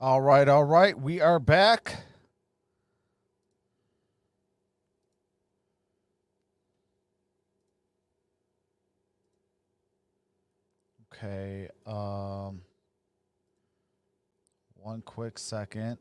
All right. We are back. Okay. One quick second.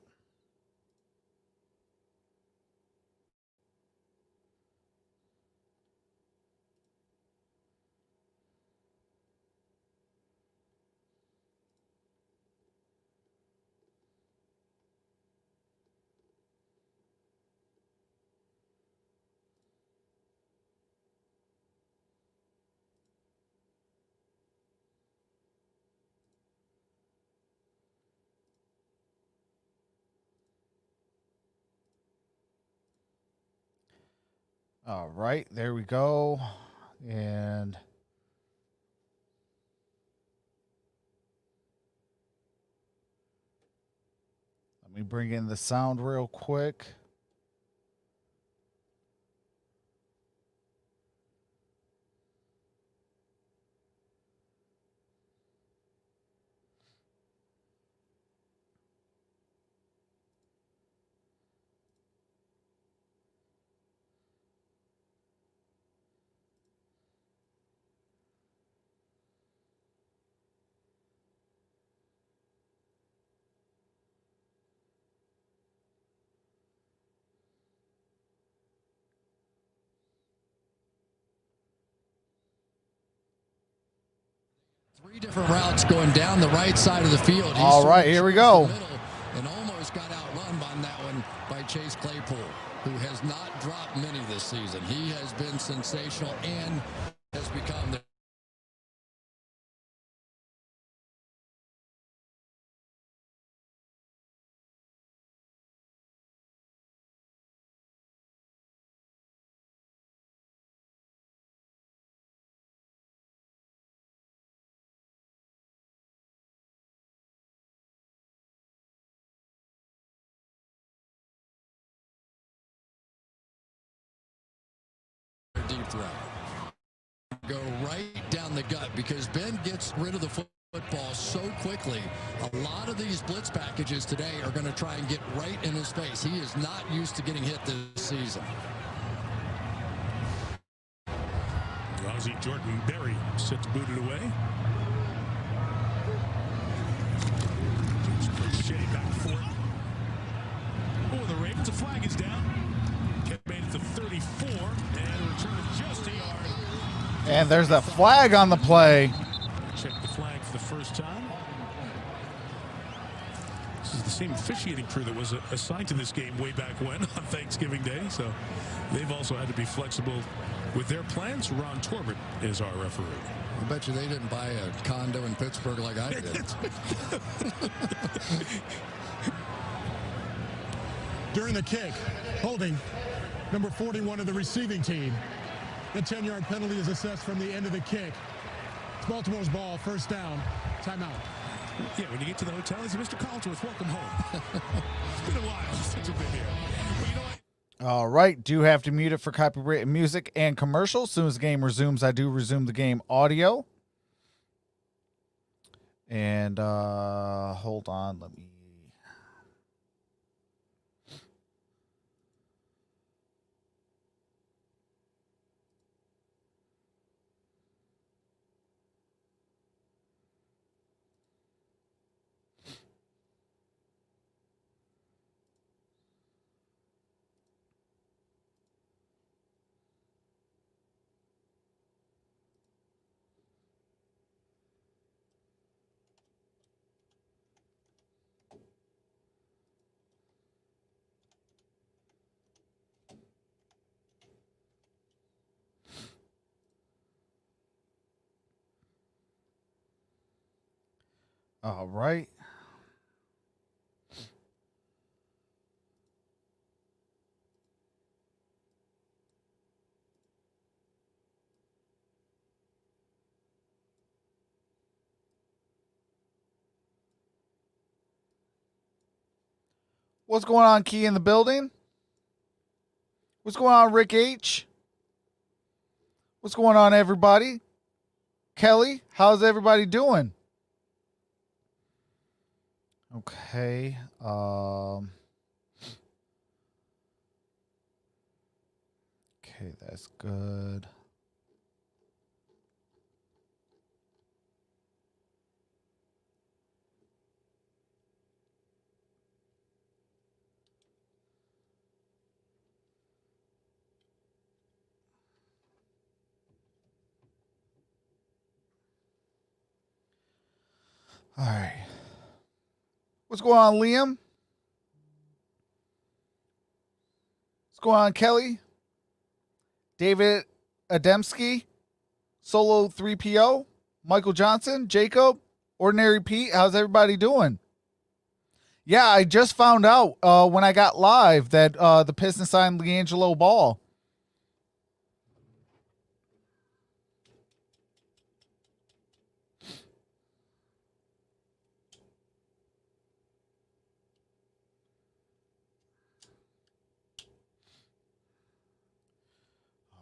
All right, there we go. And let me bring in the sound real quick. Three different routes going down the right side of the field. All right, here we go. And almost got outrun on that one by Chase Claypool, who has not dropped many this season. He has been sensational and has become the deep throw. Go right down the gut because Ben gets rid of the football so quickly. A lot of these blitz packages today are going to try and get right in his face. He is not used to getting hit this season. Aussie Jordan Berry set to boot it away. Shea back for it. Oh, the Ravens, a flag is down. Get made it to 34 and a return of just a yard. And there's that flag on the play. Check the flag for the first time. This is the same officiating crew that was assigned to this game way back when on Thanksgiving Day, so they've also had to be flexible with their plans. Ron Torbert is our referee. I bet you they didn't buy a condo in Pittsburgh like I did. During the kick, holding number 41 of the receiving team. The 10-yard penalty is assessed from the end of the kick. It's Baltimore's ball, first down, timeout. Yeah, when you get to the hotel, he's Mr. Collinsworth, welcome home. It's been a while since you've been here. But you know what? All right, do have to mute it for copyrighted music and commercials. As soon as the game resumes, I do resume the game audio. And hold on, let me. All right. What's going on, Key, in the building? What's going on, Rick H? What's going on, everybody? Kelly, how's everybody doing? Okay. Okay, that's good. All right. What's going on, Liam? What's going on, Kelly? David Adamski, Solo 3PO, Michael Johnson, Jacob, Ordinary Pete. How's everybody doing? Yeah, I just found out when I got live that the Pistons signed LiAngelo Ball.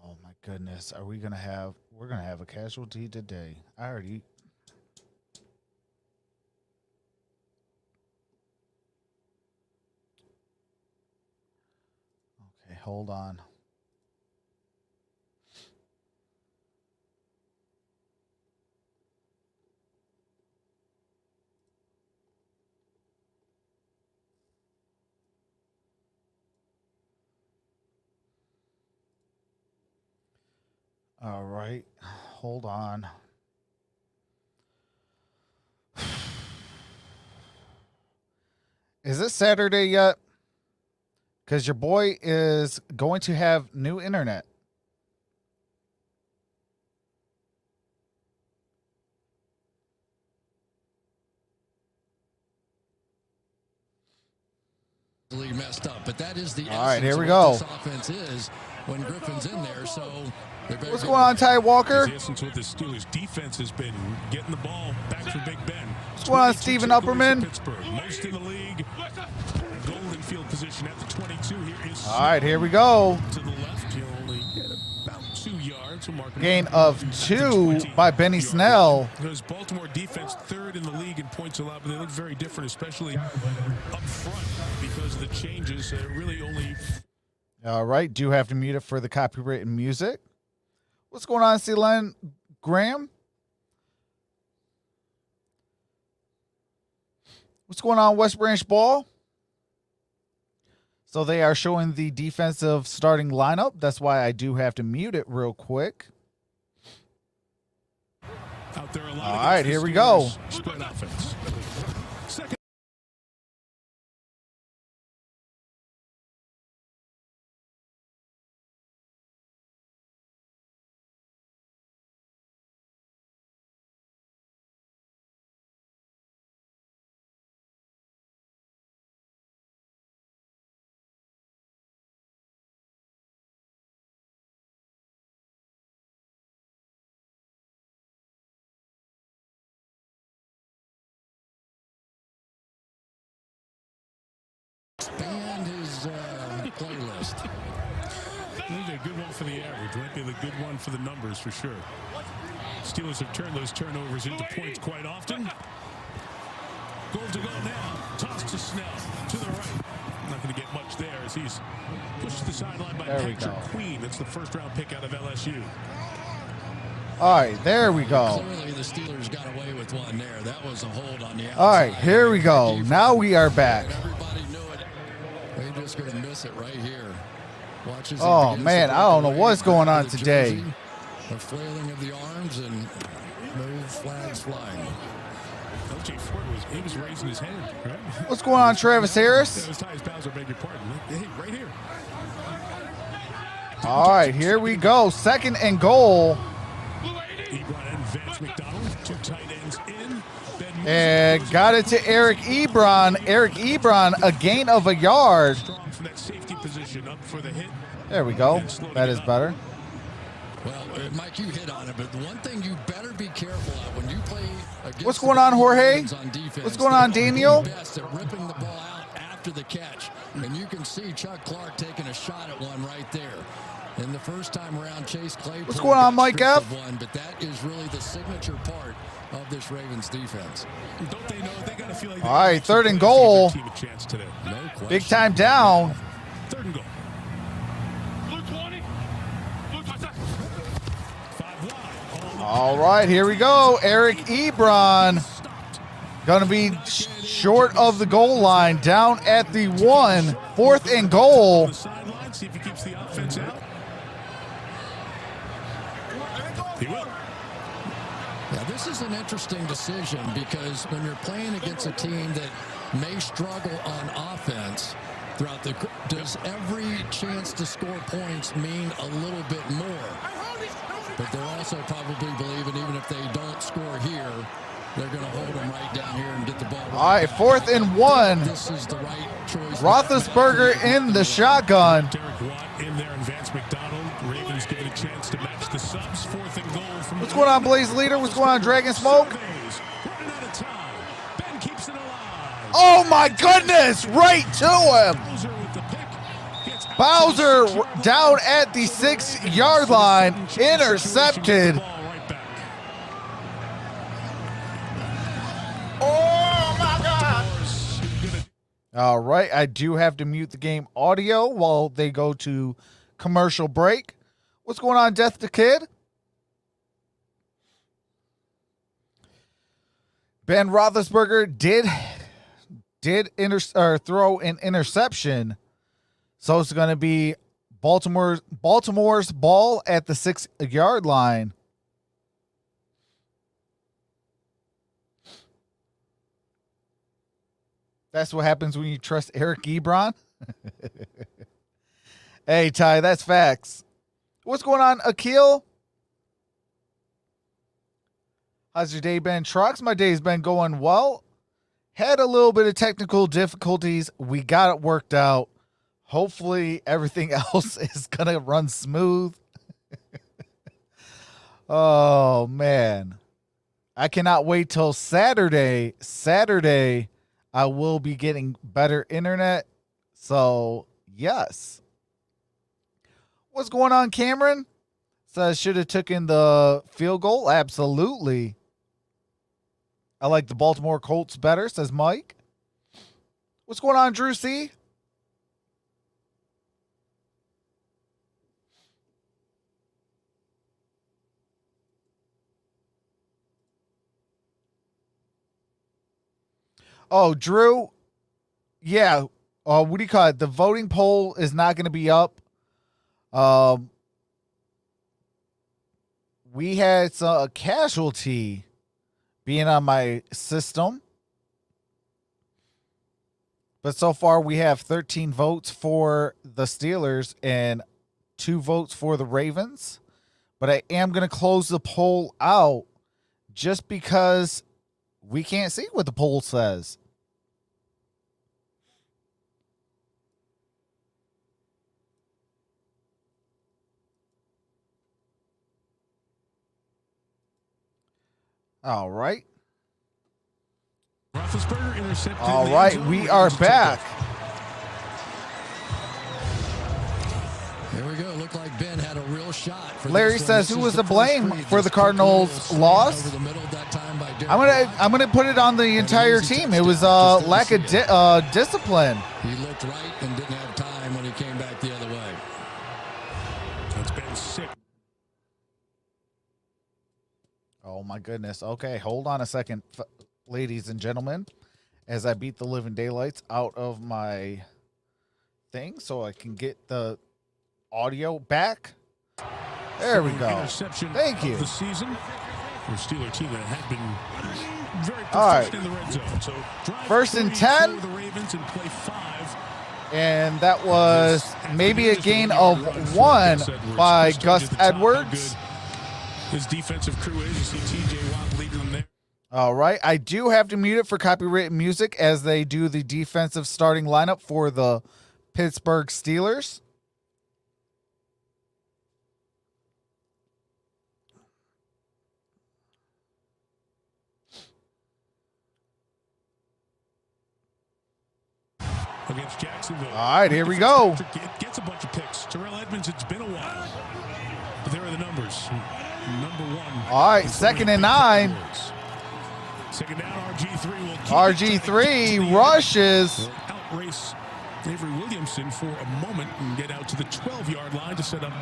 Oh my goodness, are we gonna have? We're gonna have a casualty today. I already. Okay, hold on. All right, hold on. Is it Saturday yet? Because your boy is going to have new internet. Messed up, but that is the all right. Here we of go. What this offense is when Griffin's in there. So what's going on, Ty Walker? The essence with the Steelers defense has been getting the ball back for Big Ben. What's going on, Stephen Upperman? Pittsburgh, most in the league. Golden field position at the 22. Here is all right, here we go. To the left, he'll only get about 2 yards. Gain of 2 by Benny Snell. Because Baltimore defense third in the league in points allowed, but they look very different, especially up front because of the changes. Really only. All right, do have to mute it for the copyrighted music. What's going on, Celine Graham? What's going on, West Branch Ball? So they are showing the defensive starting lineup. That's why I do have to mute it real quick. Out there, all right, here we go. Spread offense. Second. Expand his playlist. Maybe a good one for the average. Might be the good one for the numbers for sure. Steelers have turned those turnovers into points quite often. Goal to go now. Toss to Snell to the right. Not going to get much there as he's pushed to the sideline by Patrick Queen. That's the first-round pick out of LSU. All right, there we go. Clearly, the Steelers got away with one there. That was a hold on the outside. All right, here we go. Now we are back. Everybody knew it. They just going to miss it right here. Watches oh, man, I don't know what's going on today. The flailing of the arms and no flags flying. LJ Ford was raising his hand, right? What's going on, Travis Harris? That was Tyus Bowser, beg your pardon. Hey, right here. All right, here we go. 2nd and goal. Ebron and Vance McDonald, 2 tight ends in. And got it to Eric Ebron. Eric Ebron, a gain of a yard. Strong from that safety position up for the hit. There we go. That is better. Well, Mike, you hit on it, but the one thing you better be careful of when you play against what's going on, Jorge? defense, what's going on, Daniel? Best at ripping the ball out after the catch. And you can see Chuck Clark taking a shot at one right there. And the first time around, Chase Claypool. What's going on, Mike F? One, but that is really the signature part of this Ravens defense. Don't they know they got to feel like all right, 3rd and goal. Team a chance today. No question. Big time down. 3rd and goal. 5 wide. All right, here we go. Eric Ebron going to be short of the goal line, down at the 1. 4th and goal. On the sideline, see if he keeps the offense out. He will. Yeah, this is an interesting decision because when you're playing against a team that may struggle on offense throughout the, does every chance to score points mean a little bit more? But they're also probably believing even if they don't score here, they're going to hold them right down here and get the ball. All right, 4th and 1. This is the right choice. Roethlisberger in the shotgun. Derek Watt in there and Vance McDonald. Ravens given a chance to match the subs. 4th and goal from What's going on, Blaze Leader? What's going on, Dragon Smoke? Running out of time. Ben keeps it alive. Oh my goodness, right to him. Bowser with the pick. Gets Bowser down at the 6-yard line, intercepted. ball right back. Oh my God. All right, I do have to mute the game audio while they go to commercial break. What's going on, Death the Kid? Ben Roethlisberger did throw an interception, so it's going to be Baltimore's ball at the 6-yard line. That's what happens when you trust Eric Ebron. Hey, Ty, that's facts. What's going on, Akil? How's your day been, Trox? My day's been going well. Had a little bit of technical difficulties. We got it worked out. Hopefully, everything else is going to run smooth. Oh, man. I cannot wait till Saturday. Saturday, I will be getting better internet. So, yes. What's going on, Cameron? Says, should have taken the field goal. Absolutely. I like the Baltimore Colts better, says Mike. What's going on, Drew C? Oh, Drew. Yeah. What do you call it? The voting poll is not going to be up. We had a casualty being on my system. But so far we have 13 votes for the Steelers and 2 votes for the Ravens. But I am going to close the poll out just because we can't see what the poll says. All right. Roethlisberger intercepted. All right, we are back. Here we go. Looked like Ben had a real shot. For Larry this one. says, This "Who is was the to blame first read. for the Just quickly, Cardinals' a loss?" over the middle that time by Derrn. I'm gonna put it on the entire team. It was lack of discipline. He looked right and didn't have time when he came back the other way. It's been sick. Oh my goodness. Okay, hold on a second, ladies and gentlemen, as I beat the living daylights out of my thing so I can get the audio back. There we go. Interception Thank you. of the season. The Steeler team that had been very All right. persistent in the red zone. So drive 1st and 3 10. for the Ravens and play 5. And that was maybe a gain of 1 by Gus Edwards. His defensive crew is. You see TJ Watt leading them there. All right. I do have to mute it for copyrighted music as they do the defensive starting lineup for the Pittsburgh Steelers. Against Jacksonville. All right, here we go. Gets a bunch of picks. Terrell Edmonds, it's been a while. But there are the numbers. Number 1. All right, 2nd and 9. Second down, RG3 will keep RG3 rushes. will outrace Avery Williamson for a moment and get out to the 12-yard line to set up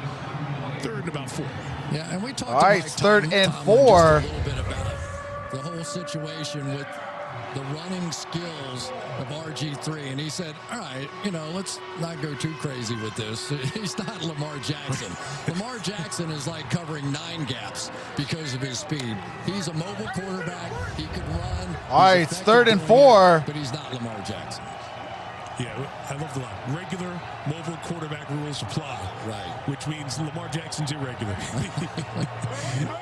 third and about 4. Yeah, and we talked All right, to Mike third and Tomlin 4. just a little bit about the whole situation with the running skills of RG3, and he said, all right, let's not go too crazy with this. He's not Lamar Jackson. Lamar Jackson is like covering 9 gaps because of his speed. He's a mobile quarterback. He can run. All right, it's third and 4. But he's not Lamar Jackson. Yeah, I love the line. Regular mobile quarterback rules apply. Right. Which means Lamar Jackson's irregular.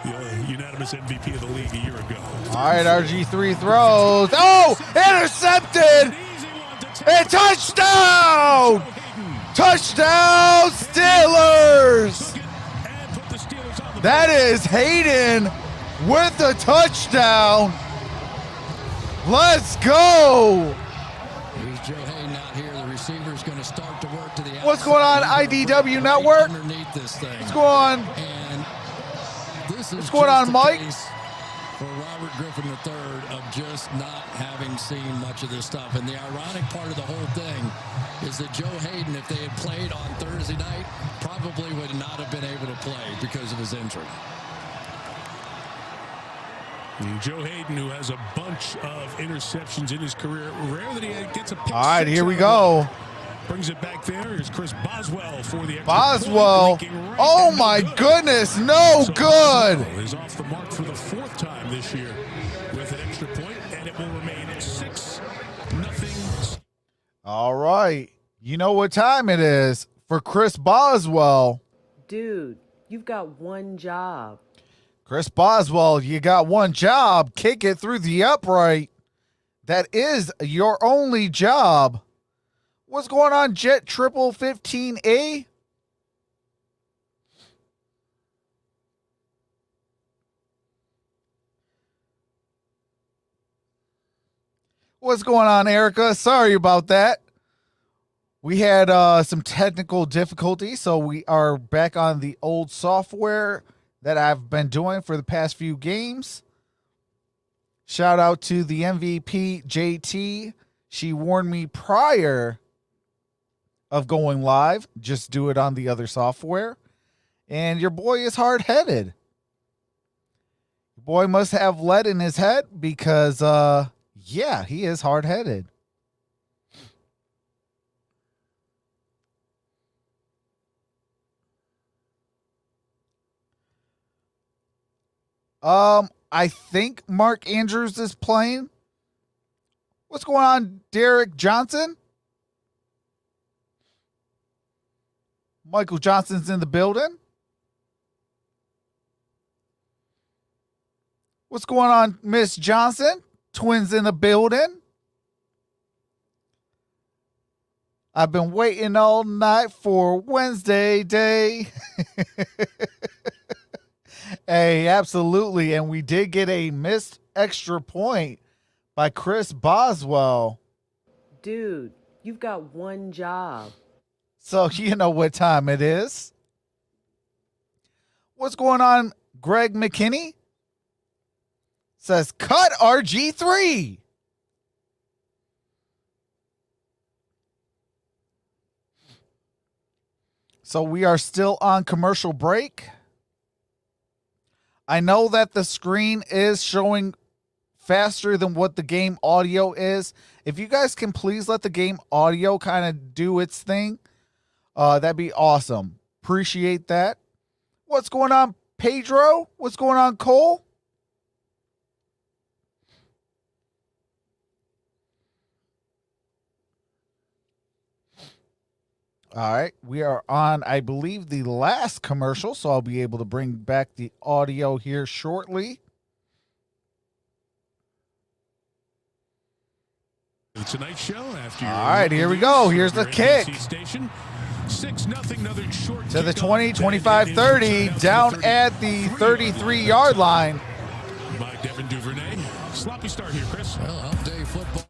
The unanimous MVP of the league a year ago. All right, RG3 throws. Oh, intercepted. And touchdown. Touchdown, Steelers. That is Hayden with the touchdown. Let's go. Here's Joe Hayden out here. The receiver's going to start to work to the outside. What's going on, IDW Network? Underneath this thing. What's going on? And this is What's going on, Mike? For Robert Griffin III of just not having seen much of this stuff. And the ironic part of the whole thing is that Joe Hayden, if they had played on Thursday night, probably would not have been able to play because of his injury. And Joe Hayden, who has a bunch of interceptions in his career, rare that he gets a pick. All right, here we go. Brings it back there. Here's Chris Boswell for the extra Boswell. point, right Oh and my good. goodness, no So good. Boswell is off the mark for the 4th time this year with an extra point, and it will remain 6-0. All right. You know what time it is for Chris Boswell. Dude, you've got one job. Chris Boswell, you got one job. Kick it through the upright. That is your only job. What's going on, Jet Triple 15A? What's going on, Erica? Sorry about that. We had some technical difficulties, so we are back on the old software that I've been doing for the past few games. Shout out to the MVP, JT. She warned me prior of going live, just do it on the other software. And your boy is hard-headed. Your boy must have lead in his head because, yeah, he is hard-headed. I think Mark Andrews is playing. What's going on, Derek Johnson? Michael Johnson's in the building. What's going on, Miss Johnson? Twins in the building. I've been waiting all night for Wednesday day. Hey, absolutely. And we did get a missed extra point by Chris Boswell. Dude, you've got one job. So you know what time it is. What's going on, Greg McKinney? Says, cut RG3. So we are still on commercial break. I know that the screen is showing faster than what the game audio is. If you guys can please let the game audio kind of do its thing, that'd be awesome. Appreciate that. What's going on, Pedro? What's going on, Cole? All right, we are on, I believe, the last commercial, so I'll be able to bring back the audio here shortly. Tonight's show after all right, here we go. Here's the kick. Station. 6-0, another short To the kickoff. 20, 25, 30, down at the 33-yard line. By Devin Duvernay. Sloppy start here, Chris. Well, hump day football.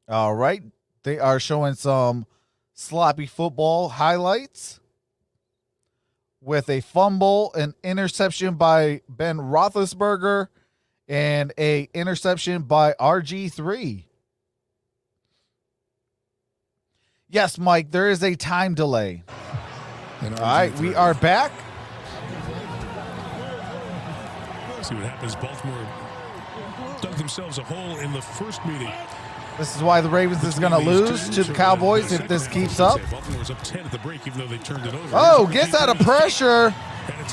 All right, they are showing some sloppy football highlights with a fumble, an interception by Ben Roethlisberger, and a interception by RG3. Yes, Mike, there is a time delay. All right, we are back. See what happens. Baltimore dug themselves a hole in the first meeting. This is why the Ravens is going to lose to the Cowboys if this keeps up. Baltimore's up 10 at the break, even though they turned it over. Oh, gets out of pressure.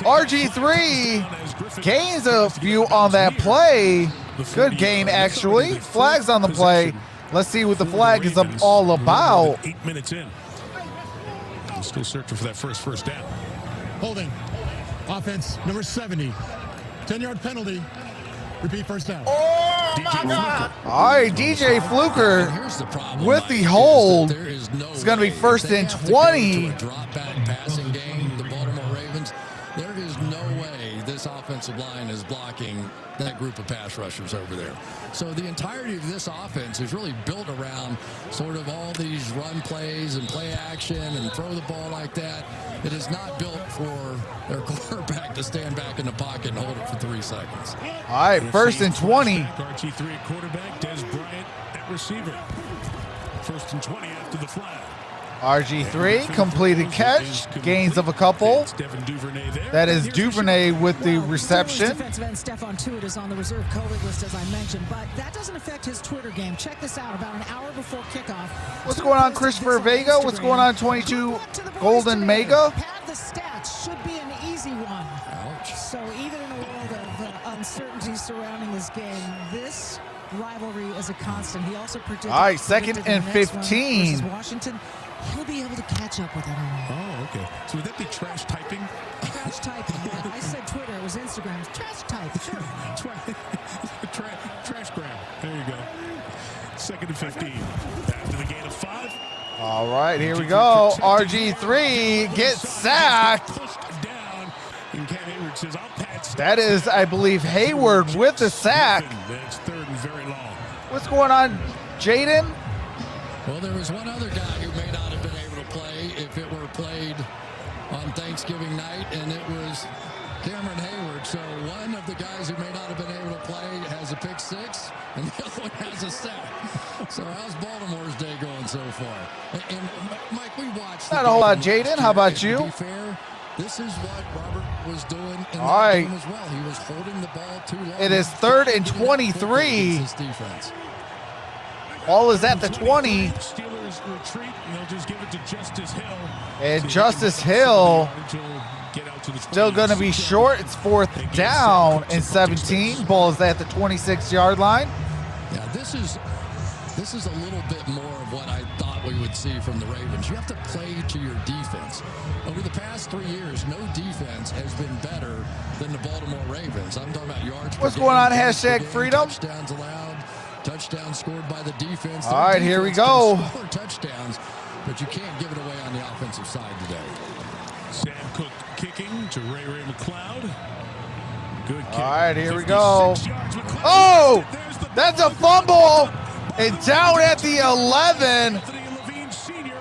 RG3 gains a few on that play. Good gain, actually. Flags on the play. Let's see what the flag is all about. 8 minutes in. Still searching for that first down. Holding. Offense number 70. 10-yard penalty. Repeat first down. Oh, my God. All right, DJ Fluker Here's the problem, with Mike, the hold. there is no It's going to be way first they and have to go to 20. a drop-back passing game, the Baltimore Ravens. There is no way this offensive line is blocking that group of pass rushers over there. So the entirety of this offense is really built around sort of all these run plays and play action and throw the ball like that. It is not built for their quarterback to stand back in the pocket and hold it for 3 seconds. All right, first and 20. RG3 at quarterback, Des Bryant at receiver. First and 20 after the flag. RG3 completed catch, gains of a couple. That is Duvernay with the reception. Defensive end Stephon Tuitt is on the reserve COVID list, as I mentioned, but that doesn't affect his Twitter game. Check this out. About an hour before kickoff. What's going on, Christopher Vega? What's going on, 22 Golden Mega? Pad the stats should be an easy one. Ouch. So even in a world of uncertainty surrounding this game, this rivalry is a constant. He also predicted. All right, second predicted and the next one 15. versus Washington. He'll be able to catch up with everyone. Oh, okay. So would that be trash typing? Trash typing. Yeah, I said Twitter. It was Instagram. It's trash type. Sure. Trash grab. There you go. Second and 15. After the gain of 5. All right, here we go. RG3 gets sacked. Pushed down. And Cam Hayward says, I'll pad stats. That is, I believe, Hayward with the sack. That's third and very long. What's going on, Jaden? Well, there was one other guy who may not have been able to play if it were played on Thanksgiving night, and it was Cameron Hayward. So one of the guys who may not have been able to play has a pick 6, and the other one has a sack. So how's Baltimore's day going so far? And Mike, we watched. Not a whole lot, Jaden. How about you? To be fair, this is what Robert was doing in All that right. game as well. He was holding the ball too long. It is third and 23. His defense. Ball is at the 20. Steelers retreat, and they'll just give it to Justice Hill. And Justice Hill still going to be short. It's fourth down and 17. Ball is at the 26-yard line. Yeah, this is a little bit more of what I thought we would see from the Ravens. You have to play to your defense. Over the past 3 years, no defense has been better than the Baltimore Ravens. I'm talking about yards per What's game, going on? points per Hashtag game, freedom. Touchdowns allowed, touchdowns scored by the defense. All right, here we go. Score touchdowns, but you can't give it away on the offensive side today. Sam Cook kicking to Ray McLeod. Good kick. All right, here we go. 56 yards. McLeod. Oh, There's the that's a fumble. And down at the 11. Anthony Levine Sr.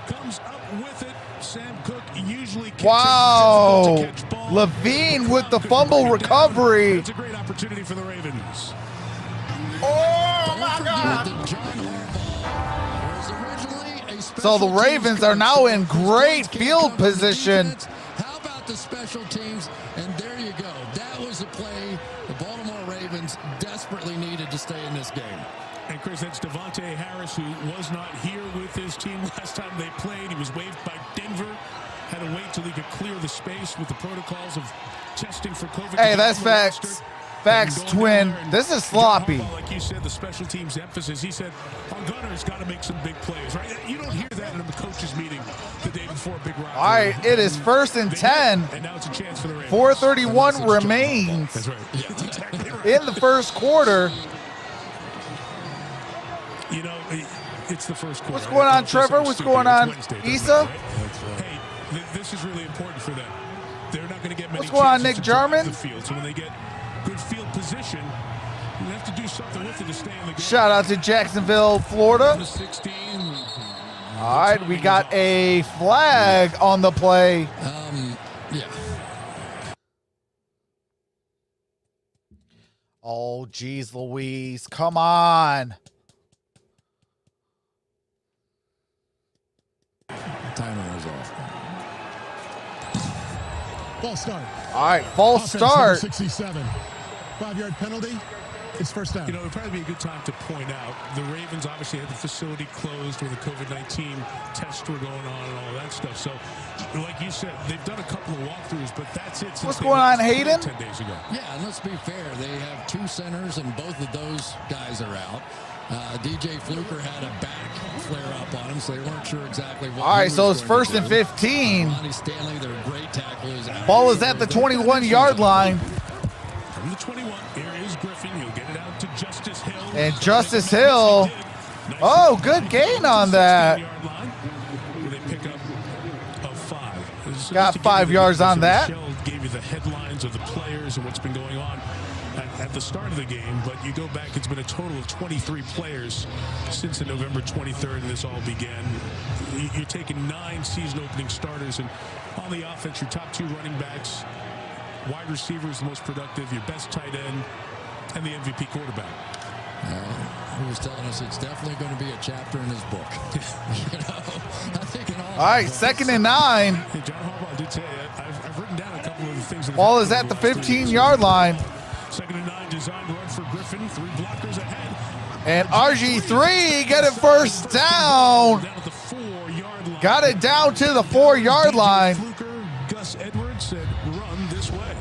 comes up with it. Sam Cook usually kicks Wow. it. Catch ball. Levine with the fumble recovery. It's a great opportunity for the Ravens. Oh, my God. That John Harbaugh was originally a So the special Ravens teams are now coach. in His great guys can't field cover the position. defense. How about the special teams? And there you go. That was a play the Baltimore Ravens desperately needed to stay in this game. And Chris, that's Devontae Harris, who was not here with his team last time they played. He was waived by Denver. Had to wait till he could clear the space with the protocols of testing for COVID. Hey, that's facts. Facts, twin. This is sloppy. Like you said, the special teams emphasis. He said, our gunner's got to make some big plays, right? You don't hear that in a coach's meeting the day before a big rivalry. All right, it is first and 10. And now it's a chance for the Ravens. 4:31 remains That's right. Yeah, that's exactly right. in the first quarter. You know, it's the first quarter. What's going on, Trevor? What's going on, Issa? Hey, this is really important for them. They're not going to get many What's going on, chances Nick to drive Jarman? the field. So when they get good field position, you have to do something with it to stay in the game. Shout out to Jacksonville, Florida. Number 16. All right, we got a flag on the play. Yeah. Oh, geez, Louise. Come on. Timer is off. False start. All right, false Offense number start. 67. 5-yard penalty. It's first down. You know, it would probably be a good time to point out the Ravens obviously had the facility closed when the COVID-19 tests were going on and all that stuff. So, like you said, they've done a couple of walkthroughs, but that's it. What's going on, Hayden? 10 days ago. Yeah, and let's be fair. They have 2 centers, and both of those guys are out. DJ Fluker had a back flare-up on him, so they weren't sure exactly what. All right, so it's first and 15. Ronnie Stanley, their great tackle, is out. Ball is at the 21-yard line. From the 21, here is Griffin. He'll get it out to Justice Hill. And Justice Hill. Oh, good gain on that. They pick up a 5. Got 5 yards on that. Gave you the headlines of the players and what's been going on at the start of the game, but you go back, it's been a total of 23 players since the November 23rd and this all began. You're taking 9 season opening starters, and on the offense, your top 2 running backs, wide receiver is the most productive, your best tight end, and the MVP quarterback. He was telling us it's definitely going to be a chapter in his book. You know, I think in all right, second and 9. Hey, John Harbaugh did say, I've written down a couple of the things. Ball is at the 15-yard line. Second and 9, designed run for Griffin. 3 blockers ahead. And RG3 get it first down. Down at the 4-yard line. Got it down to the 4-yard line. Fluker, Gus Edwards said, run this way.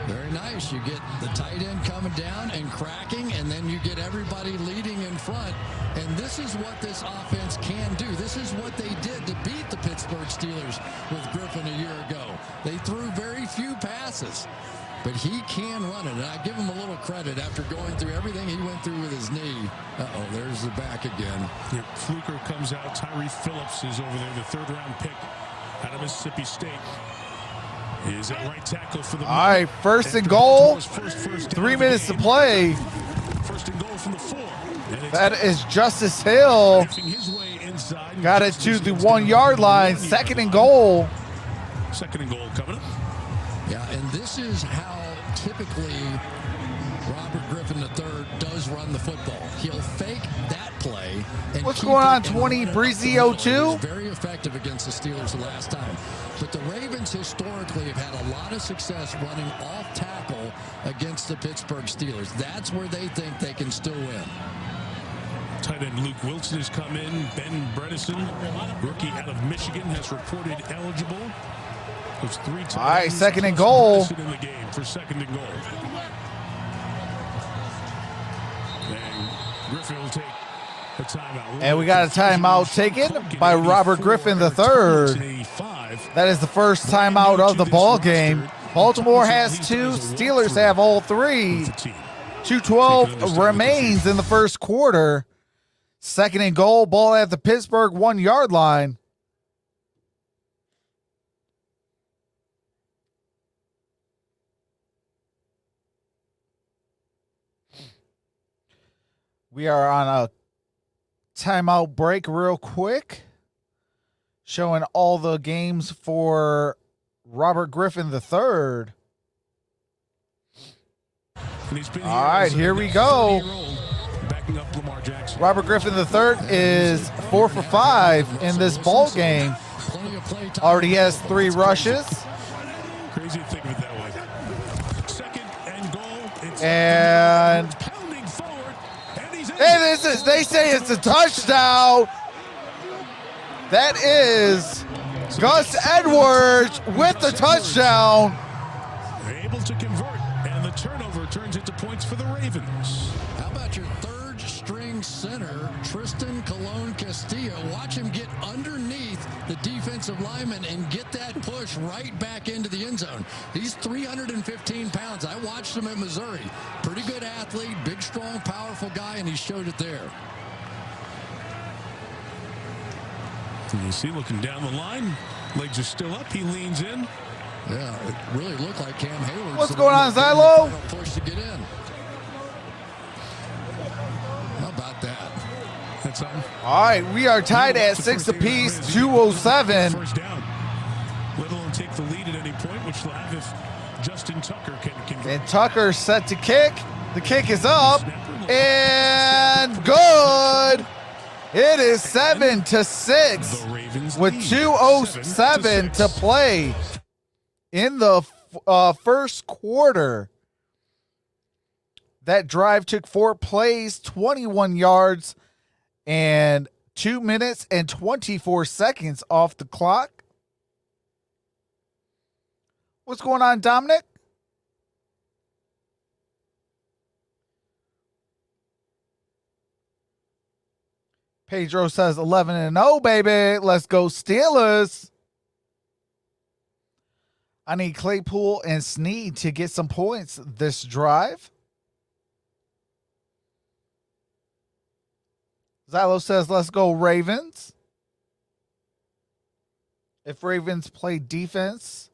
Very nice. You get the tight end coming down and cracking, and then you get everybody leading in front. And this is what this offense can do. This is what they did to beat the Pittsburgh Steelers with Griffin a year ago. They threw very few passes, but he can run it. And I give him a little credit after going through everything he went through with his knee. Uh-oh, there's the back again. Yeah, Fluker comes out. Tyree Phillips is over there, the 3rd-round pick out of Mississippi State. Is at right tackle for the. All right, first and goal. 3 minutes to play. First and goal from the 4. That is Justice Hill. Got it to the 1-yard line. Second and goal. Second and goal coming up. Yeah, and this is how typically Robert Griffin III does run the football. He'll fake that play. And what's going on, 20 Breezy 02? Very effective against the Steelers the last time. But the Ravens historically have had a lot of success running off tackle against the Pittsburgh Steelers. That's where they think they can still win. Tight end Luke Wilson has come in. Ben Bredesen, rookie out of Michigan, has reported eligible. There's 3 times. All right, second and goal. In the game for second and goal. And Griffin will take a timeout. And we got a timeout taken by Robert Griffin III. That is the first timeout of the ball game. Baltimore has 2. Steelers have all 3. 2:12 remains in the first quarter. Second and goal. Ball at the Pittsburgh 1-yard line. We are on a timeout break real quick, showing all the games for Robert Griffin III. All right, here we go. Robert Griffin III is 4 for 5 in this ball game. Already has 3 rushes. Crazy to think of it that way. Second and goal. And they say it's a touchdown. That is Gus Edwards with the touchdown. Able to convert, and the turnover turns into points for the Ravens. How about your 3rd-string center, Tristan Colon Castillo? Watch him get underneath the defensive lineman and get that push right back into the end zone. He's 315 pounds. I watched him at Missouri. Pretty good athlete, big, strong, powerful guy, and he showed it there. And you see, looking down the line, legs are still up. He leans in. Yeah, it really looked like Cam Hayward. What's going on, Zylo? Push to get in. How about that? That's on. All right, we are tied at 6 apiece, 2:07. First down. Let alone take the lead at any point, which they'll have if Justin Tucker can convert. And Tucker set to kick. The kick is up and good. It is 7-6 with 2:07 to play in the first quarter. That drive took 4 plays, 21 yards, and 2 minutes and 24 seconds off the clock. What's going on, Dominic? Pedro says 11-0, baby. Let's go Steelers. I need Claypool and Snead to get some points this drive. Zylo says, let's go Ravens. If Ravens play defense,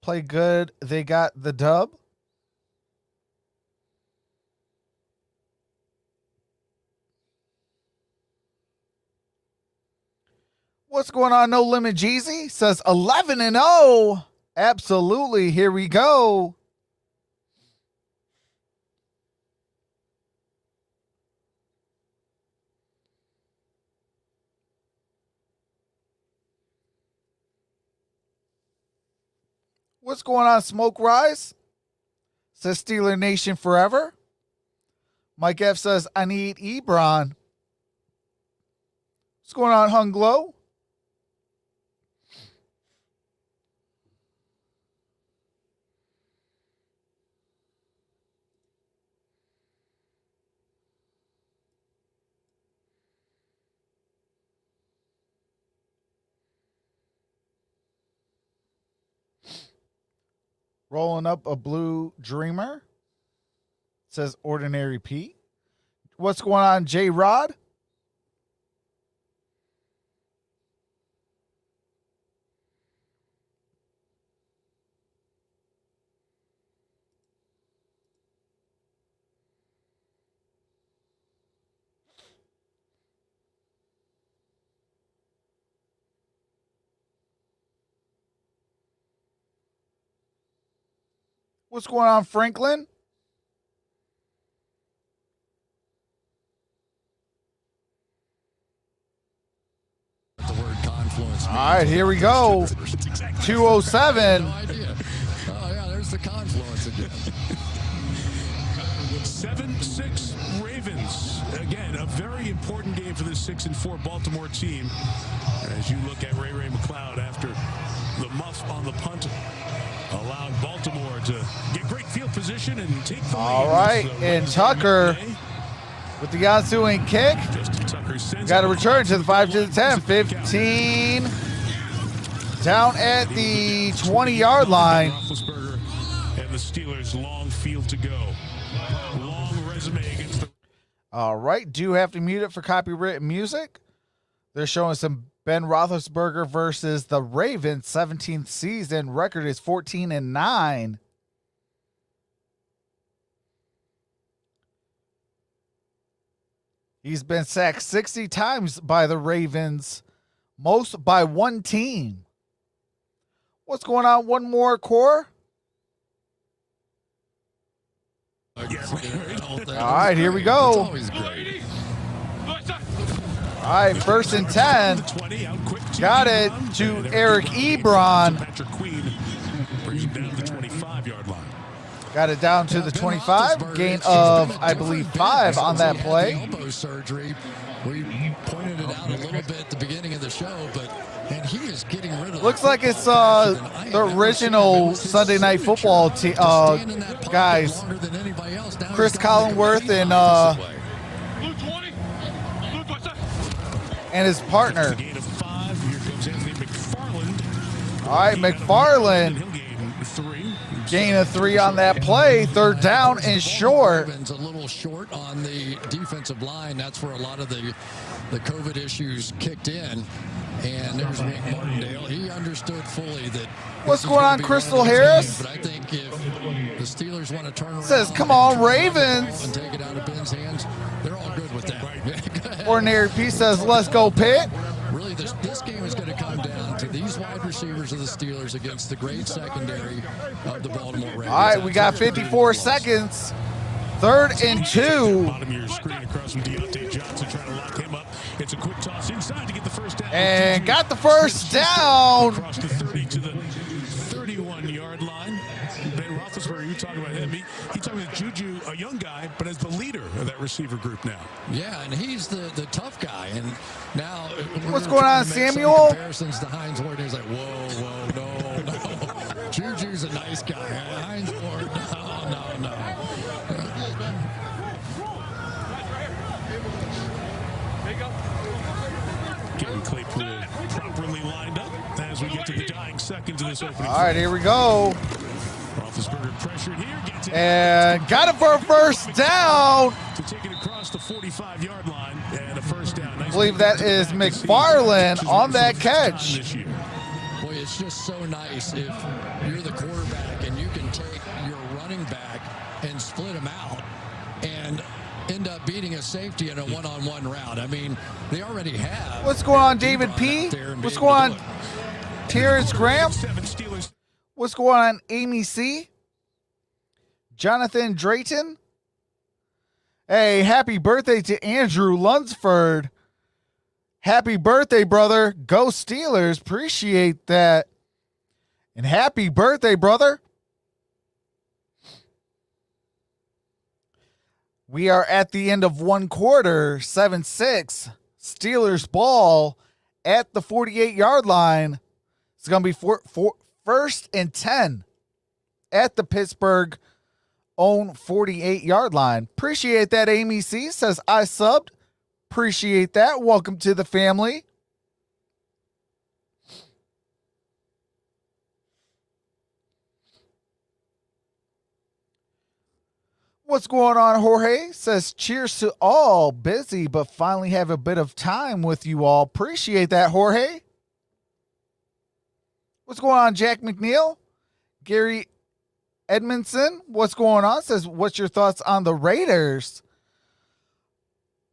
play good, they got the dub. What's going on? No Limit Jeezy says 11-0. Absolutely. Here we go. What's going on, Smoke Rise? Says Steeler Nation forever. Mike F says, I need Ebron. What's going on, Hung Glow? Rolling up a blue dreamer. Says Ordinary Pete. What's going on, J Rod? What's going on, Franklin? The word confluence. All right, here we go. 2:07. No idea. Oh, yeah, there's the confluence again. 7-6 Ravens. Again, a very important game for this 6-4 Baltimore team. As you look at Ray McCloud after the muff on the punt allowed Baltimore to get great field position and take the lead. All right, So, and Tucker with the ensuing kick. Got a return to the 5 to the 10, 15. Down at the 20-yard line. Roethlisberger and the Steelers' long field to go. Long resume against the. All right, do have to mute it for copyright music. They're showing some Ben Roethlisberger versus the Ravens, 17th season. Record is 14-9. He's been sacked 60 times by the Ravens, most by one team. What's going on? One more core. All right, here we go. Always great. All right, 1st and 10. Got it to Eric Ebron. Patrick Queen brings him down to the 25-yard line. Got it down to the 25. Gain of, I believe, 5 on that play. Elbow surgery. We pointed it out a little bit at the beginning of the show, and he is getting rid of. Looks like it's the original Sunday Night Football guys. Chris Collinworth and his partner. Gain of 5. Here comes Anthony McFarland. All right, McFarland. He'll gain 3. Gain of 3 on that play. 3rd down and short. A little short on the defensive line. That's where a lot of the COVID issues kicked in. And there's Nick Martindale. He understood fully that. What's going on, Crystal Harris? But I think if the Steelers want to turn around, Says, come on, Ravens. and take it out of Ben's hands, they're all good with that. Ordinary P says, let's go, Pitt. Really, this game is going to come down to these wide receivers receivers of the Steelers against the great secondary of the Baltimore Ravens. All right, we got 54 seconds. 3rd and 2. Bottom of your screen across from Deontay Johnson trying to lock him up. It's a quick toss inside to get the first down. And got the first down. Across the 30 to the 31-yard line. Ben Roethlisberger, you talking about him. He talking about Juju, a young guy, but as the leader of that receiver group now. Yeah, and he's the tough guy. And now what's going on, Samuel? Comparisons to Hines Ward. He's like, whoa, no. Juju's a nice guy. Hines Ward, no. Getting Claypool properly lined up as we get to the dying seconds of this opening. All right, here we go. Roethlisberger pressured here, gets it. And got it for a first down. To take it across the 45-yard line and a first down. Nice. I believe that is McFarland on that catch. Boy, it's just so nice if you're the quarterback and you can take your running back and split them out and end up beating a safety in a one-on-one route. I mean, they already have. What's going on, David P? What's going on, Terrence Graham? What's going on, Amy C? Jonathan Drayton? Hey, happy birthday to Andrew Lunsford. Happy birthday, brother. Go Steelers. Appreciate that. And happy birthday, brother. We are at the end of one quarter, 7-6. Steelers ball at the 48-yard line. It's going to be 1st and 10 at the Pittsburgh own 48-yard line. Appreciate that, Amy C. Says, I subbed. Appreciate that. Welcome to the family. What's going on, Jorge? Says, cheers to all. Busy, but finally have a bit of time with you all. Appreciate that, Jorge. What's going on, Jack McNeil? Gary Edmondson, what's going on? Says, what's your thoughts on the Raiders?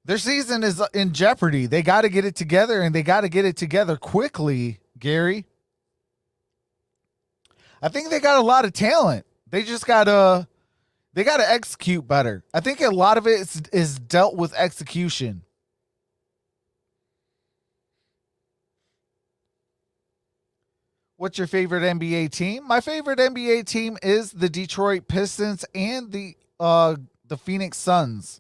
Their season is in jeopardy. They got to get it together, and they got to get it together quickly, Gary. I think they got a lot of talent. They just got to... They got to execute better. I think a lot of it is dealt with execution. What's your favorite NBA team? My favorite NBA team is the Detroit Pistons and the Phoenix Suns.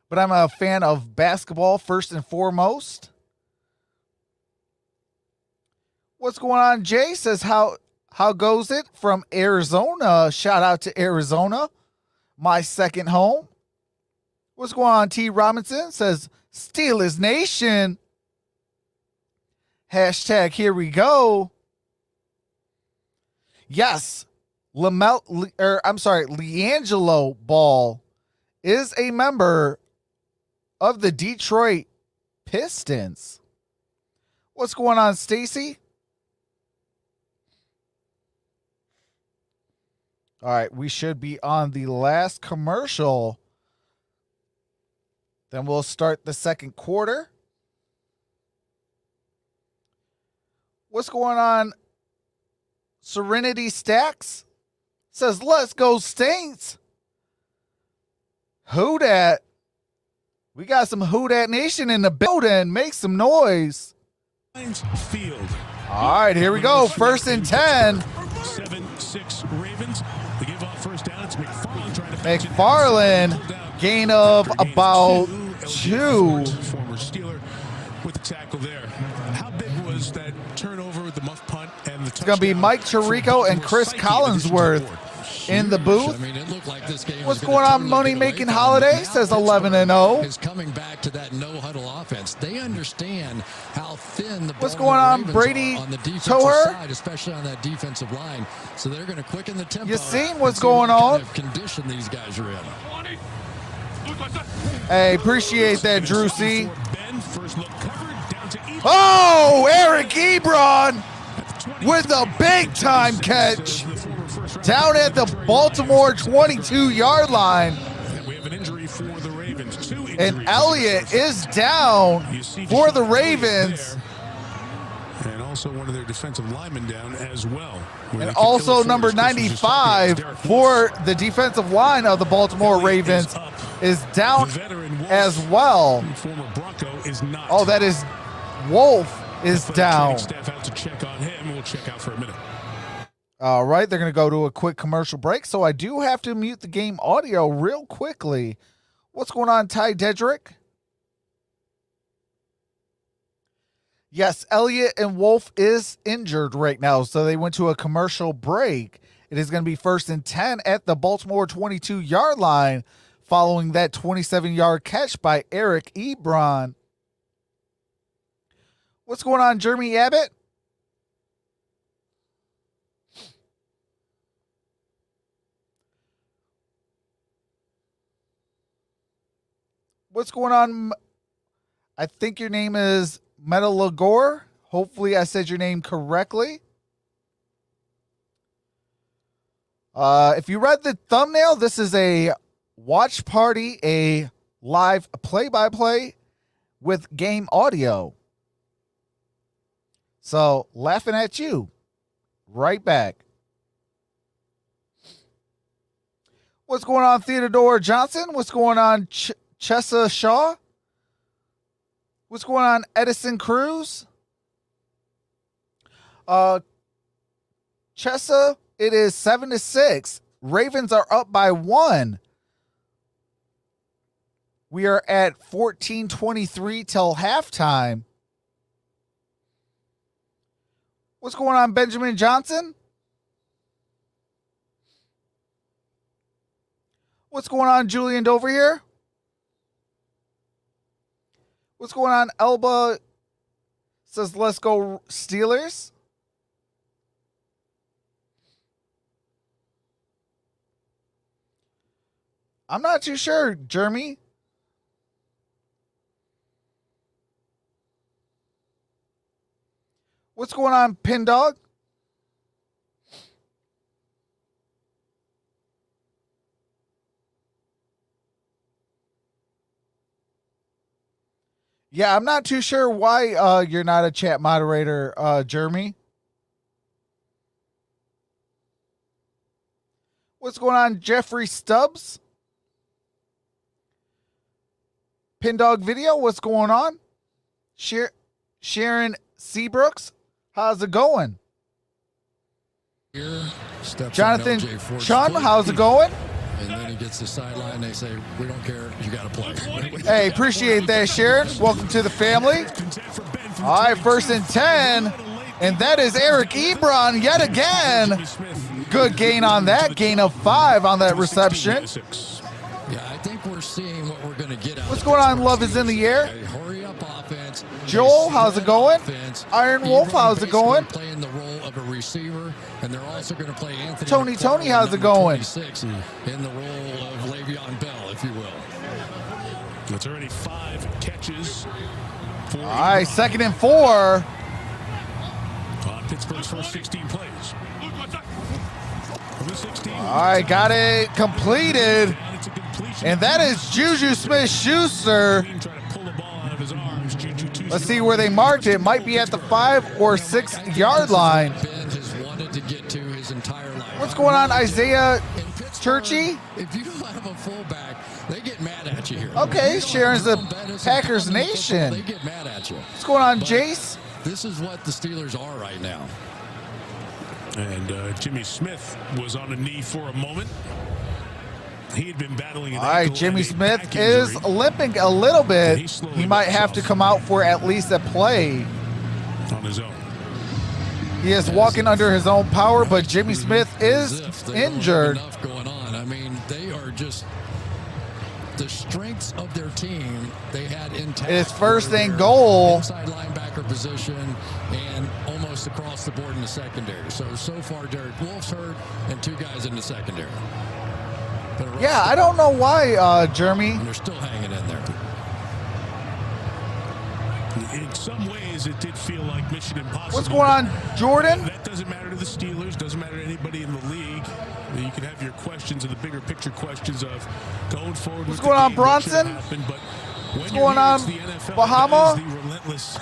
But I'm a fan of basketball first and foremost. What's going on? Jay says, How goes it from Arizona? Shout out to Arizona, my second home. What's going on? T. Robinson says, Steelers Nation. Hashtag here we go. Yes, LiAngelo Ball is a member of the Detroit Pistons. What's going on, Stacy? All right, we should be on the last commercial. Then we'll start the second quarter. What's going on? Serenity Stacks says, let's go Saints. Who dat? We got some Who Dat Nation in the building. Make some noise. Field. All right, here we go. 1st and 10. 7-6 Ravens. They give off first down. It's McFarland trying to McFarland, gain of about 2. Former Steeler with the tackle there. How big was that turnover with the muff punt and the touchdown? It's going to be Mike Tirico and Chris Collinsworth in the booth. I mean, it looked like this game What's going on, Money Making Holiday? Says 11-0. Is coming back to that no huddle offense. They understand how thin the What's going on, Brady on the defensive Toher? side, especially on that defensive line. So they're going to quicken the tempo. You seen what's going on? Kind of condition these guys are in. Hey, appreciate that, Drew C. Oh, Eric Ebron with a big-time catch down at the Baltimore 22-yard line. We have an injury for the Ravens. And Elliott is down for the Ravens. And also one of their defensive linemen down as well. And also number 95 for the defensive line of the Baltimore Ravens is down as well. Former Bronco is not. Oh, that is Wolf is down. Staff out to check on him. We'll check out for a minute. All right, they're going to go to a quick commercial break, so I do have to mute the game audio real quickly. What's going on, Ty Dedrick? Yes, Elliott and Wolf is injured right now, so they went to a commercial break. It is going to be 1st and 10 at the Baltimore 22-yard line following that 27-yard catch by Eric Ebron. What's going on, Jeremy Abbott? What's going on? I think your name is Metalagore. Hopefully I said your name correctly. If you read the thumbnail, this is a watch party, a live play-by-play with game audio. So, laughing at you. Right back. What's going on, Theodore Johnson? What's going on, Chessa Shaw? What's going on, Edison Cruz? Chessa, it is 7-6. Ravens are up by 1. We are at 14:23 till halftime. What's going on, Benjamin Johnson? What's going on, Julian Dover here? What's going on? Elba says, let's go Steelers. I'm not too sure, Jeremy. What's going on, Pin Dog? Yeah, I'm not too sure why you're not a chat moderator, Jeremy. What's going on, Jeffrey Stubbs? Pin Dog Video, what's going on? Sharon Seabrooks, how's it going? Jonathan Chun, how's it going? And then he gets the sideline. They say, we don't care. You got to play. Hey, appreciate that, Sharon. Welcome to the family. All right, 1st and 10. And that is Eric Ebron yet again. Good gain on that. Gain of 5 on that reception. Yeah, I think we're seeing what we're going to get out. What's going on? Love is in the air. Hurry up offense. Joel, how's it going? Iron Wolf, how's it going? Playing the role of a receiver, and they're also going to play Anthony. Tony, how's it going? In the role of Le'Veon Bell, if you will. That's already 5 catches. All right, 2nd and 4. Pittsburgh's first 16 plays. All right, got it completed. And that is Juju Smith-Schuster. Let's see where they marked it. Might be at the 5 or 6 yard line. What's going on, Isaiah Churchy? If you have a fullback, they get mad at you here. Okay, Sharon's the Packers Nation. They get mad at you. What's going on, Jace? This is what the Steelers are right now. And Jimmy Smith was on a knee for a moment. He had been battling. All right, Jimmy Smith is limping a little bit. He might have to come out for at least a play. On his own. He is walking under his own power, but Jimmy Smith is injured. Enough going on. I mean, they are just the strengths of their team. They had intact. It's 1st and goal. Inside linebacker position and almost across the board in the secondary. So far, Derek Wolf's hurt and 2 guys in the secondary. Yeah, I don't know why, Jeremy. And they're still hanging in there. In some ways, it did feel like mission impossible. What's going on, Jordan? That doesn't matter to the Steelers. Doesn't matter to anybody in the league. You can have your questions and the bigger picture questions of going forward. What's going on, Bronson? What's going on, Bahama? The relentless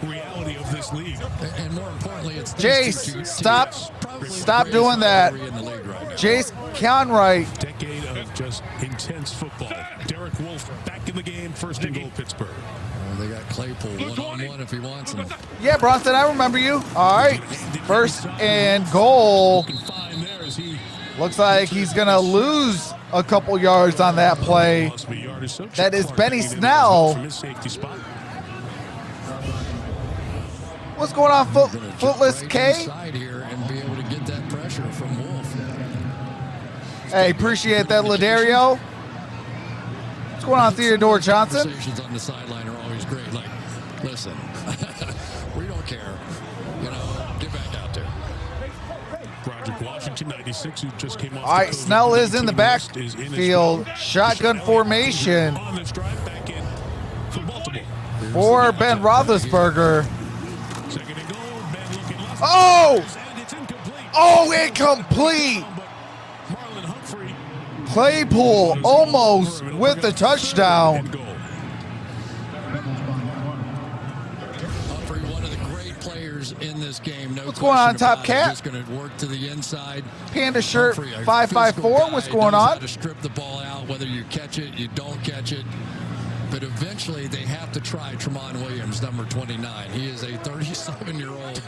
reality of this this league. And more importantly, it's Jace, stop doing that. Jace Conright. Decade of just intense football. Derek Wolf back in the game, first and goal, Pittsburgh. They got Claypool one-on-one if he wants him. Yeah, Bronson, I remember you. All right, first and goal. Looks like he's going to lose a couple yards on that play. That is Benny Snell. What's going on, Footless K? Here and be able to get that pressure from Wolf. Hey, appreciate that, Ladario. What's going on, Theodore Johnson? Conversations on the sideline are always great. Like, listen, we don't care. You know, get back out there. Broderick Washington, 96, who just came off. All right, Snell is in the backfield. Shotgun formation On this drive back in for Baltimore. for Ben Roethlisberger. Second and goal. Ben looking left. Oh! And it's incomplete. Oh, incomplete! Marlon Humphrey. Claypool almost with the touchdown. Humphrey, one of the great players in this game. No What's going on, question Top about it. Cat? Just going to work to the inside. Panda shirt Humphrey, a 554. physical What's guy, going knows on? how to strip the ball out, whether you catch it, you don't catch it. But eventually they have to try Tremont Williams, number 29. He is a 37-year-old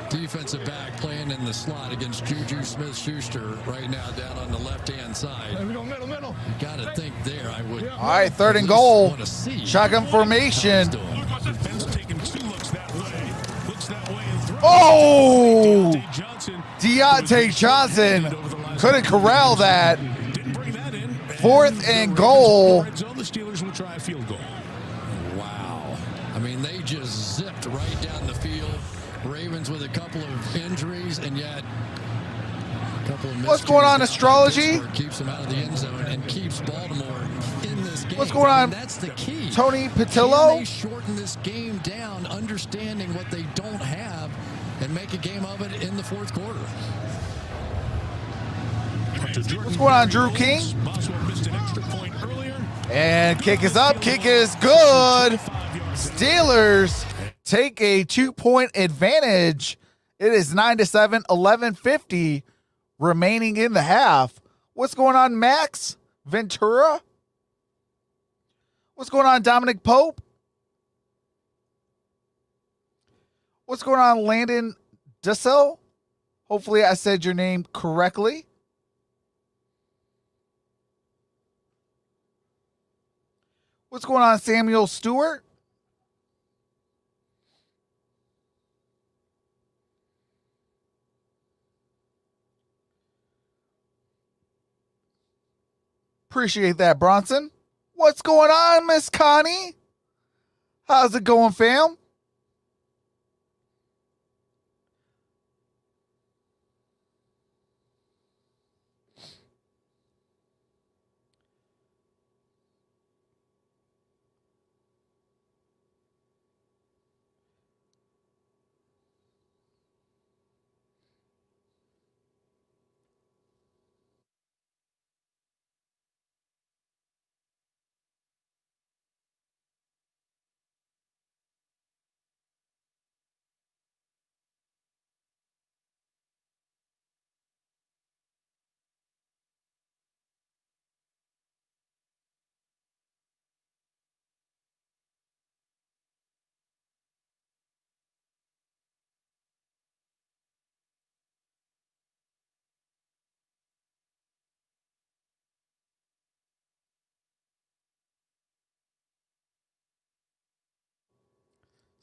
defensive back playing in the slot against Juju Smith-Schuster right now down on the left-hand side. Middle. You got to think there. I would. All right, third and goal. Want to see Shotgun formation. Ben's taking 2 looks that way. Looks that way and throws. Oh! Deontay Deontay Johnson. Johnson couldn't corral that. Didn't bring that in. Fourth and goal. The Steelers will try a field goal. Wow. I mean, they just zipped right down the field. Ravens with a couple of injuries, and yet a couple of What's going on, miscues. Astrology? Keeps them out of the end zone and keeps Baltimore in this game. What's going on, That's the key. Tony Can Patillo? they shorten this game down, understanding what they don't have, and make a game of it in the fourth quarter? What's going on, Drew King? Boswell missed an extra point earlier. And kick is up. Kick is good. Steelers take a 2-point advantage. It is 9-7, 11:50 remaining in the half. What's going on, Max Ventura? What's going on, Dominic Pope? What's going on, Landon Dussel? Hopefully I said your name correctly. What's going on, Samuel Stewart? Appreciate that, Bronson. What's going on, Miss Connie? How's it going, fam?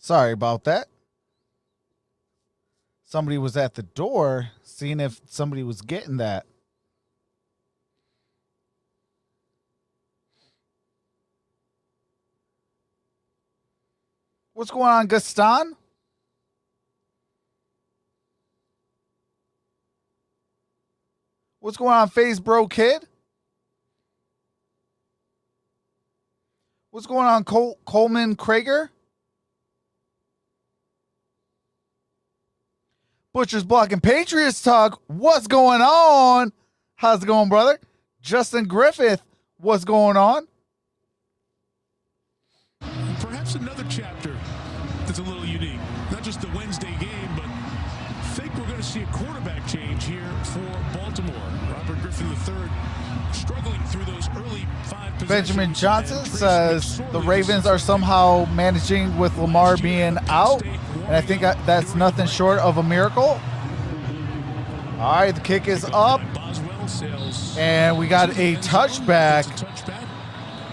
Sorry about that. Somebody was at the door seeing if somebody was getting that. What's going on, Gaston? What's going on, FaZe Bro Kid? What's going on, Coleman Krager? Butcher's Block and Patriots Talk. What's going on? How's it going, brother? Justin Griffith. What's going on? Perhaps another chapter that's a little unique. Not just the Wednesday game, but I think we're going to see a quarterback change here for Baltimore. Robert Griffin III struggling through those early 5 possessions. Benjamin Johnson says the Ravens are somehow managing with Lamar being out, and I think that's nothing short of a miracle. All right, the kick is up, and we got a touchback.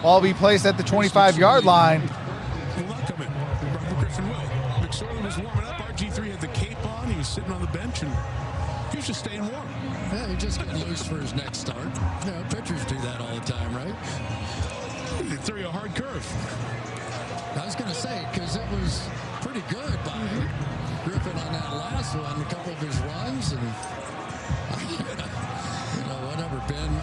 Ball be placed at the 25-yard line. Robert Griffin will. McSorley was warming up. RG3 had the cape on. He was sitting on the bench, and he was just staying warm. Yeah, he just got loose for his next start. You know, pitchers do that all the time, right? They threw you a hard curve. I was going to say, because it was pretty good by Griffin on that last one, a couple of his runs, and you know, whatever. Ben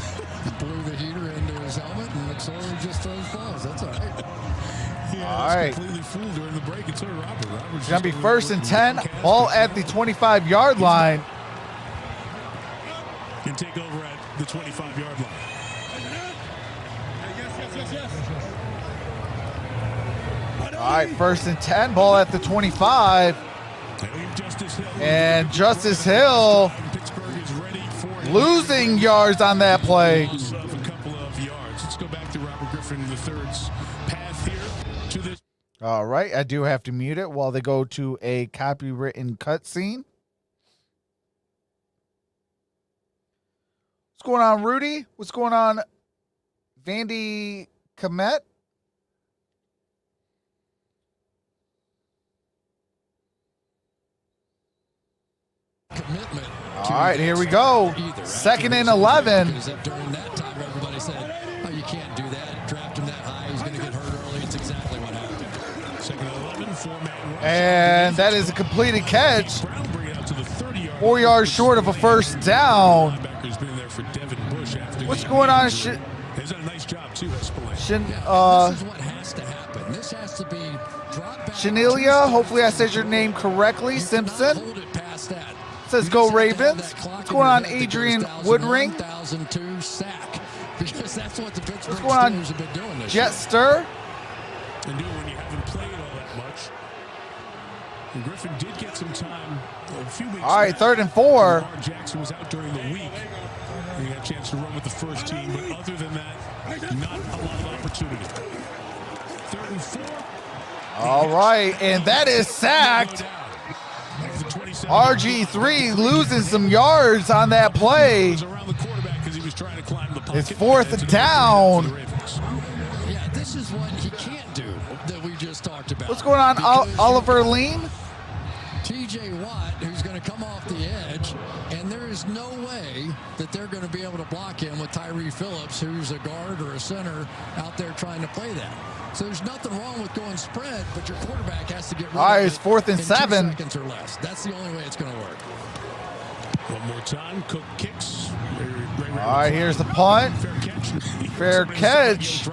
blew the heater into his helmet, and McSorley just throws balls. That's all right. Yeah, all right. Completely fooled during the break, and so did Robert. It's going to be 1st and 10. Ball at the 25-yard line. Can take over at the 25-yard line. All right, 1st and 10. Ball at the 25. And Justice Hill losing yards on that play. A couple of yards. Let's go back to Robert Griffin III's path here to this. All right, I do have to mute it while they go to a copywritten cutscene. What's going on, Rudy? What's going on, Vandy Komet? Commitment. All right, here we go. 2nd and 11. During that time, everybody said, "Oh, you can't do that. Draft him that high. He's going to get hurt early." It's exactly what happened. 2nd and 11, 4-man rush. And that is a completed catch. 4 yards short of a first down. What's going on? He's done a nice job too, Espelay. This is what has to happen. This has to be dropped back. Shanilia, hopefully I said your name correctly. Simpson Hold it past that. says go Ravens. What's going on, Adrian Woodring? 1002 sack. Because that's what the Pittsburgh What's going on, Steelers have been doing this year. Jetster? And do it when you haven't played all that much. And Griffin did get some time a few weeks All right, back. 3rd and 4. Lamar Jackson was out during the week. He got a chance to run with the first team, but other than that, not a lot of opportunity. 3rd and 4. All right, and that is sacked. RG3 losing some yards on that play. It's 4th down. Yeah, this is what he can't do that we just talked about. What's going on, Oliver Lean? TJ Watt, who's going to come off the edge, and there is no way that they're going to be able to block him with Tyree Phillips, who's a guard or a center out there trying to play that. So there's nothing wrong with going spread, but your quarterback has to get rid All right, of it's it 4th and in 7. 2 seconds or less. That's the only way it's going to work. One more time, Cook kicks. All right, here's the punt. Fair catch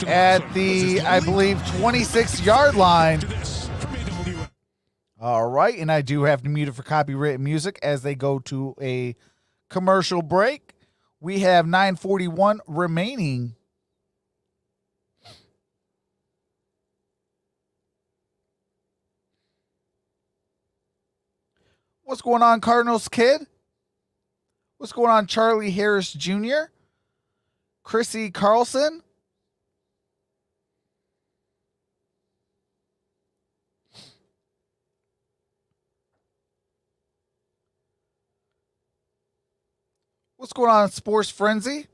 at the, I believe, 26-yard line. All right, and I do have to mute it for copyrighted music as they go to a commercial break. We have 9:41 remaining. What's going on, Cardinals kid? What's going on, Charlie Harris Jr.? Chrissy Carlson? What's going on, Sports Frenzy?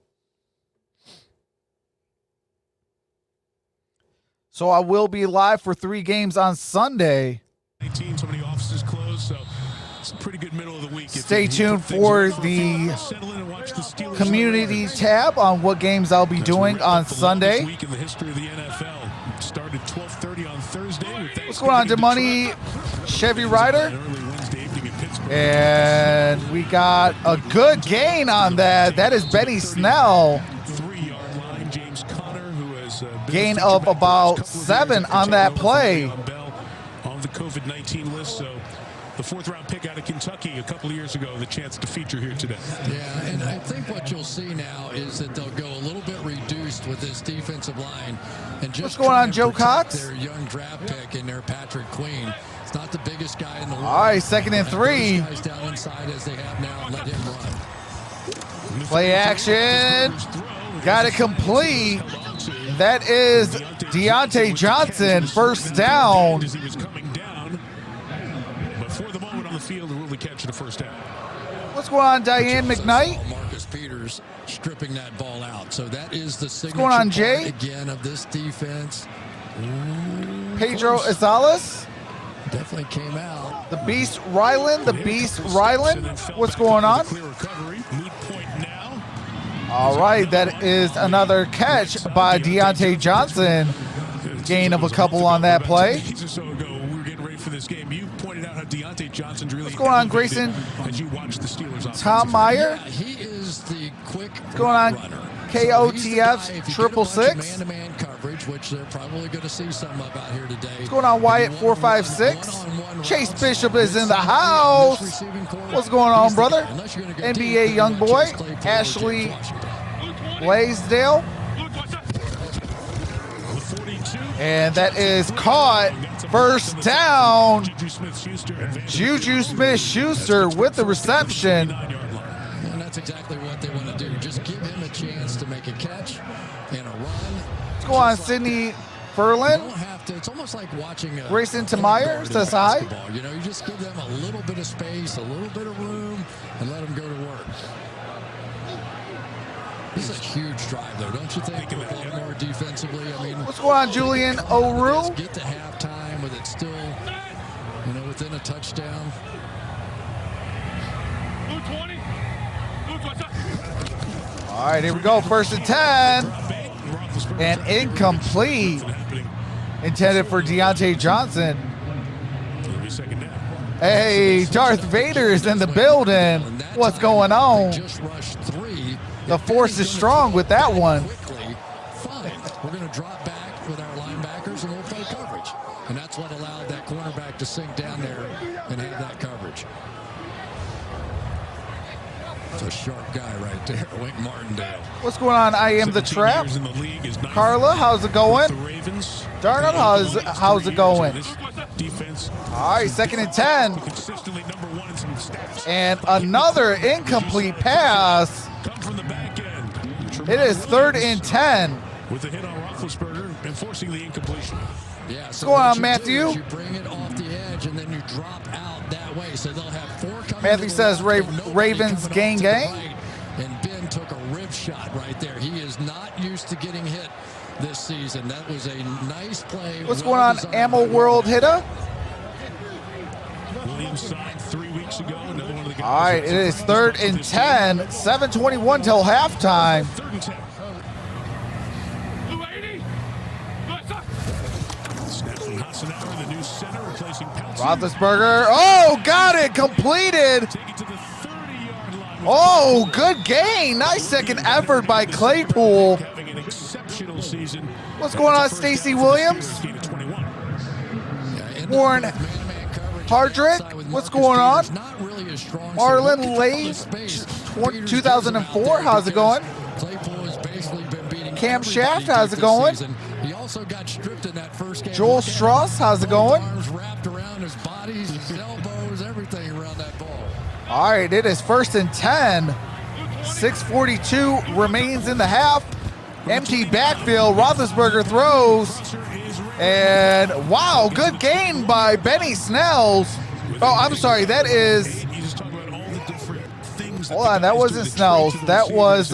So I will be live for 3 games on Sunday. 19, so many offices closed, so it's a pretty good middle of the week. Stay tuned for the community tab on what games I'll be doing on Sunday. Week in the history of the NFL started 12:30 on Thursday. What's going on, DeMoney Chevy Rider? And we got a good gain on that. That is Benny Snell. 3-yard line. James Conner, who has gain of about 7 on that play. On the COVID-19 list, so the 4th-round pick out of Kentucky a couple of years ago, the chance to feature here today. Yeah, and I think what you'll see now is that they'll go a little bit reduced with this defensive line and just what's going on, Joe Cox? Their young draft pick and their Patrick Queen. It's not the biggest guy in the world. All right, 2nd and 3. Guys down inside as they have now. Let him run. Play action. Got it complete. That is Deontay Johnson, 1st down. As he was coming down, but for the moment on the field, to really catch the 1st down. What's going on, Diane McKnight? Marcus Peters stripping that ball out. So that is the signature going on, Jay? part again of this defense. Pedro Azales. Definitely came out. The Beast Ryland. The Beast Ryland. What's going on? Clear recovery. Moot point now. All right, that is another catch by Deontay Johnson. Gain of a couple on that play. Or so ago, we were getting ready for this game. You pointed out how Deontay Johnson's really. What's going on, Grayson? As you watch the Steelers. Tom Meyer. Yeah, he is the quick What's going on? runner. KOTF 666. Man-to-man coverage, which they're probably going to see some of out here today. What's going on, Wyatt 456? Chase Bishop is in the house. What's going on, brother? NBA young boy, Ashley Blaisdell. And that is caught. 1st down. Juju Smith-Schuster with the reception. And that's exactly what they want to do. Just give him a chance to make a catch and a run. What's going on, Sidney Ferlin? You don't have to. It's almost like watching a Grayson Tamayer says hi. basketball. You know, you just give them a little bit of space, a little bit of room, and let them go to work. This is a huge drive, though, don't you think? A little more defensively. I mean, What's going on, Julian Orum? get to halftime with it still, you know, within a touchdown. All right, here we go. 1st and 10. And incomplete. Intended for Deontay Johnson. Hey, Darth Vader is in the building. What's going on? The force is strong with that one. Fine. We're going to drop back with our linebackers and we'll play coverage. And that's what allowed that cornerback to sink down there and have that coverage. It's a sharp guy right there, Wink Martindale. What's going on? I am the trap. Carla, how's it going? Darn it, how's it going? All right, 2nd and 10. And another incomplete pass. It is 3rd and 10. With the hit on Roethlisberger, enforcing the incompletion. Yeah, What's going on, Matthew? You bring it off the edge and then you drop out that way. So they'll have 4 coming. Matthew says Ravens gang gang. Right. And Ben took a rib shot right there. He is not used to getting hit this season. That was a nice play. What's going on, Ammo World Hitter? Williams signed 3 weeks ago. Another one of the guys. All right, it is 3rd and 10. 7:21 till halftime. 3rd and 10. Snap from Hassanauer, the new center, replacing Pouncey. Roethlisberger. Oh, got it. Completed. Take it to the 30-yard line. Oh, good gain. Nice 2nd effort by Claypool. Having an exceptional season. What's going on, Stacey Williams? Warren Hardrick. What's going on? Marlon Lade, 2004. How's it going? Cam Shaft, how's it going? He also got stripped in that first game. Joel Strauss, how's it going? Arms wrapped around his body, his elbows, everything around that ball. All right, it is 1st and 10. 6:42 remains in the half. Empty backfield. Roethlisberger throws. And wow, good gain by Benny Snells. Oh, I'm sorry, that is. Hold on, that wasn't Snells. That was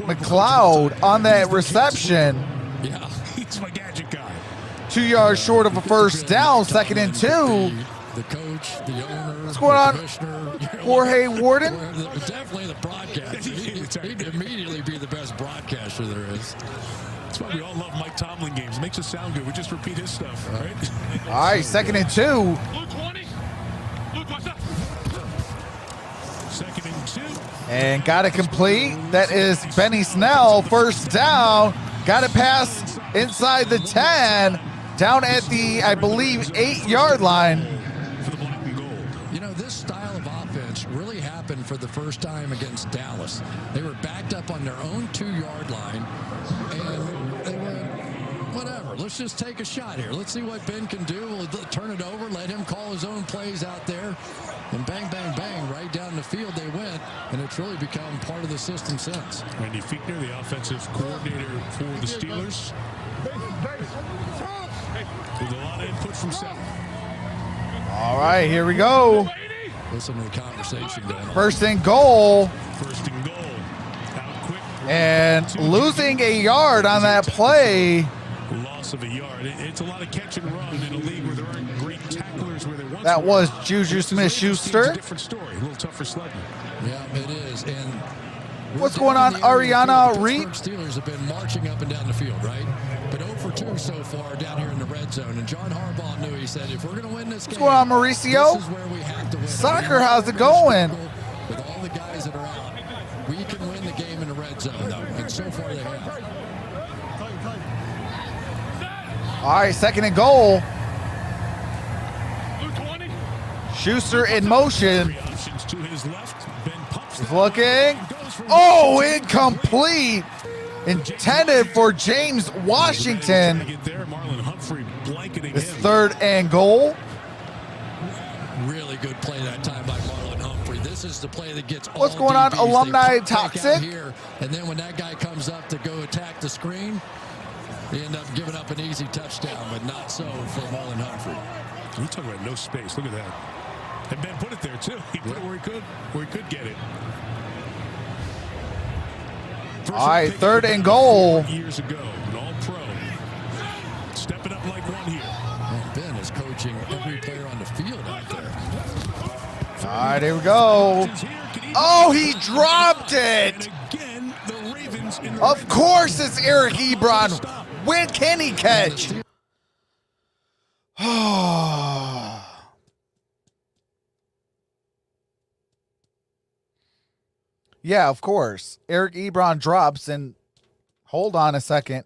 McLeod on that reception. Yeah, he's my gadget guy. 2 yards short of a 1st down. 2nd and 2. The coach, the owner, what's going on? Jorge Warden? Definitely the broadcaster. He'd immediately be the best broadcaster there is. That's why we all love Mike Tomlin games. It makes us sound good. We just repeat his stuff, right? All right, 2nd and 2. 2nd and 2. And got it complete. That is Benny Snell. 1st down. Got it past inside the 10. down at the, I believe, 8-yard line. For the black and gold. You know, this style of offense really happened for the first time against Dallas. They were backed up on their own 2-yard line, and they were, whatever, let's just take a shot here. Let's see what Ben can do. We'll turn it over, let him call his own plays out there, and bang, bang, bang, right down the field they went, and it's really become part of the system since. Randy Fichtner, the offensive coordinator for the Steelers, with a lot of input from Seth. All right, here we go. Listen to the conversation going on. First and goal. First and goal. Out quick. And losing a yard on that play. Loss of a yard. It's a lot of catch and run in a league where there aren't great tacklers where there once That were. was Juju Smith-Schuster. It's a different story. A little tougher sledding. Yeah, it is. And What's going on, Ariana The Reed? Pittsburgh Steelers have been marching up and down the field, right? But 0 for 2 so far down here in the red zone. And John Harbaugh knew, he said, if we're going to win this game, What's going on, Mauricio? this is where we have to win. Soccer, how's it going? With all the guys that are out, we can win the game in the red zone, though. And so far they have. All right, second and goal. Schuster in motion. Three options to his left. Ben pumps He's that looking. goes for Oh, incomplete. Intended for James Trying Washington. to get there. Marlon Humphrey blanketing It's him. third and goal. Really good play that time by Marlon Humphrey. This is the play that gets What's all going on, DBs. They Alumni pump fake out Toxic? here, and then when that guy comes up to go attack the screen, they end up giving up an easy touchdown, but not so for Marlon Humphrey. You talk about no space. Look at that. And Ben put it there too. He put it where he could get it. First All right, pick third about and goal. 4 years ago, an all-pro. Stepping up like one here. And Ben is coaching every player on the field out there. All right, here we go. Oh, he dropped And it. again, the Ravens in the Of red course, it's Eric Ebron. When can he catch? Yeah, of course. Eric Ebron drops, and hold on a second.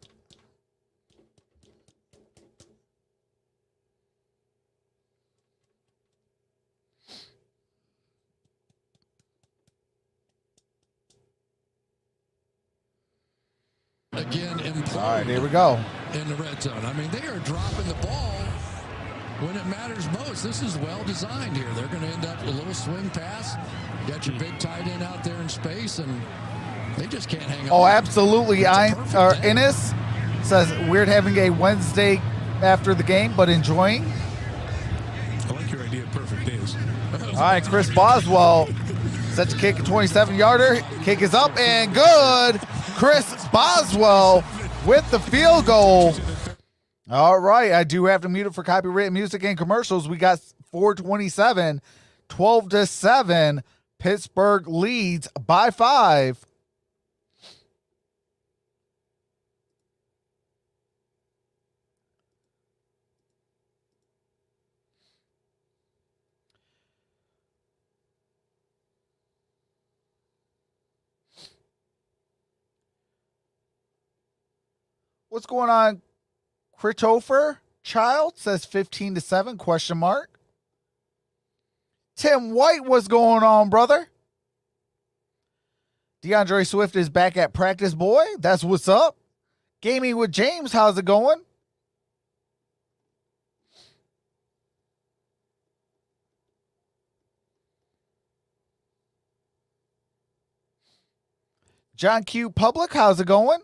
Again, All right, here we go. in the red zone. I mean, they are dropping the ball when it matters most. This is well designed here. They're going to end up a little swing pass. You got your big tight end out there in space, and they just can't hang on. Oh, absolutely. It's a perfect day. Ennis says, weird having a Wednesday after the game, but enjoying. I like your idea of perfect days. All right, Chris Boswell set to kick a 27-yarder. Kick is up and good. Chris Boswell with the field goal. All right, I do have to mute it for copyrighted music and commercials. We got 4:27, 12-7. Pittsburgh leads by 5. What's going on? Christopher Child says 15-7 question mark. Tim White, what's going on, brother? DeAndre Swift is back at practice, boy. That's what's up. Gaming with James, how's it going? John Q Public, how's it going?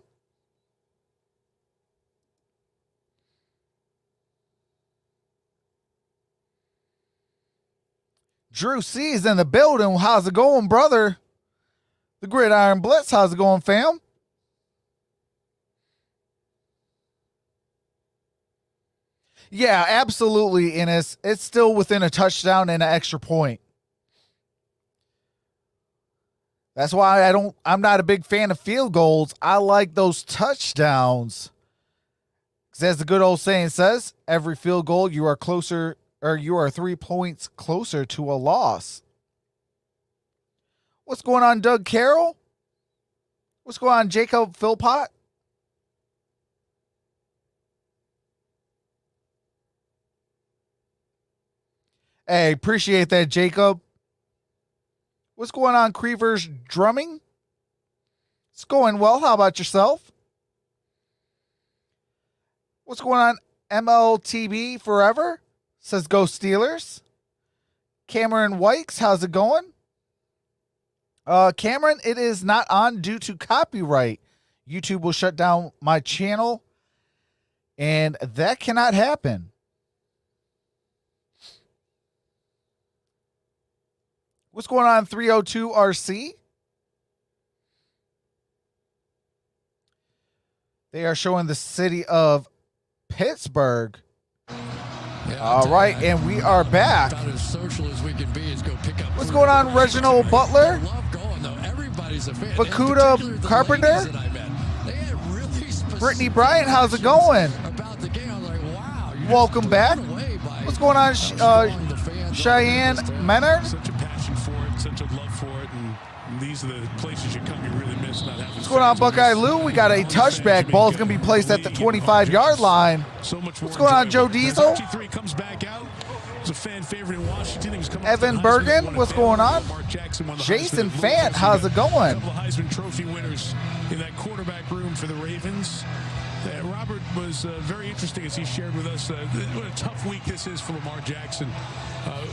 Drew C is in the building. How's it going, brother? The Gridiron Blitz, how's it going, fam? Yeah, absolutely, Ennis. It's still within a touchdown and an extra point. That's why I'm not a big fan of field goals. I like those touchdowns. Because as the good old saying says, every field goal you are closer, or you are 3 points closer to a loss. What's going on, Doug Carroll? What's going on, Jacob Philpott? Hey, appreciate that, Jacob. What's going on, Creevers Drumming? It's going well. How about yourself? What's going on, MLTB Forever? Says Go Steelers. Cameron Wykes, how's it going? Cameron, it is not on due to copyright. YouTube will shut down my channel, and that cannot happen. What's going on, 302 RC? They are showing the city of Pittsburgh. Yeah, All right, and we are back. About as social as we can be is go pick up. What's going on, Reginald Butler? I love going, though. Everybody's a fan. Bakuda And particularly the Carpenter? ladies that I met. They had really specific Brittany Bryant, how's it going? about the game. I was like, wow. you're Welcome just back. blown away by What's going on, how strong the fans are. Cheyenne Menard? Such a passion for it, such a love for it, and these are the places you come you really miss not having. What's going on, Buckeye Lou? We got a touchback. Ball's going to be placed at the 25-yard line. So much What's going on, Joe Diesel? RG3 comes back out. He's a fan favorite in Washington. He was coming Evan off the Heisman, Bergen, won a what's battle. going on? Mark Jackson won the Jason Heisman. Fant, how's it going? A couple of Heisman Trophy winners in that quarterback room for the Ravens. Robert was very interesting as he shared with us what a tough week this is for Lamar Jackson,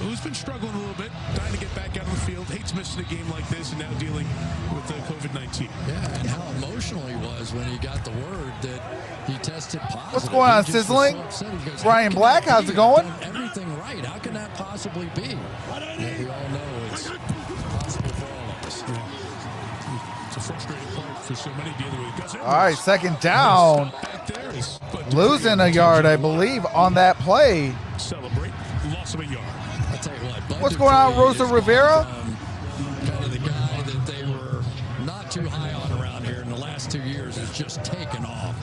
who's been struggling a little bit, trying to get back out on the field, hates missing a game like this, and now dealing with COVID-19. Yeah, and how emotional he was when he got the word that he tested positive. What's going on, He just was Sizzling? so upset. He goes, Brian "How can Black, that how's be? it going?" I've done everything right. How can that possibly be? Yet we all know it's possible for all of us. It's a frustrating part for so many dealing with Gus. All right, second down. Back there is, but Losing a yard, I believe, on that play. celebrate loss of a yard. I'll tell you what. Bud What's going on, Dupree Rosa is Rivera? Kind of the guy that they were not too high on around here in the last 2 years has just taken off.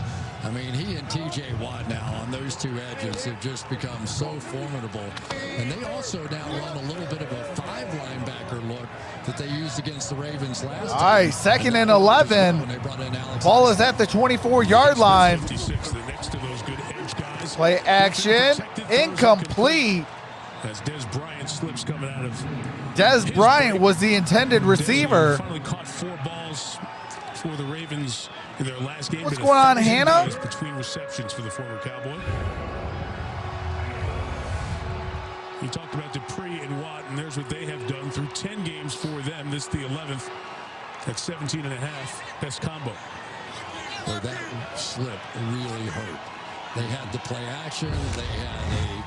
I mean, he and TJ Watt now on those two edges have just become so formidable. And they also now run a little bit of a 5 linebacker look that they used against the Ravens last time. All right, second and 11. When they brought in Alex Ball is at the 24-yard line. 56, the next to those good edge guys. Play action, incomplete. As Des Bryant slips coming out of Des Bryant was the intended receiver. Finally caught 4 balls for the Ravens in their last game. What's Been going on, 1,000 Hannah? yards between receptions for the former Cowboy. You talked about Dupree and Watt, and there's what they have done through 10 games for them. This is the 11th at 17 and a half. Best combo. Well, that slip really hurt. They had the play action. They had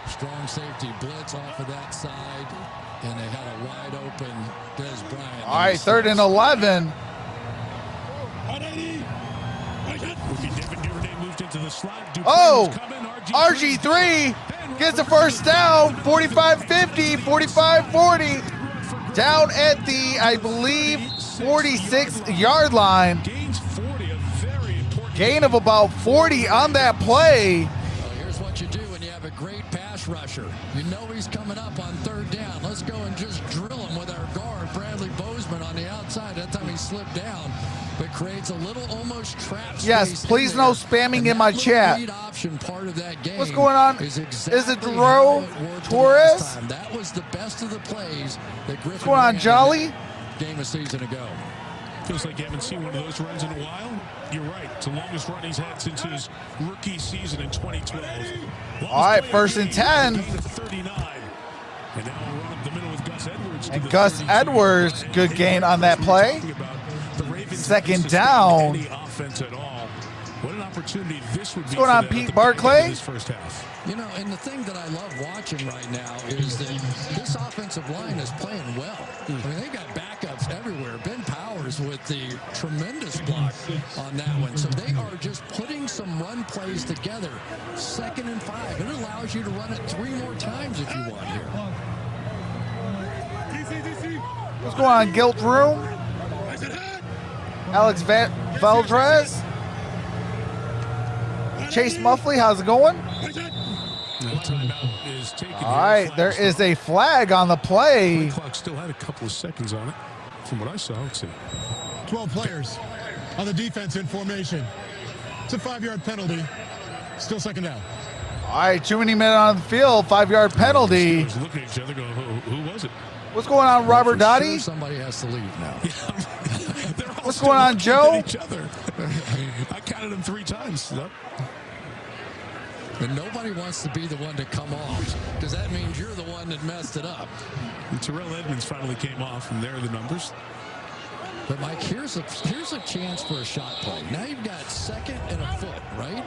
a strong safety blitz off of that side, and they had a wide open Des Bryant. All right, third and 11. Oh, RG3 gets the first down, 45-50, 45-40. Down at the, I believe, 46-yard line. Gain of about 40 on that play. Well, here's what you do when you have a great pass rusher. You know he's coming up on third down. Let's go and just drill him with our guard, Bradley Bozeman, on the outside. That time he slipped down, but creates a little almost trap space. Yes, please no spamming in my chat. Lead option part of that game. What's going on? Is it exactly Dero how it worked Torres? last time. That was the best of the plays that Griffin What's going on, ran Jolly? game a season ago. Feels like you haven't seen one of those runs in a while. You're right. It's the longest run he's had since his rookie season in 2012. All right, first and 10. 39. And now a run up the middle with Gus Edwards. And Gus Edwards, good gain on that play. Second down. Any offense at all. What an opportunity this would be. What's going on, for them Pete at the back end of Barclay? this first half. You know, and the thing that I love watching right now is that this offensive line is playing well. I mean, they got backups everywhere. Ben Powers with the tremendous block on that one. So they are just putting some run plays together. 2nd and 5. It allows you to run it 3 more times if you want here. What's going on, Guilt Room? Alex Valdrez? Chase Muffley, how's it going? All right, there is a flag on the play. The clock still had a couple of seconds on it. From what I saw, let's see. 12 players on the defense in formation. It's a 5-yard penalty. Still second down. All right, too many men on the field. 5-yard penalty. Steelers looking at each other going, who was it? What's going on, Robert Dottie? Sure somebody has to leave now. What's going on, Joe? Each other. I counted them 3 times. Yep. And nobody wants to be the one to come off, because that means you're the one that messed it up. And Terrell Edmonds finally came off, and there are the numbers. But, Mike, here's a chance for a shot play. Now you've got 2nd and a foot, right?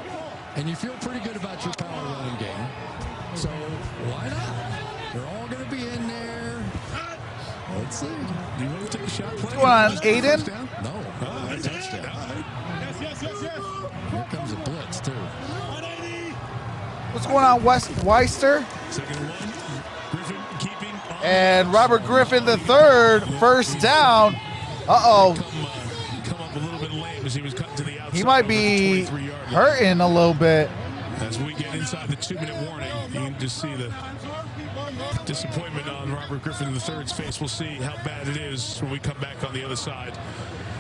And you feel pretty good about your power running game. So why not? They're all going to be in there. Let's see. Do you want to take a shot play? What's going on, Aiden? No. Touchdown. Yes. Here comes a blitz, too. What's going on, West Weister? Second and 1. Griffin keeping on. And Robert Griffin III, first down. Uh-oh. Come up a little bit late as he was cutting to the outside. He might be hurting a little bit. As we get inside the 2-minute warning, you can just see the disappointment on Robert Griffin III's face. We'll see how bad it is when we come back on the other side.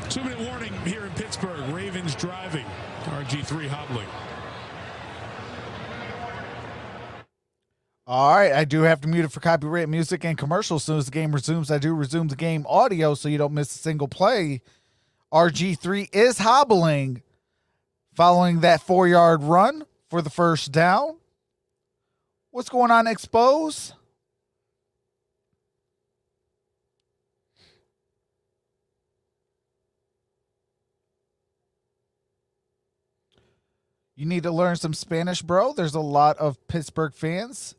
2-minute warning here in Pittsburgh. Ravens driving. RG3 hobbling. All right, I do have to mute it for copyright music and commercials. As soon as the game resumes, I do resume the game audio so you don't miss a single play. RG3 is hobbling following that 4-yard run for the first down. What's going on, Expose? You need to learn some Spanish, bro. There's a lot of Pittsburgh fans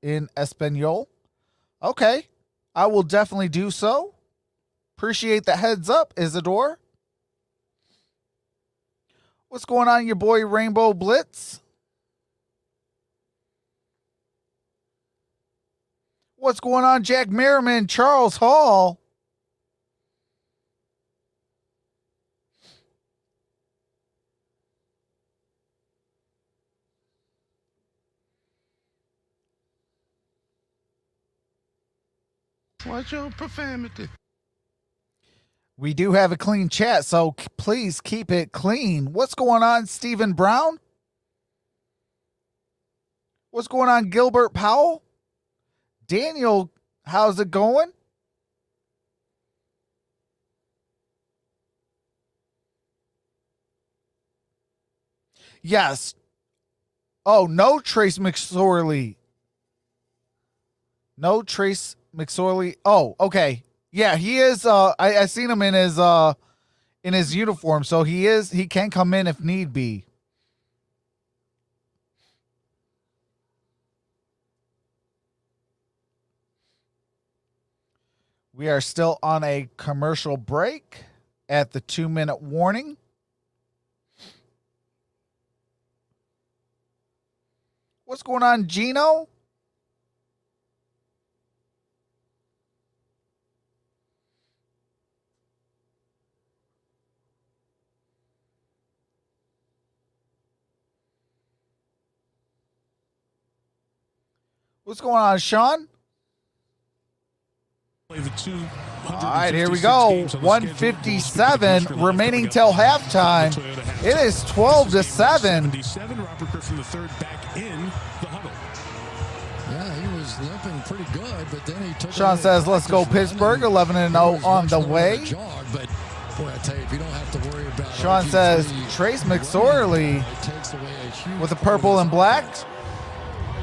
in Espanol. Okay, I will definitely do so. Appreciate the heads up, Isidore. What's going on, your boy Rainbow Blitz? What's going on, Jack Merriman, Charles Hall? What's your profanity? We do have a clean chat, so please keep it clean. What's going on, Stephen Brown? What's going on, Gilbert Powell? Daniel, how's it going? Yes. Oh, no Trace McSorley. No Trace McSorley. Oh, okay. Yeah, he is. I seen him in his uniform, so he can come in if need be. We are still on a commercial break at the 2-minute warning. What's going on, Gino? What's going on, Sean? All right, here we go. 157 remaining till halftime. It is 12-7. Robert Griffin III back in the huddle. Yeah, he was limping pretty good, but then he took. Sean says, "Let's go Pittsburgh, 11-0 on the way." But boy, I tell you, if you don't have to worry about. Sean says, "Trace McSorley with the purple and black."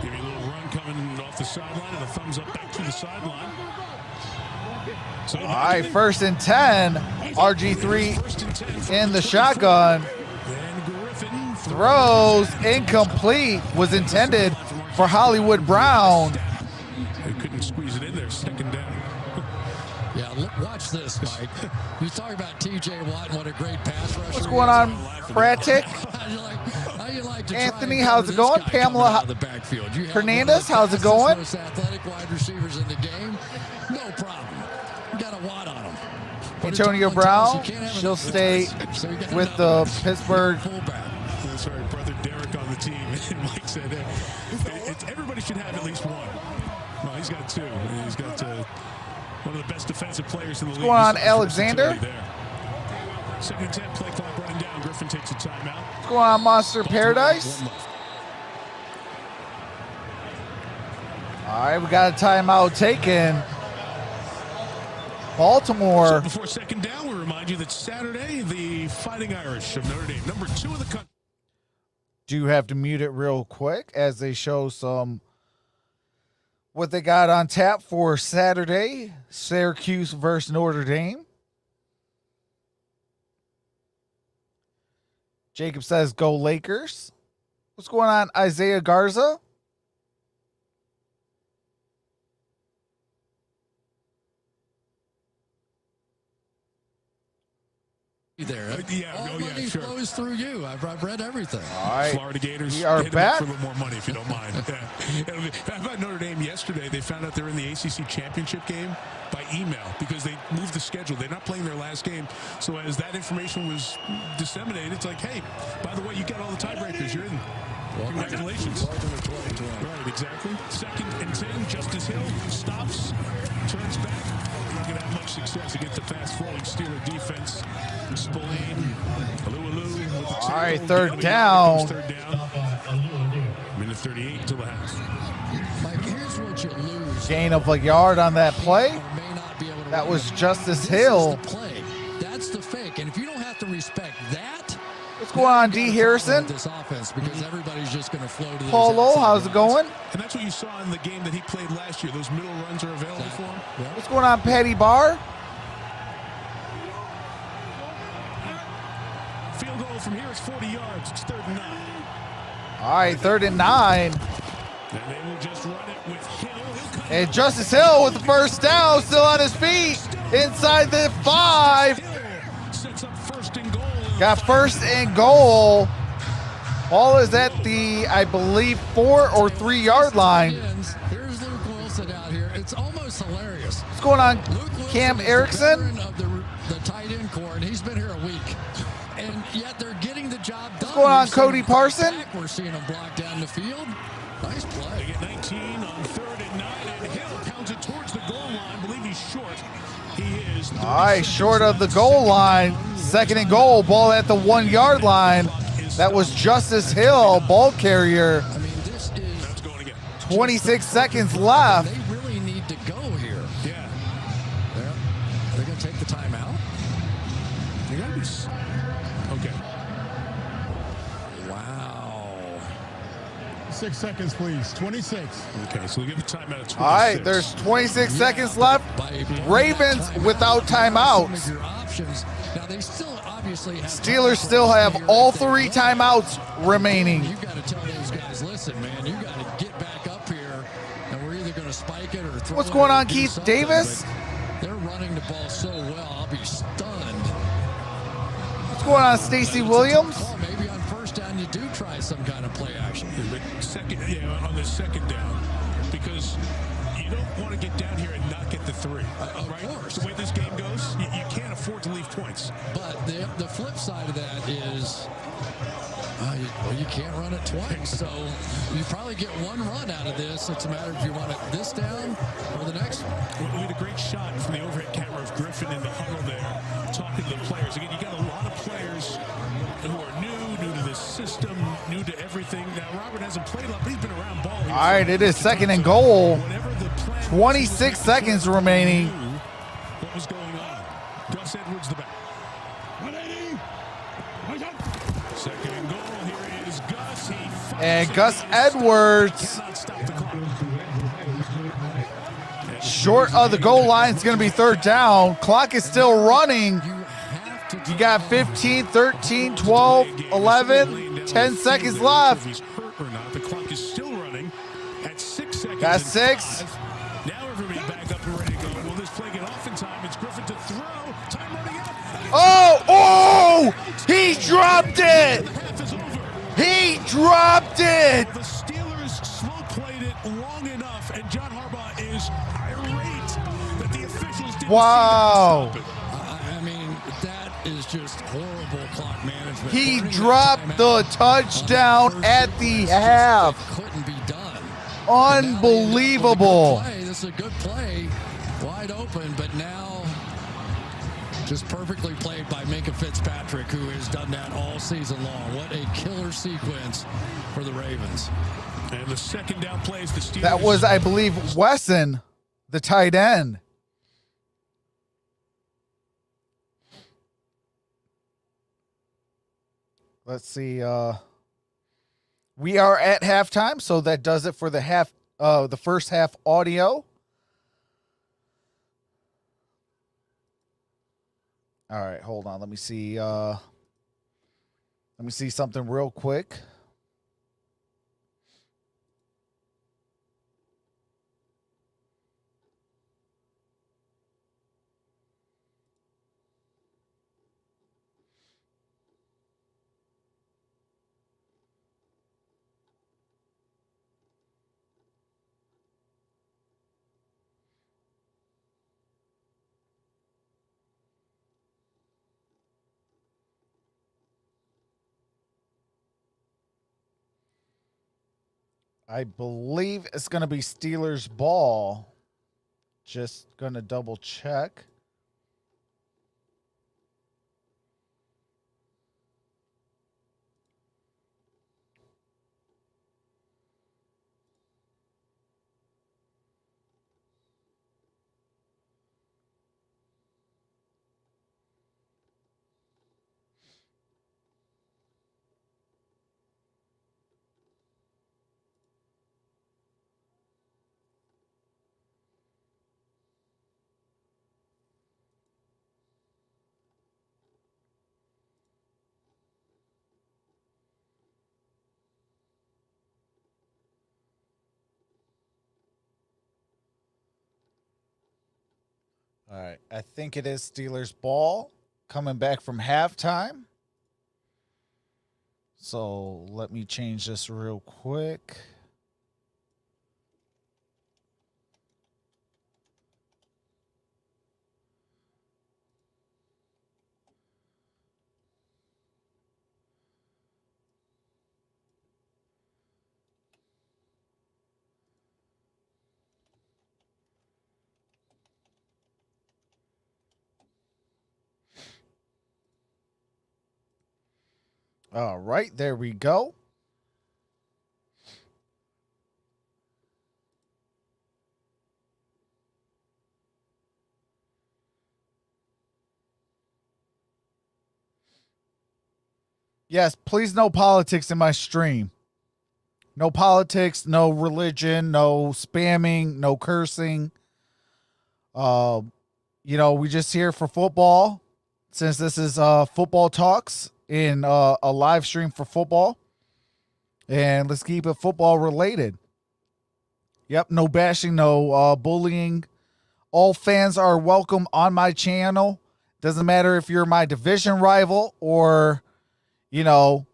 Give you a little run coming off the sideline and a thumbs up back to the sideline. So all right, 1st and 10. RG3 in the shotgun. Throws incomplete. Was intended for Hollywood Brown. They couldn't squeeze it in there. 2nd down. Yeah, look, watch this, Mike. You talk about T.J. Watt and what a great pass rusher. What's going on, Pratic? Anthony, how's it going? Pamela Hernandez, how's it going? Most athletic wide receivers in the game, no problem. You got a Watt on him. Antonio Brown, she'll stay with the Pittsburgh. Sorry, brother Derek on the team. And Mike said everybody should have at least one. Well, he's got 2. He's got one of the best defensive players in the league. What's going on, Alexander? 2nd and 10, play clock running down. Griffin takes a timeout. What's going on, Monster Paradise? All right, we got a timeout taken. Baltimore. So before second down, we remind you that Saturday, the Fighting Irish of Notre Dame, number 2 in the country. Do have to mute it real quick as they show some what they got on tap for Saturday. Syracuse versus Notre Dame. Jacob says, go Lakers. What's going on, Isaiah Garza? There. Yeah, money sure. flows through you. I've read everything. All right. Florida Gators. We are hit back. For a little more money, if you don't mind. Yeah. How about Notre Dame yesterday? They found out they're in the ACC championship game by email because they moved the schedule. They're not playing their last game. So as that information was disseminated, it's like, hey, by the way, you got all the tiebreakers. You're in. Congratulations. Right, exactly. 2nd and 10. Justice Hill stops, turns back. Not going to have much success against the fast-flowing Steeler defense. Spillane, all right, third down. Minute 38 to the half. Mike, here's what you lose. Gain of a yard on that play. May not be able to That was run. Justice This Hill. is the play. That's the fake. And if you don't have to respect that, What's going on, D. Harrison? this offense, because everybody's just going to flow to those Paulo, outside how's it runs. going? And that's what you saw in the game that he played last year. Those middle runs are available for him. What's going on, Patty Barr? Field goal from here is 40 yards. It's 3rd and 9. All right, 3rd and 9. And they will just run it with Hill. He'll cut And Justice Hill with the first down, still on his feet, inside the 5. Hill sets up 1st and goal. Got 1st and goal. Ball is at the, I believe, 4 or 3 yard line. Here's Luke Wilson out here. It's almost hilarious. What's going on, Luke Wilson Cam is Erickson? the veteran of the tight end core, and he's been here a week. And yet they're getting the job done. What's going on, We're seeing Cody him Parson? back. We're seeing him block down the field. Nice They play. get 19 on 3rd and 9, and Hill pounds it towards the goal line. I believe he's short. He is. All right, short of the goal line. 2nd and goal, ball at the 1 yard line. That was Justice Hill, ball carrier. I mean, this is. That's going again. 26 seconds left. They really need to go here. Yeah. They're going to take the timeout. You got to be. Okay. Wow. 6 seconds, please. 26. Okay, so we give the timeout at 26. All right, there's 26 seconds left. Ravens without timeouts. Some of your options. Now they still obviously have Steelers still have all 3 timeouts remaining. You got to tell those guys, listen, man, you got to get back up here, and we're either going to spike it or throw What's it going or on, do Keith something, Davis? but they're running the ball so well, I'll be stunned. What's going on, Stacy Williams? Well, maybe on 1st down you do try some kind of play action. But on the 2nd down, because you don't want to get down here and not get the 3. Of Right? course. The way this game goes, you can't afford to leave points. But the flip side of that is you can't run it twice. So you probably get 1 run out of this. It's a matter if you want it this down or the next one. We had a great shot from the overhead camera of Griffin in the huddle there, talking to the players. Again, you got a lot of players who are new to this system, new to everything. Now, Robert hasn't played a lot, but he's been around ball. All right, it is 2nd and goal. 26 seconds remaining. What was going on? Gus Edwards, the back. 2nd and goal. Here is Gus. He fires And it. Gus Edwards, Cannot stop the clock. short of the goal line. It's going to be 3rd down. Clock is still running. You have to. You got 15, 13, 12, 11, 10 seconds left. If he's hurt or not, the clock is still running at 6 seconds. Got and 6. 5. Now everybody back up and ready to go. Will this play get off in time? It's Griffin to throw. Time running out. Oh, he dropped it. The half is over. He dropped it. The Steelers slow played it long enough, and John Harbaugh is irate that the officials didn't Wow. see them stop it. I mean, that is just horrible clock management. He Burning dropped timeout the on touchdown first at and the goal. half. It couldn't be done. And now they end up with a good Unbelievable. play. This is a good play, wide open, but now just perfectly played by Minka Fitzpatrick, who has done that all season long. What a killer sequence for the Ravens. And the second down plays the Steelers. That was, I believe, Wesson, the tight end. Let's see. We are at halftime, so that does it for the first half audio. All right, hold on. Let me see. Something real quick. I believe it's going to be Steelers ball. Just going to double check. All right. I think it is Steelers ball coming back from halftime. So let me change this real quick. All right, there we go. Yes, please no politics in my stream. No politics, no religion, no spamming, no cursing. We just here for football. Since this is football talks in a live stream for football. And let's keep it football related. Yep, no bashing, no bullying. All fans are welcome on my channel. Doesn't matter if you're my division rival or a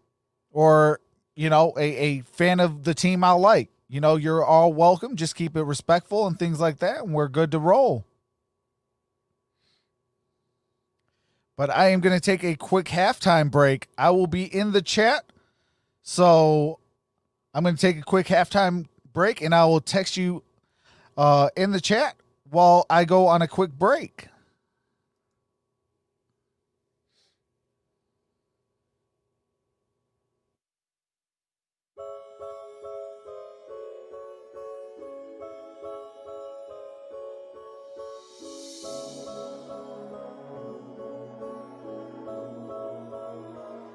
fan of the team I like. You're all welcome. Just keep it respectful and things like that, and we're good to roll. But I am going to take a quick halftime break. I will be in the chat. So I'm going to take a quick halftime break, and I will text you in the chat while I go on a quick break.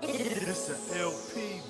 It's a LP.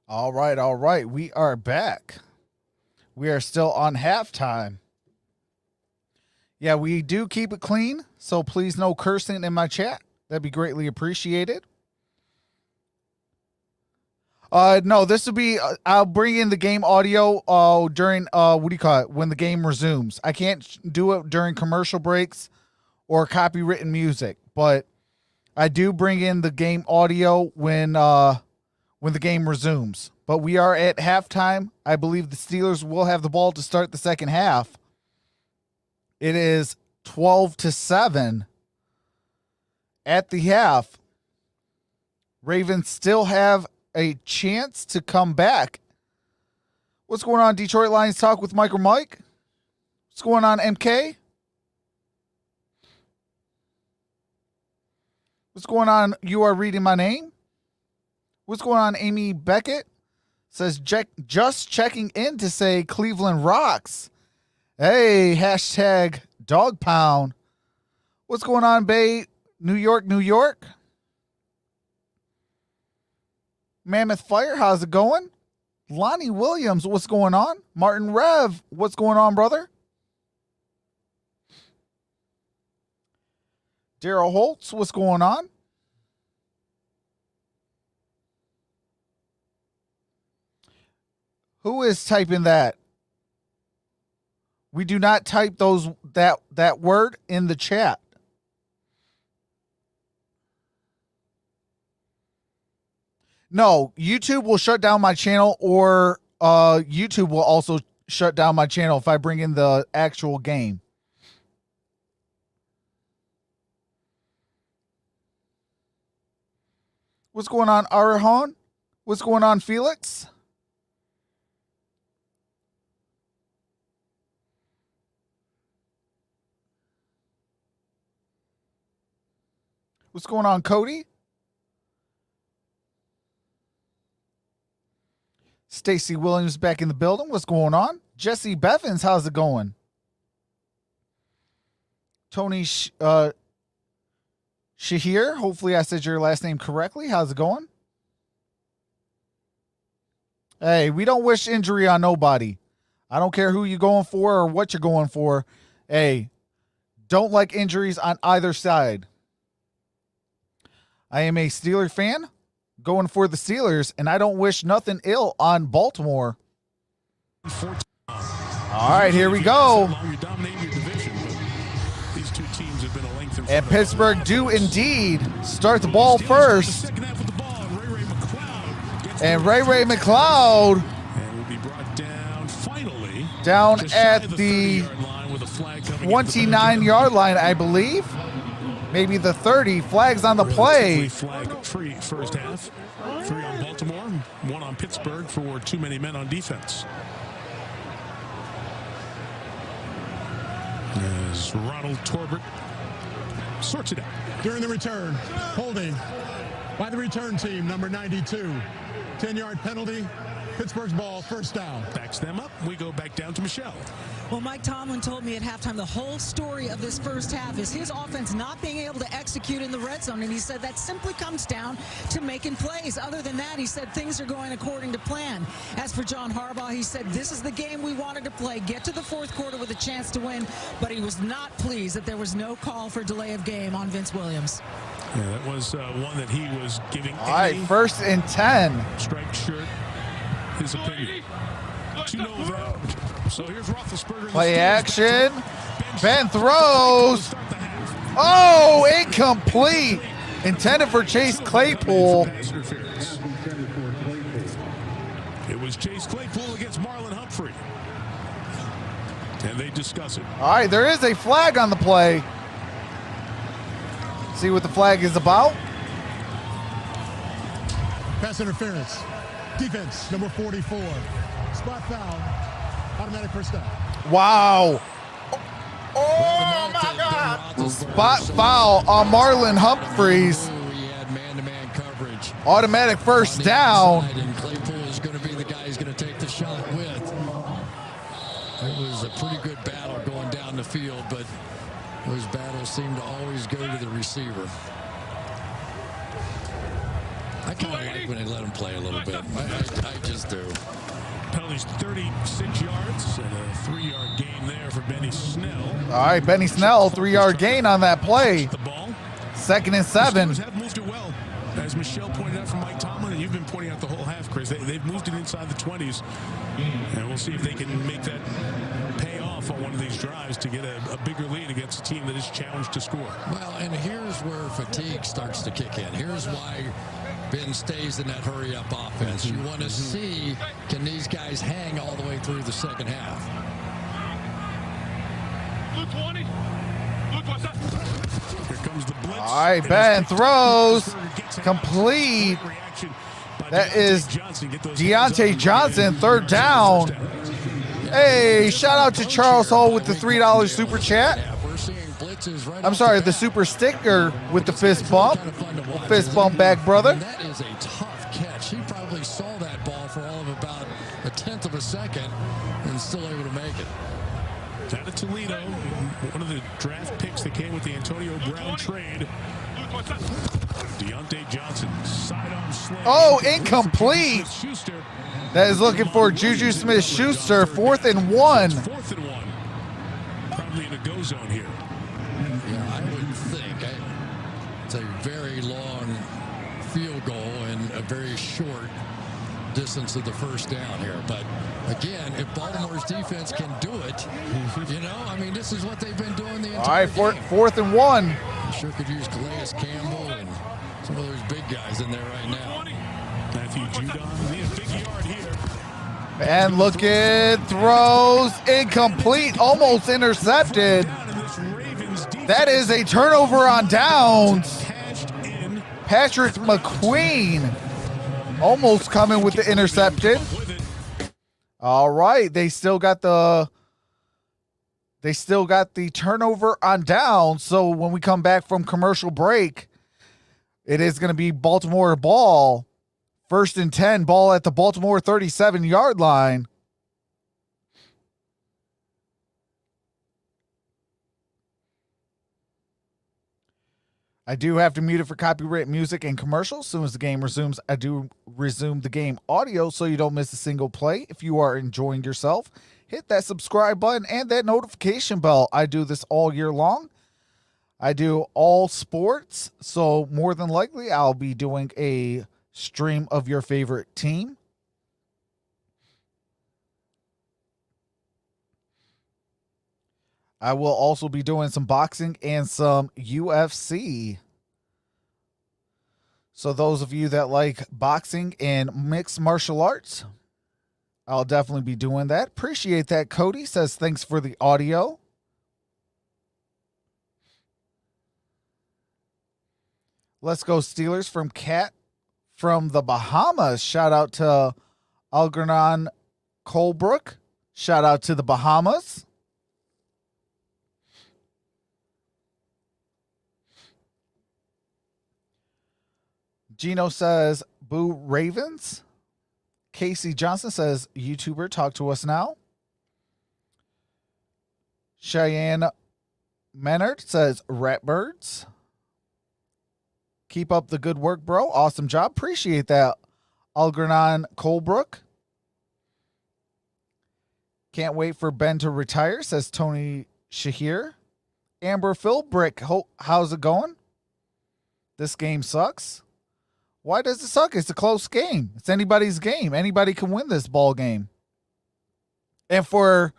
All right. We are back. We are still on halftime. Yeah, we do keep it clean, so please no cursing in my chat. That'd be greatly appreciated. No, this will be, I'll bring in the game audio during, when the game resumes. I can't do it during commercial breaks or copywritten music, but I do bring in the game audio when the game resumes. But we are at halftime. I believe the Steelers will have the ball to start the second half. It is 12-7 at the half. Ravens still have a chance to come back. What's going on, Detroit Lions Talk with MicroMike? What's going on, MK? What's going on, You Are Reading My Name? What's going on, Amy Beckett? Says, just checking in to say Cleveland rocks. Hey, hashtag dog pound. What's going on, Bay? New York, New York? Mammoth Fire, how's it going? Lonnie Williams, what's going on? Martin Rev, what's going on, brother? Daryl Holtz, what's going on? Who is typing that? We do not type that word in the chat. No, YouTube will shut down my channel, or YouTube will also shut down my channel if I bring in the actual game. What's going on, Arahan? What's going on, Felix? What's going on, Cody? Stacy Williams back in the building. What's going on? Jesse Bevins, how's it going? Tony Shahir, hopefully I said your last name correctly. How's it going? Hey, we don't wish injury on nobody. I don't care who you're going for or what you're going for. Hey, don't like injuries on either side. I am a Steeler fan, going for the Steelers, and I don't wish nothing ill on Baltimore. All right, here we go. And Pittsburgh do indeed start the ball first. And Ray McLeod down at the 29-yard line, I believe. Maybe the 30. Flags on the play. Flag free first half. 3 on Baltimore, 1 on Pittsburgh for too many men on defense. As Ronald Torbert sorts it out. During the return, holding by the return team, number 92. 10-yard penalty. Pittsburgh's ball, first down. Backs them up. We go back down to Michelle. Well, Mike Tomlin told me at halftime the whole story of this first half is his offense not being able to execute in the red zone, and he said that simply comes down to making plays. Other than that, he said things are going according to plan. As for John Harbaugh, he said this is the game we wanted to play, get to the fourth quarter with a chance to win, but he was not pleased that there was no call for delay of game on Vince Williams. Yeah, that was one that he was giving. All right, 1st and 10. Striped shirt, his opinion. So here's Roethlisberger. Play action. Ben throws. Oh, incomplete. Intended for Chase Claypool. It was Chase Claypool against Marlon Humphrey. And they discuss it. All right, there is a flag on the play. See what the flag is about. Pass interference. Defense, number 44. Spot foul. Automatic first down. Wow. Oh my God. Spot foul on Marlon Humphreys. He had man-to-man coverage. Automatic first down. And Claypool is going to be the guy he's going to take the shot with. It was a pretty good battle going down the field, but those battles seem to always go to the receiver. I kind of like when they let him play a little bit. I just do. Penalties 36 yards and a 3-yard gain there for Benny Snell. All right, Benny Snell, 3-yard gain on that play. The ball. 2nd and 7. The Steelers have moved it well. As Michelle pointed out from Mike Tomlin, and you've been pointing out the whole half, Chris, they've moved it inside the 20s. And we'll see if they can make that pay off on one of these drives to get a bigger lead against a team that is challenged to score. Well, and here's where fatigue starts to kick in. Here's why Ben stays in that hurry-up offense. You want to see, can these guys hang all the way through the second half? Here comes the blitz. All right, Ben throws. Complete. That is Deontay Johnson, 3rd down. Hey, shout out to Charles Hall with the $3 super chat. I'm sorry, the super sticker with the fist bump. Fist bump back, brother. That is a tough catch. He probably saw that ball for all of about 1/10 of a second and still able to make it. Out of Toledo, one of the draft picks that came with the Antonio Brown trade. Deontay Johnson, sidearm slam. Oh, incomplete. Schuster. That is looking for Juju Smith-Schuster, 4th and 1. 4th and 1. Probably in a go zone here. Yeah, I would think. It's a very long field goal and a very short distance of the first down here. But again, if Baltimore's defense can do it, you know, I mean, this is what they've been doing the entire game. 4th and 1. You sure could use Calais Campbell and some of those big guys in there right now. Matthew Judon, he had a big yard here. And looking, throws, incomplete, almost intercepted. That is a turnover on downs. Patrick McQueen almost coming with the interception. All right, they still got the turnover on downs. So when we come back from commercial break, it is going to be Baltimore ball. 1st and 10, ball at the Baltimore 37-yard line. I do have to mute it for copyright music and commercials. As soon as the game resumes, I do resume the game audio so you don't miss a single play. If you are enjoying yourself, hit that subscribe button and that notification bell. I do this all year long. I do all sports, so more than likely I'll be doing a stream of your favorite team. I will also be doing some boxing and some UFC. So those of you that like boxing and mixed martial arts, I'll definitely be doing that. Appreciate that. Cody says thanks for the audio. Let's go Steelers from Cat from the Bahamas. Shout out to Algernon Colebrook. Shout out to the Bahamas. Gino says, boo Ravens. Casey Johnson says, YouTuber, talk to us now. Cheyenne Menard says, Ratbirds. Keep up the good work, bro. Awesome job. Appreciate that, Algernon Colebrook. Can't wait for Ben to retire, says Tony Shahir. Amber Philbrick, how's it going? This game sucks. Why does it suck? It's a close game. It's anybody's game. Anybody can win this ball game. And for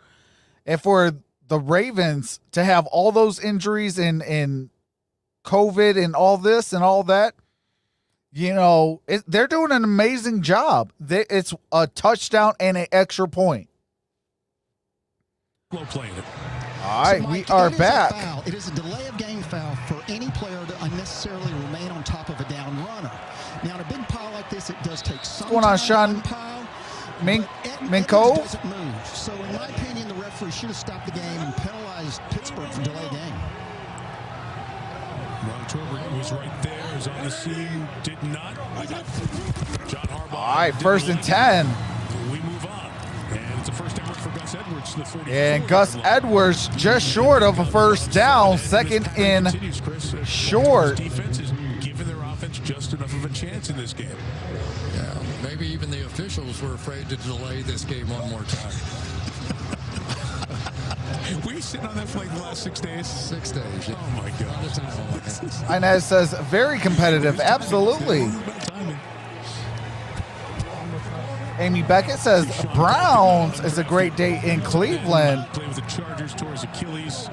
the Ravens to have all those injuries in COVID and all this and all that, you know, they're doing an amazing job. It's a touchdown and an extra point. Well played. All right, Mike, we are back. It is a delay of game foul for any player to unnecessarily remain on top of a down runner. Now, in a big pile like this, it does take some What's going on, time Sean to unpile, Minko? doesn't move. So, in my opinion, the referee should have stopped the game and penalized Pittsburgh for delay game. Ron Torbert was right there, was on the scene, did not. John Harbaugh. All right, 1st and 10. We move on. And it's a first down for Gus Edwards. The 44. And Gus Edwards just short of a first down, 2nd and short. Defense is giving their offense just enough of a chance in this game. Yeah, maybe even the officials were afraid to delay this game one more time. We sitting on that for like the last 6 days. 6 days. Yeah. Oh my God. Inez says very competitive. Absolutely. Amy Beckett says Browns is a great day in Cleveland. Play with the Chargers towards Achilles.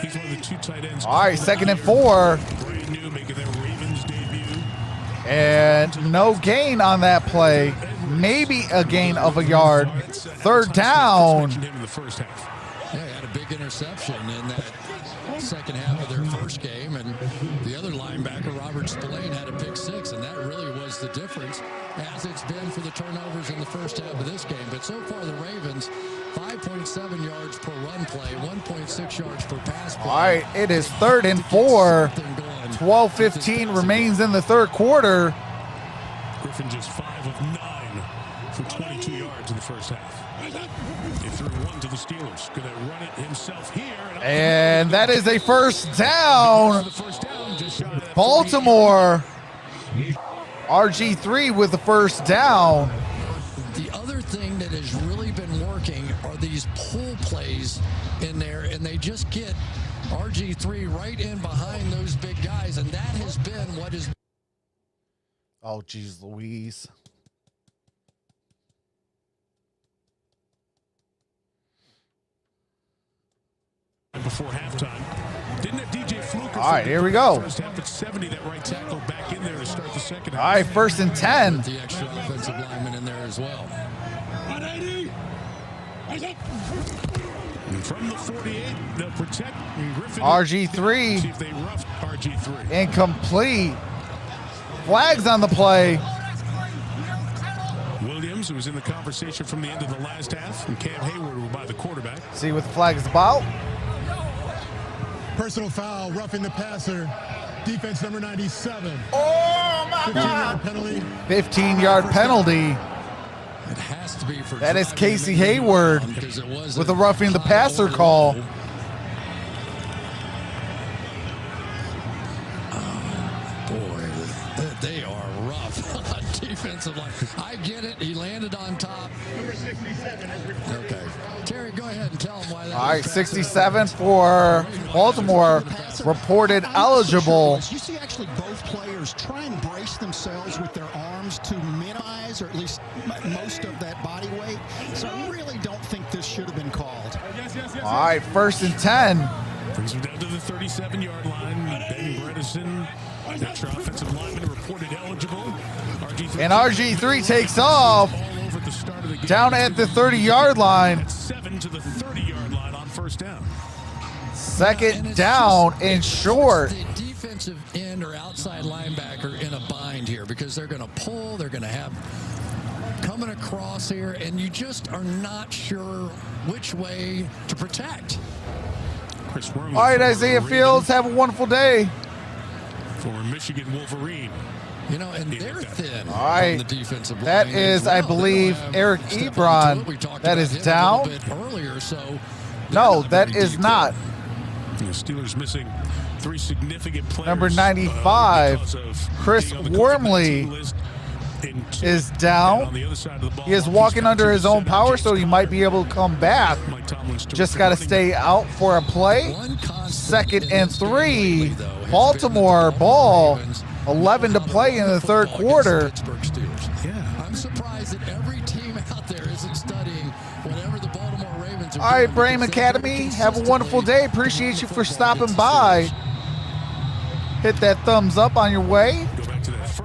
He's one of the 2 tight ends. All right, 2nd and 4. Brand new, making their Ravens debut. And no gain on that play. Maybe a gain of a yard. 3rd down. Him in the first half. Yeah, he had a big interception in that second half of their first game, and the other linebacker, Robert Spillane, had a pick 6, and that really was the difference, as it's been for the turnovers in the first half of this game. But so far, the Ravens, 5.7 yards per run play, 1.6 yards per pass play. All right, it is 3rd and 4. 12:15 remains in the 3rd quarter. Griffin just 5 of 9 for 22 yards in the first half. They threw 1 to the Steelers. Going to run it himself here. And that is a 1st down. Baltimore. RG3 with the 1st down. The other thing that has really been working are these pull plays in there, and they just get RG3 right in behind those big guys, and that has been what is. Oh, geez, Louise. Before halftime, didn't have DJ Fluker. All right, here we go. First half at 70, that right tackle back in there to start the second half. All right, 1st and 10. The extra offensive lineman in there as well. And from the 48, they'll protect Griffin. RG3. See if they roughed RG3. Incomplete. Flags on the play. Williams, who was in the conversation from the end of the last half, and Cam Hayward were by the quarterback. See what the flag is about. Personal foul, roughing the passer. Defense number 97. Oh, my 15-yard penalty. 15-yard penalty. It has to be for That is Casey Hayward with a roughing the passer call. Boy, they are rough on defensive line. I get it. He landed on top. Okay. Terry, go ahead and tell him why that. All right, 67 for Baltimore, reported eligible. You see actually both players try and brace themselves with their arms to minimize or at least most of that body weight. So I really don't think this should have been called. All right, 1st and 10. Brings him down to the 37-yard line. Ben Bredesen, extra offensive lineman, reported eligible. And RG3 takes off down at the 30-yard line. 7 to the 30-yard line on 1st down. 2nd down and short. The defensive end or outside linebacker in a bind here because they're going to pull, they're going to have coming across here, and you just are not sure which way to protect. All right, Isaiah Fields, have a wonderful day. For Michigan Wolverine. You know, and they're thin. All right, on the defensive that line is, well. I believe, Eric Ebron. That is down. Earlier, so no, that is not. The Steelers missing 3 significant players. Number 95, Chris Wormley, is down. He is walking under his own power, so he might be able to come back. Just got to stay out for a play. 2nd and 3. Baltimore ball. 11 to play in the 3rd quarter. I'm surprised that every team out there isn't studying whatever the Baltimore Ravens are All right, doing. Brame Academy, have a wonderful day. Appreciate you for stopping by. Hit that thumbs up on your way.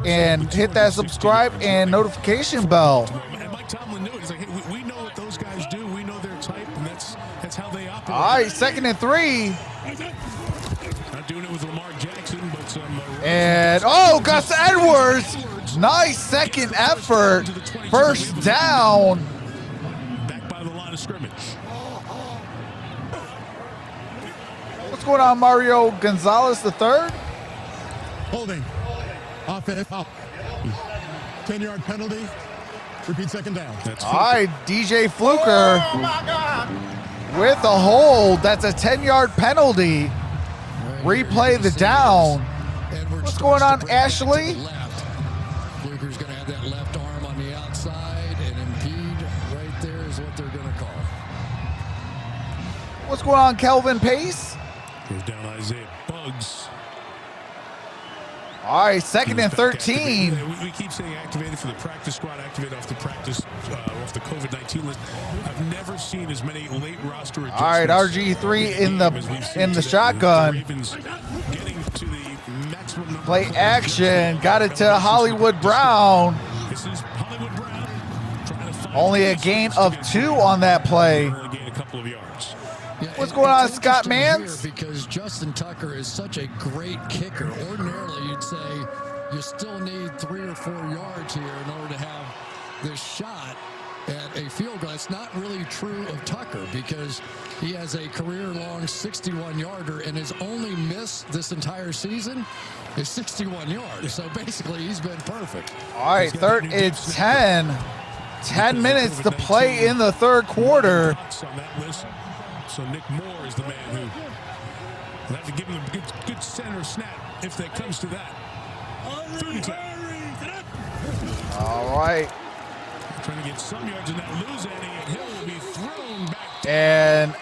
And hit that subscribe and notification bell. And Mike Tomlin knew it. He's like, hey, we know what those guys do. We know their type, and that's how they operate. All right, 2nd and 3. Not doing it with Lamar Jackson, but some. And, Gus Edwards. Nice 2nd effort. 1st down. Back by the line of scrimmage. What's going on, Mario Gonzalez III? Holding. Offense. 10-yard penalty. Repeat 2nd down. All right, DJ Fluker with a hold. That's a 10-yard penalty. Replay the down. What's going on, Ashley? What's going on, Kelvin Pace? Goes down Isaiah Bugs. All right, second and 13. We keep saying activated for the practice squad, activated off the practice, off the COVID-19 list. I've never seen as many late roster adjustments. All right, RG3 in the shotgun. Play action. Got it to Hollywood Brown. This is Hollywood Brown. Only a gain of 2 on that play. Only gain a couple of yards. Yeah, What's going on, Scott interesting Mans? here because Justin Tucker is such a great kicker. Ordinarily, you'd say you still need 3 or 4 yards here in order to have this shot at a field goal. It's not really true of Tucker because he has a career-long 61-yarder, and his only miss this entire season is 61 yards. So basically, he's been perfect. All right, third and 10. 10 minutes to play in the third quarter. So Nick Moore is the man who will have to give him a good center snap if that comes to that. All right. Trying to get some yards and not lose any, and Hill will be thrown back. And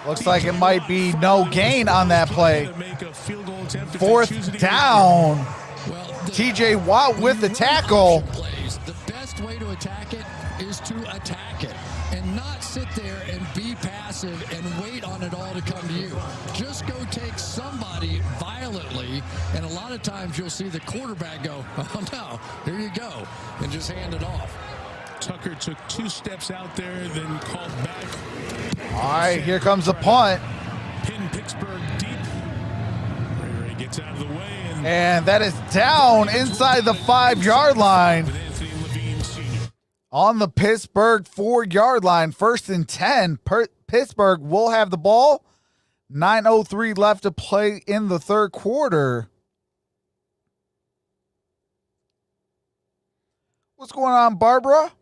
looks like it might be no gain on that play. Fourth down. Well, TJ Watt with the tackle. The best way to attack it is to attack it and not sit there and be passive and wait on it all to come to you. Just go take somebody violently, and a lot of times you'll see the quarterback go, oh no, here you go, and just hand it off. Tucker took 2 steps out there, then called back. All right, here comes a punt. Pin Pittsburgh deep. Ray gets out of the way. And that is down inside the 5-yard line. On the Pittsburgh 4-yard line, 1st and 10. Pittsburgh will have the ball. 9:03 left to play in the third quarter. What's going on, Barbara?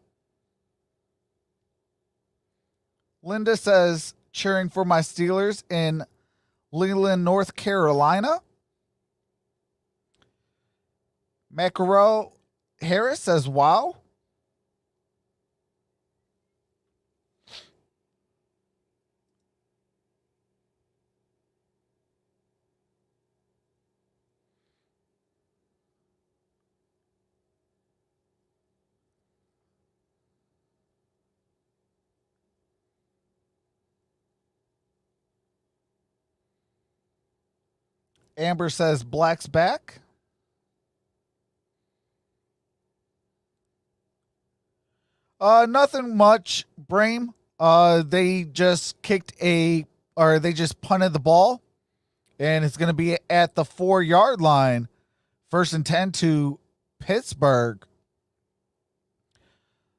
Linda says, cheering for my Steelers in Leland, North Carolina. Macaro Harris says, wow. Amber says, Black's back. Nothing much, Brame. They just they just punted the ball, and it's going to be at the 4-yard line. 1st and 10 to Pittsburgh.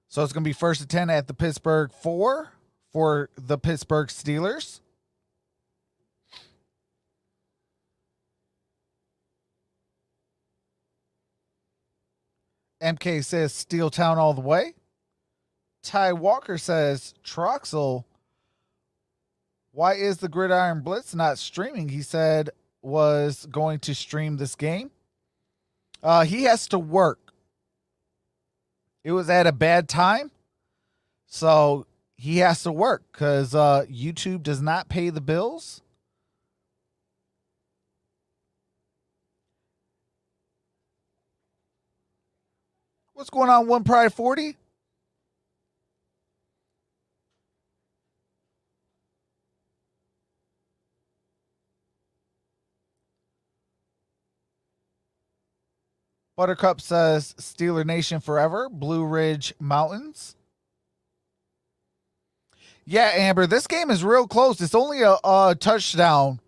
So it's going to be 1st and 10 at the Pittsburgh 4 for the Pittsburgh Steelers. MK says Steeltown all the way. Ty Walker says Troxel, why is the Gridiron Blitz not streaming? He said was going to stream this game. He has to work. It was at a bad time, so he has to work because YouTube does not pay the bills. What's going on, One Pride 40? Buttercup says Steeler Nation forever. Blue Ridge Mountains. Yeah, Amber, this game is real close. It's only a touchdown.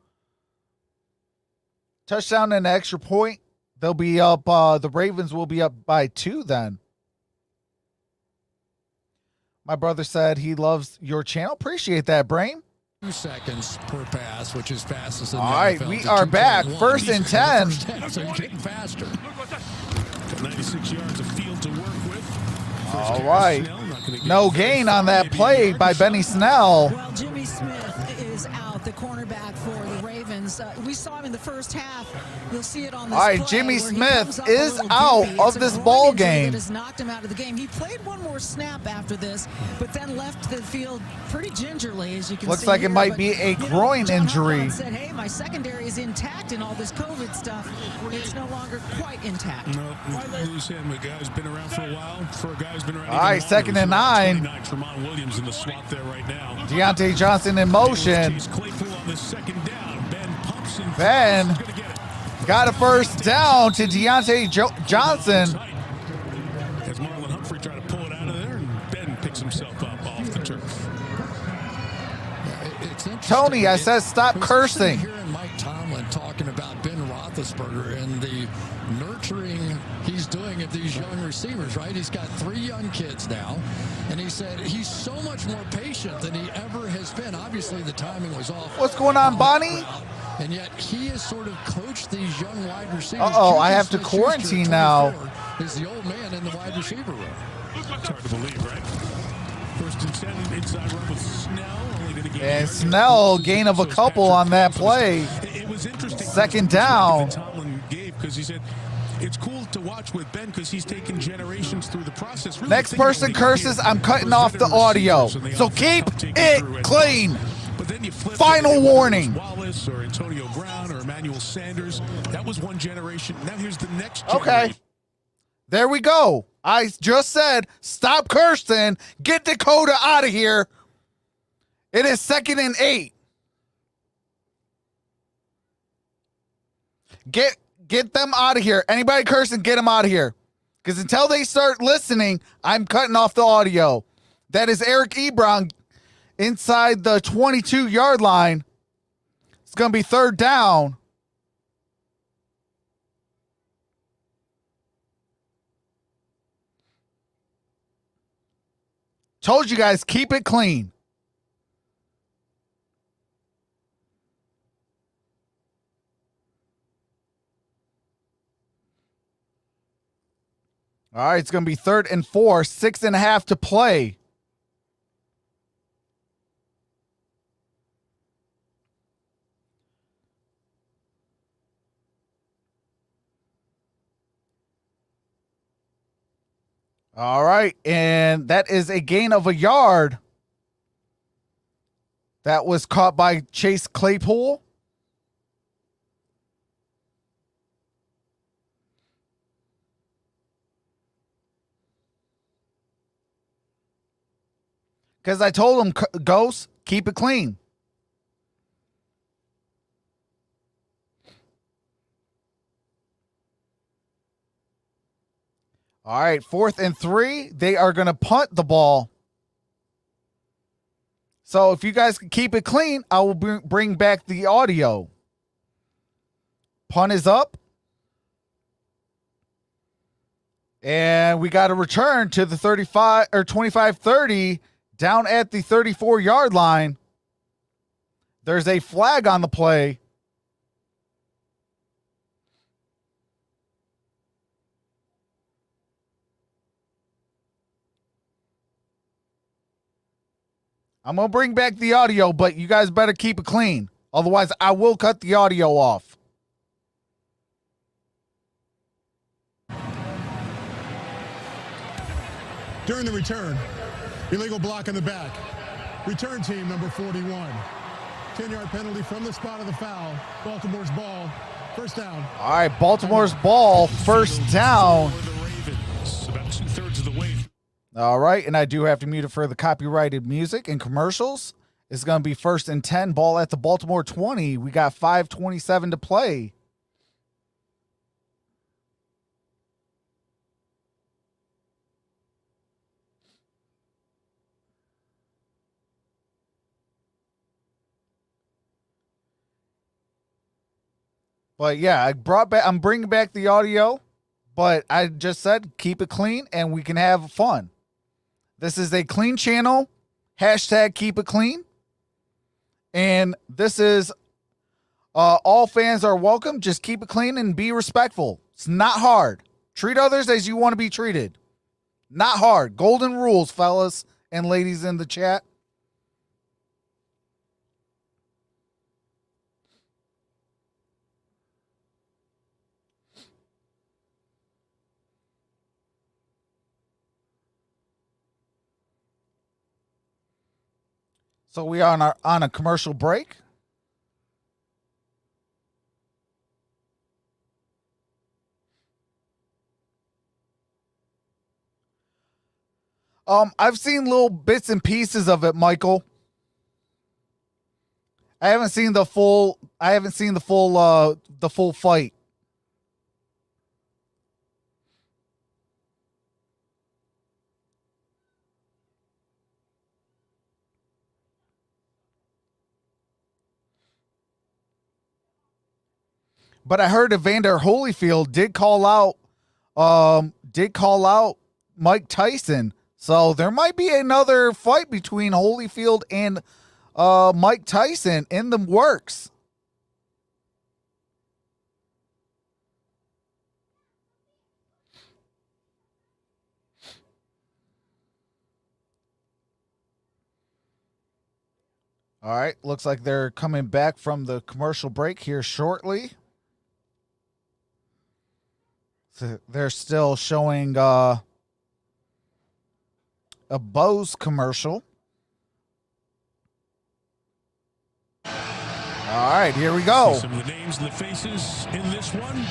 Touchdown and an extra point. They'll be up. The Ravens will be up by 2 then. My brother said he loves your channel. Appreciate that, Brain. 2 seconds per pass, which is fastest in the All right, NFL, we to are back. 2.1. 1st and 10. So you're getting faster. Got 96 yards of field to work with. All right. No gain on that play by Benny Snell. Well, Jimmy Smith is out, the cornerback for the Ravens. happens. We saw him in the first half. You'll see it on this All right, play Jimmy where he Smith comes up a is little out goofy. of It's a this groin ball injury game. that has knocked him out of the game. He played one more snap after this, but then left the field pretty gingerly, as you can see. Looks like it here. might But, be a you know, groin John injury. Harbaugh said, hey, my secondary is intact and all this COVID stuff. It's no longer quite intact. No, lose him. A guy's been around for a while. For a guy who's been around. All right, second and 9. 29, Tremont Williams in the slot there right now. Deontay Johnson in motion. Chase Claypool on the second down. Ben pumps and Ben he's gonna get it. got a first down to Deontay Johnson. As Marlon Humphrey tried to pull it out of there, and Ben picks himself up off the turf. It's interesting. Tony, I said stop It was cursing. interesting hearing Mike Tomlin talking about Ben Roethlisberger and the nurturing he's doing of these young receivers, right? He's got 3 young kids now, and he said he's so much more patient than he ever has been. Obviously, the timing was off. What's going on, Bonnie? And yet he has sort of coached these young wide receivers. Uh-oh, I Juju have to Smith-Schuster, quarantine now. 24, is the old man in the wide receiver room. It's hard to believe, right? First and 10, inside run with Snell. Only going to gain And Snell, gain of a couple on that play. It was interesting. Second down. Tomlin gave because he said it's cool to watch with Ben because he's taken generations through the process. Really Next thinking person about the curses, game I'm cutting for off the veteran audio. receivers, and they So often keep help take you it through as clean. well. But then you flip Final it, whether it was warning. Wallace or Antonio Brown or Emmanuel Sanders. That was one generation. Now here's the next Okay. generation. There we go. I just said stop cursing. Get Dakota out of here. It is 2nd and 8. Get them out of here. Anybody cursing, get them out of here. Because until they start listening, I'm cutting off the audio. That is Eric Ebron inside the 22-yard line. It's going to be 3rd down. Told you guys, keep it clean. All right, it's going to be 3rd and 4, 6.5 to play. All right, and that is a gain of a yard. That was caught by Chase Claypool. Because I told him, Ghost, keep it clean. All right, 4th and 3. They are going to punt the ball. So if you guys can keep it clean, I will bring back the audio. Punt is up. And we got to return to the 35 or 25-30 down at the 34-yard line. There's a flag on the play. I'm going to bring back the audio, but you guys better keep it clean. Otherwise, I will cut the audio off. During the return, illegal block in the back. Return team number 41. 10-yard penalty from the spot of the foul. Baltimore's ball. First down. All right, Baltimore's ball. First down. For the Ravens, about 2/3 of the way. All right, and I do have to mute it for the copyrighted music and commercials. It's going to be 1st and 10, ball at the Baltimore 20. We got 5:27 to play. But yeah, I'm bringing back the audio, but I just said keep it clean and we can have fun. This is a clean channel. Hashtag keep it clean. And this is all fans are welcome. Just keep it clean and be respectful. It's not hard. Treat others as you want to be treated. Not hard. Golden rules, fellas and ladies in the chat. So we are on a commercial break. I've seen little bits and pieces of it, Michael. I haven't seen the full fight. But I heard Evander Holyfield did call out Mike Tyson. So there might be another fight between Holyfield and Mike Tyson in the works. All right, looks like they're coming back from the commercial break here shortly. So they're still showing a Bose commercial. All right, here we go. Some of the names and the faces in this one.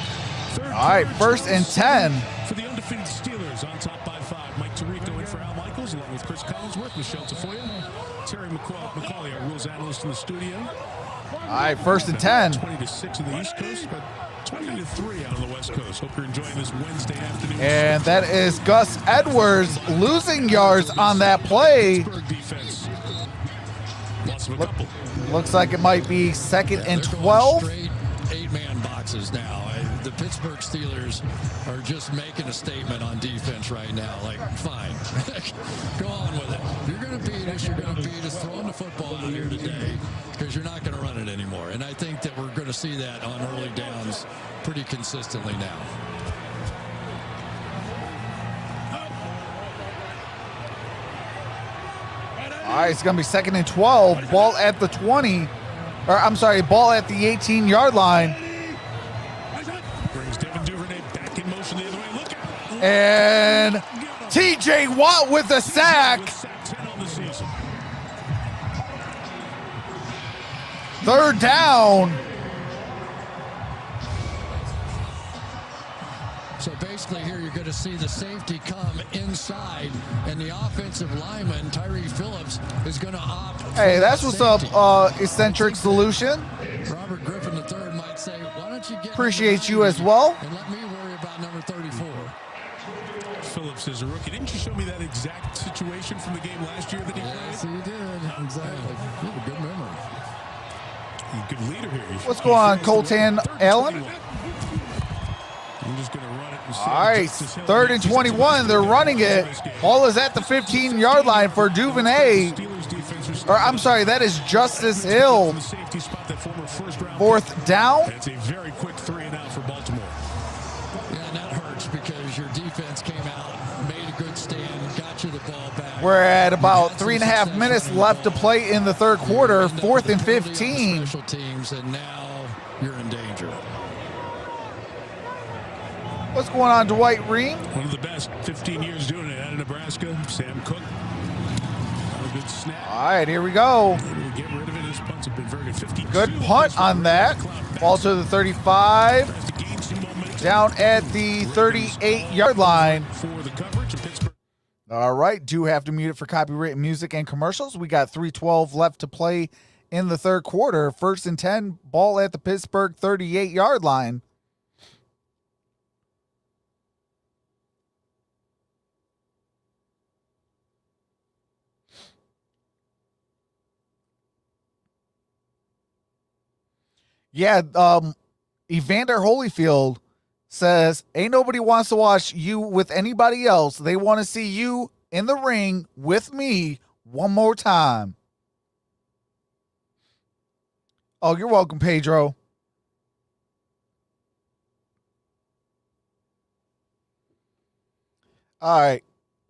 All right, 1st and 10. For the undefeated Steelers on top by 5. Mike Tirico in for Al Michaels, along with Chris Collinsworth, Michelle Tafoya, Terry McCauley, our rules analyst in the studio. All right, 1st and 10. 20-6 in the East Coast, but 20-3 out on the West Coast. Hope you're enjoying this Wednesday afternoon. And that is Gus Edwards losing yards on that play. Defense. Lots of a couple. Looks like it might be 2nd and 12. Straight 8-man boxes now. The Pittsburgh Steelers are just making a statement on defense right now. Like, fine, go on with it. You're going to beat us. You're going to beat us. Throwing the football out here today because you're not going to run it anymore. And I think that we're going to see that on early downs pretty consistently now. All right, it's going to be 2nd and 12. Ball at the 20. Or, I'm sorry, ball at the 18-yard line. Brings Devin Duvernay back in motion the other way. Look out. And T.J. Watt with a sack. 10 on the season. 3rd down. So basically here you're going to see the safety come inside, and the offensive lineman, Tyree Phillips, is going to opt. Hey, that's what's up, Eccentric Solution. Robert Griffin III might say, why don't you get Appreciate you as well. and let me worry about number 34. Phillips is a rookie. Didn't you show me that exact situation from the game last year that he Yes, played? he did. Exactly. You have a good memory. He's a good leader here. What's going on, Colton Allen? I'm just going to run it and see. All right, 3rd and 21. They're running it. Ball is at the 15-yard line for Duvernay. Or, I'm sorry, that is Justice Hill. 4th down. It's a very quick 3-and-out for Baltimore. Yeah, and that hurts because your defense came out, made a good stand, got you the ball back. We're at about 3.5 minutes left to play in the 3rd quarter. 4th and 15. Special teams, and now you're in danger. What's going on, Dwight Ream? One of the best, 15 years doing it out of Nebraska. Sam Cook. A good snap. All right, here we go. Get rid of it. His punts have been very good. 52. Good punt on that. Ball to the 35. Down at the 38-yard line. For the coverage of Pittsburgh. All right, do have to mute it for copyright music and commercials. We got 3:12 left to play in the 3rd quarter. 1st and 10, ball at the Pittsburgh 38-yard line. Yeah, Evander Holyfield says, ain't nobody wants to watch you with anybody else. They want to see you in the ring with me one more time. Oh, you're welcome, Pedro. All right,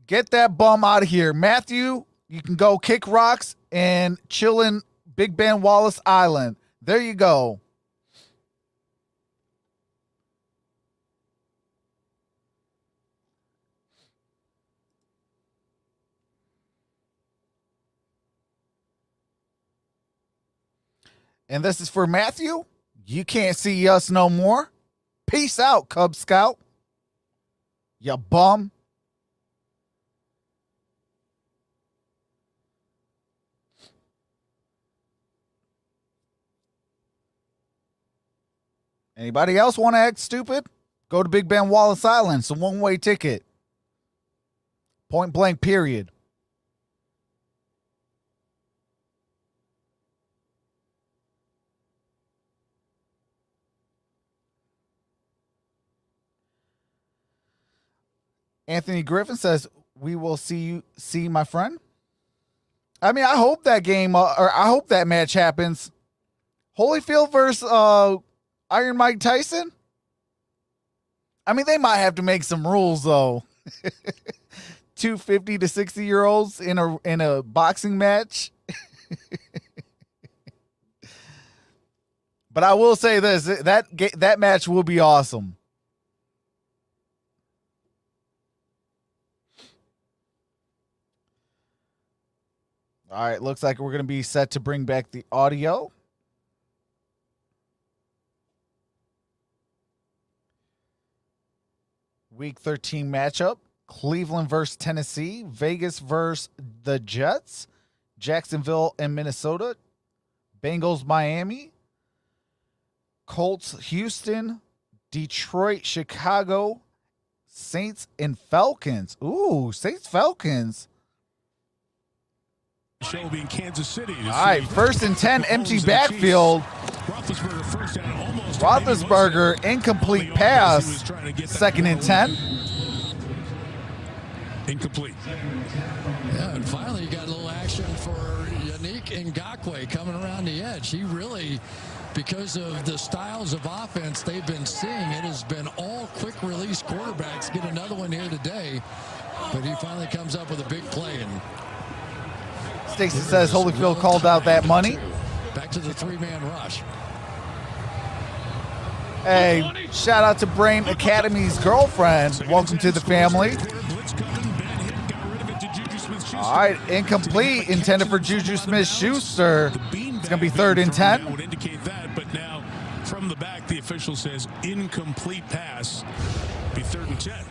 get that bum out of here. Matthew, you can go kick rocks and chill in Big Ben Wallace Island. There you go. And this is for Matthew. You can't see us no more. Peace out, Cub Scout. You bum. Anybody else want to act stupid? Go to Big Ben Wallace Island. It's a one-way ticket. Point blank, period. Anthony Griffin says, we will see my friend. I mean, I hope that game, or I hope that match happens. Holyfield versus Iron Mike Tyson. I mean, they might have to make some rules, though. 250 to 60-year-olds in a boxing match. But I will say this, that match will be awesome. All right, looks like we're going to be set to bring back the audio. Week 13 matchup. Cleveland versus Tennessee. Vegas versus the Jets. Jacksonville and Minnesota. Bengals, Miami. Colts, Houston. Detroit, Chicago. Saints and Falcons. Ooh, Saints, Falcons. Show being Kansas City. All right, 1st and 10, empty backfield. Roethlisberger, incomplete pass. 2nd and 10. Incomplete. Yeah, and finally you got a little action for Yannick Ngakoue coming around the edge. He really, because of the styles of offense they've been seeing, it has been all quick release quarterbacks. Get another one here today, but he finally comes up with a big play. And Stacy says Holyfield called out that money. Back to the three-man rush. Hey, shout out to Brain Academy's girlfriend. Welcome to the family. All right, incomplete, intended for Juju Smith-Schuster. It's going to be 3rd and 10. Would indicate that, but now from the back, the official says incomplete pass. Be 3rd and 10.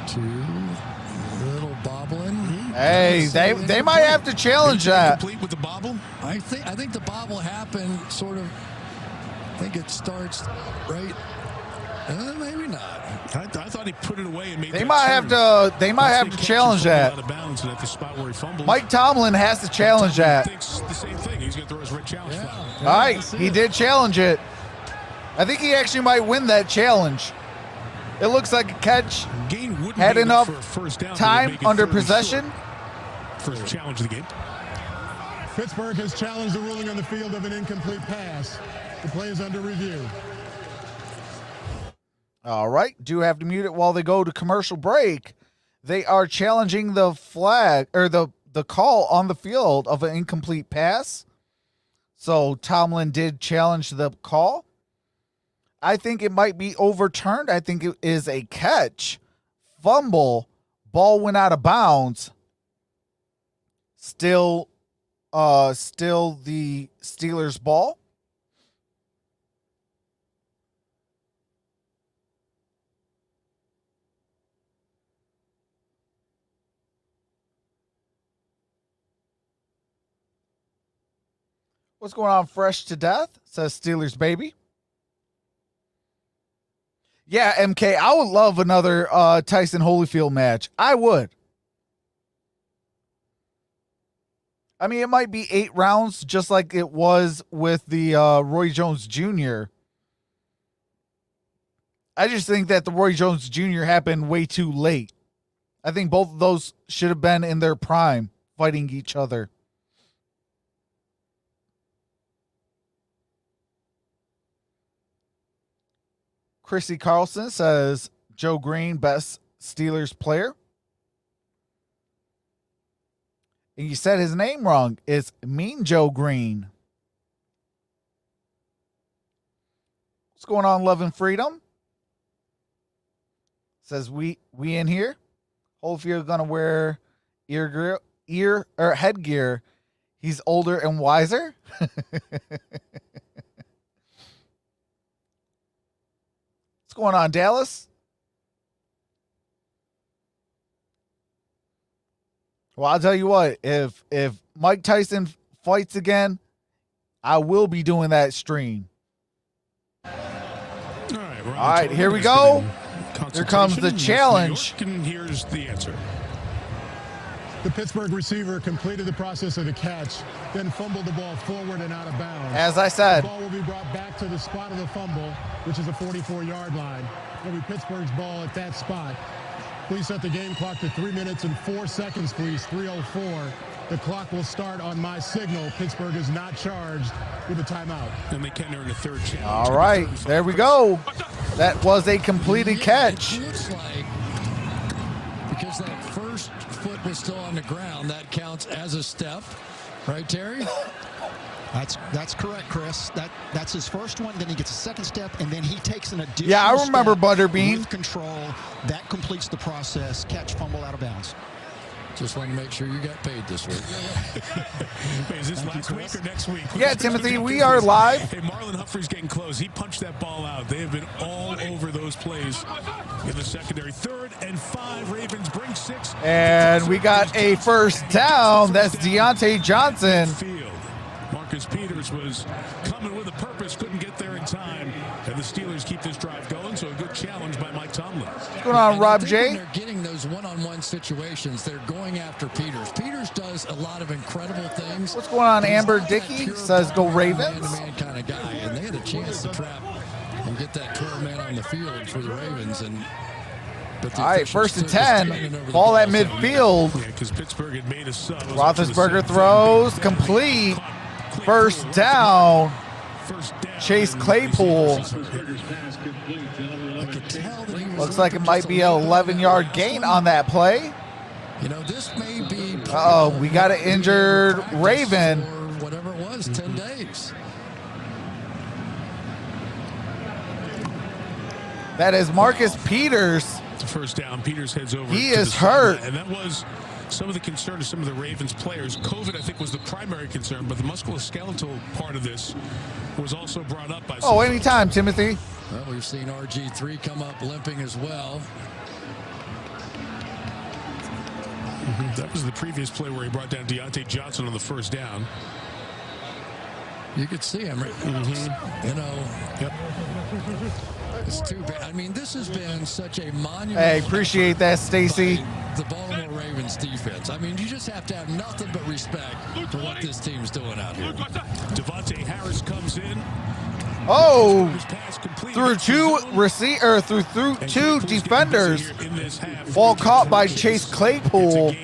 1, 2, little bobbling. Hey, they might have to challenge that. Complete with the bobble. I think the bobble happened sort of. I think it starts right. Maybe not. I thought he put it away and made. They might have to challenge that. Out of bounds and at the spot where he fumbled. Mike Tomlin has to challenge that. Thinks the same thing. He's going to throw his red challenge flag. All right, he did challenge it. I think he actually might win that challenge. It looks like a catch. Had enough time under possession. First challenge of the game. Pittsburgh has challenged the ruling on the field of an incomplete pass. The play is under review. All right, do have to mute it while they go to commercial break. They are challenging the flag or the call on the field of an incomplete pass. So Tomlin did challenge the call. I think it might be overturned. I think it is a catch. Fumble. Ball went out of bounds. Still the Steelers' ball. What's going on, fresh to death? Says Steelers baby. Yeah, MK, I would love another Tyson Holyfield match. I would. I mean, it might be 8 rounds, just like it was with the Roy Jones Jr. I just think that the Roy Jones Jr. happened way too late. I think both of those should have been in their prime, fighting each other. Chrissy Carlson says Joe Green, best Steelers player. And you said his name wrong. It's Mean Joe Green. What's going on, Love and Freedom? Says we in here. Holyfield gonna wear headgear He's older and wiser. What's going on, Dallas? Well, I'll tell you what, if Mike Tyson fights again, I will be doing that stream. All right, all right, here we go. Here comes the challenge. And here's the answer. The Pittsburgh receiver completed the process of the catch, then fumbled the ball forward and out of bounds. As I said. The ball will be brought back to the spot of the fumble, which is a 44-yard line. It'll be Pittsburgh's ball at that spot. Please set the game clock to 3 minutes and 4 seconds, please. 3:04. The clock will start on my signal. Pittsburgh is not charged with a timeout. And they can earn a third challenge. All right, there we go. That was a completed catch. It looks like, because that first foot was still on the ground, that counts as a step. Right, Terry? That's correct, Chris. That's his first one. Then he gets a second step, and then he takes an additional Yeah, I remember step Butterbean. with control. That completes the process. Catch, fumble, out of bounds. Just want to make sure you got paid this week. Wait, is this last week or next week? Yeah, Timothy, we are live. Hey, Marlon Humphrey's getting close. He punched that ball out. They have been all over those plays in the secondary. 3rd and 5. Ravens bring 6. And we got a first down. That's Deontay Johnson. Field. Marcus Peters was coming with a purpose, couldn't get there in time, and the Steelers keep this drive going, so a good challenge by Mike Tomlin. What's going on, Rob J? When they're getting those one-on-one situations, they're going after Peters. Peters does a lot of incredible things. What's going on, He's Amber not Dickey? that Says go pure Ravens. Man-to-man kind of guy, and they had a chance to trap and get that 12-man on the field for the Ravens, and all right, 1st and 10. Ball at midfield. Yeah, because Pittsburgh had made a sub. Roethlisberger throws complete. First down. Chase Claypool. Looks like it might be an 11-yard gain on that play. You know, this may be. Uh-oh, we got an injured Raven. Or whatever it was, 10 days. That is Marcus Peters. It's a first down. Peters heads over. He is hurt. And that was some of the concern of some of the Ravens players. COVID, I think, was the primary concern, but the musculoskeletal part of this was also brought up by. Oh, anytime, Timothy. Well, we've seen RG3 come up limping as well. That was the previous play where he brought down Deontay Johnson on the first down. You could see him, right? You know. Yep. It's too bad. I mean, this has been such a monumental. Hey, appreciate that, Stacy. The Baltimore Ravens defense. I mean, you just have to have nothing but respect for what this team's doing out here. Devontae Harris comes in. Oh, through two defenders. Ball caught by Chase Claypool.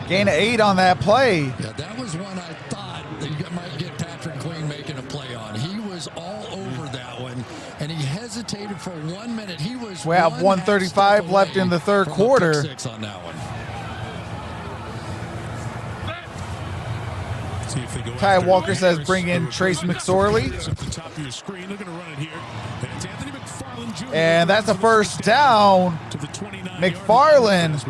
Gain of 8 on that play. Yeah, that was one I thought that you might get Patrick Queen making a play on. He was all over that one, and he hesitated for 1 minute. He was. We have 1:35 left in the third quarter. 6 on that one. Ty Walker says bring in Trace McSorley. And that's a first down. McFarland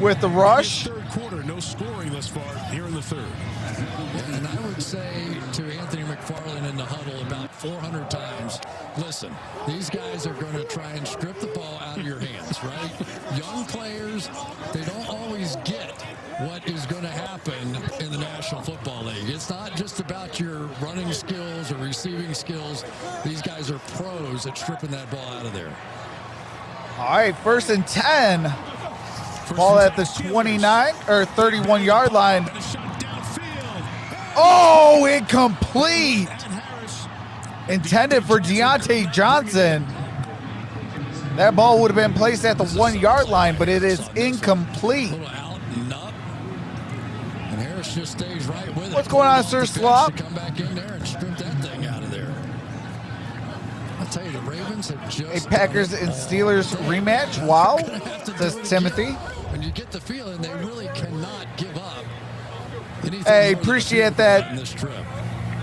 with the rush. Third quarter, no scoring thus far here in the third. And I would say to Anthony McFarland in the huddle about 400 times, listen, these guys are going to try and strip the ball out of your hands, right? Young players, they don't always get what is going to happen in the National Football League. It's not just about your running skills or receiving skills. These guys are pros at stripping that ball out of there. All right, 1st and 10. Ball at the 29 or 31-yard line. Oh, incomplete. Intended for Deontay Johnson. That ball would have been placed at the 1-yard line, but it is incomplete. And Harris just stays right with it. What's going on, Sir Slop? Come back in there and strip that thing out of there. I'll tell you, the Ravens have just A Packers and Steelers rematch. Wow, says Timothy. When you get the feeling they really cannot give up. Hey, appreciate that.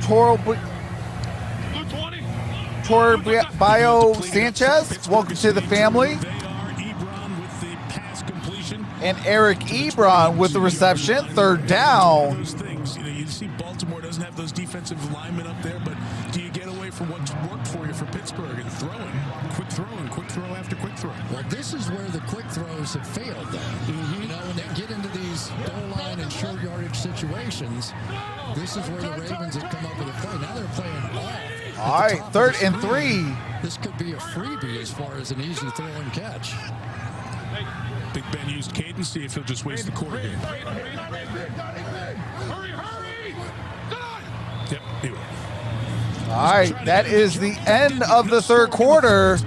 Toro Bio Sanchez, welcome to the family. And Eric Ebron with the reception. Third down. Those things, you see Baltimore doesn't have those defensive linemen up there, but do you get away from what's worked for you for Pittsburgh and quick throw after quick throw? Well, this is where the quick throws have failed, though. When they get into these goal line and short yardage situations, this is where the Ravens have come up with a play. Now they're playing off. All right, 3rd and 3. This could be a freebie as far as an easy throw and catch. Big Ben used cadence, see if he'll just waste the quarter game. Yep, he will. All right, that is the end of the 3rd quarter.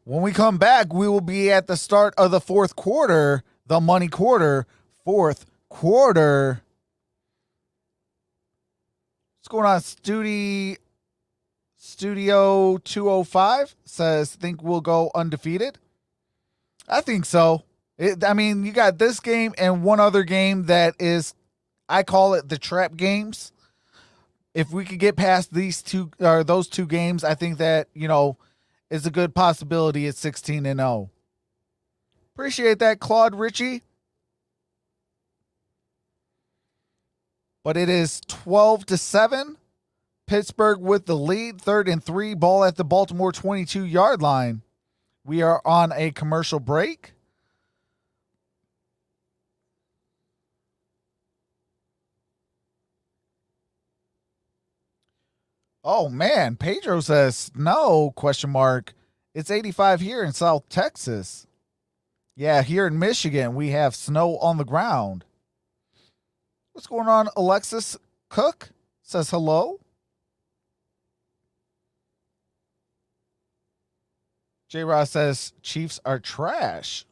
When we come back, we will be at the start of the 4th quarter, the money quarter, 4th quarter. What's going on, Studio 205 says, think we'll go undefeated. I think so. You got this game and one other game that is, I call it the trap games. If we could get past those two games, I think that, is a good possibility at 16-0. Appreciate that, Claude Ritchie. But it is 12-7. Pittsburgh with the lead, 3rd and 3, ball at the Baltimore 22-yard line. We are on a commercial break. Oh, man. Pedro says, no, ? It's 85 here in South Texas. Yeah, here in Michigan, we have snow on the ground. What's going on? Alexis Cook says hello. J. Ross says, Chiefs are trash.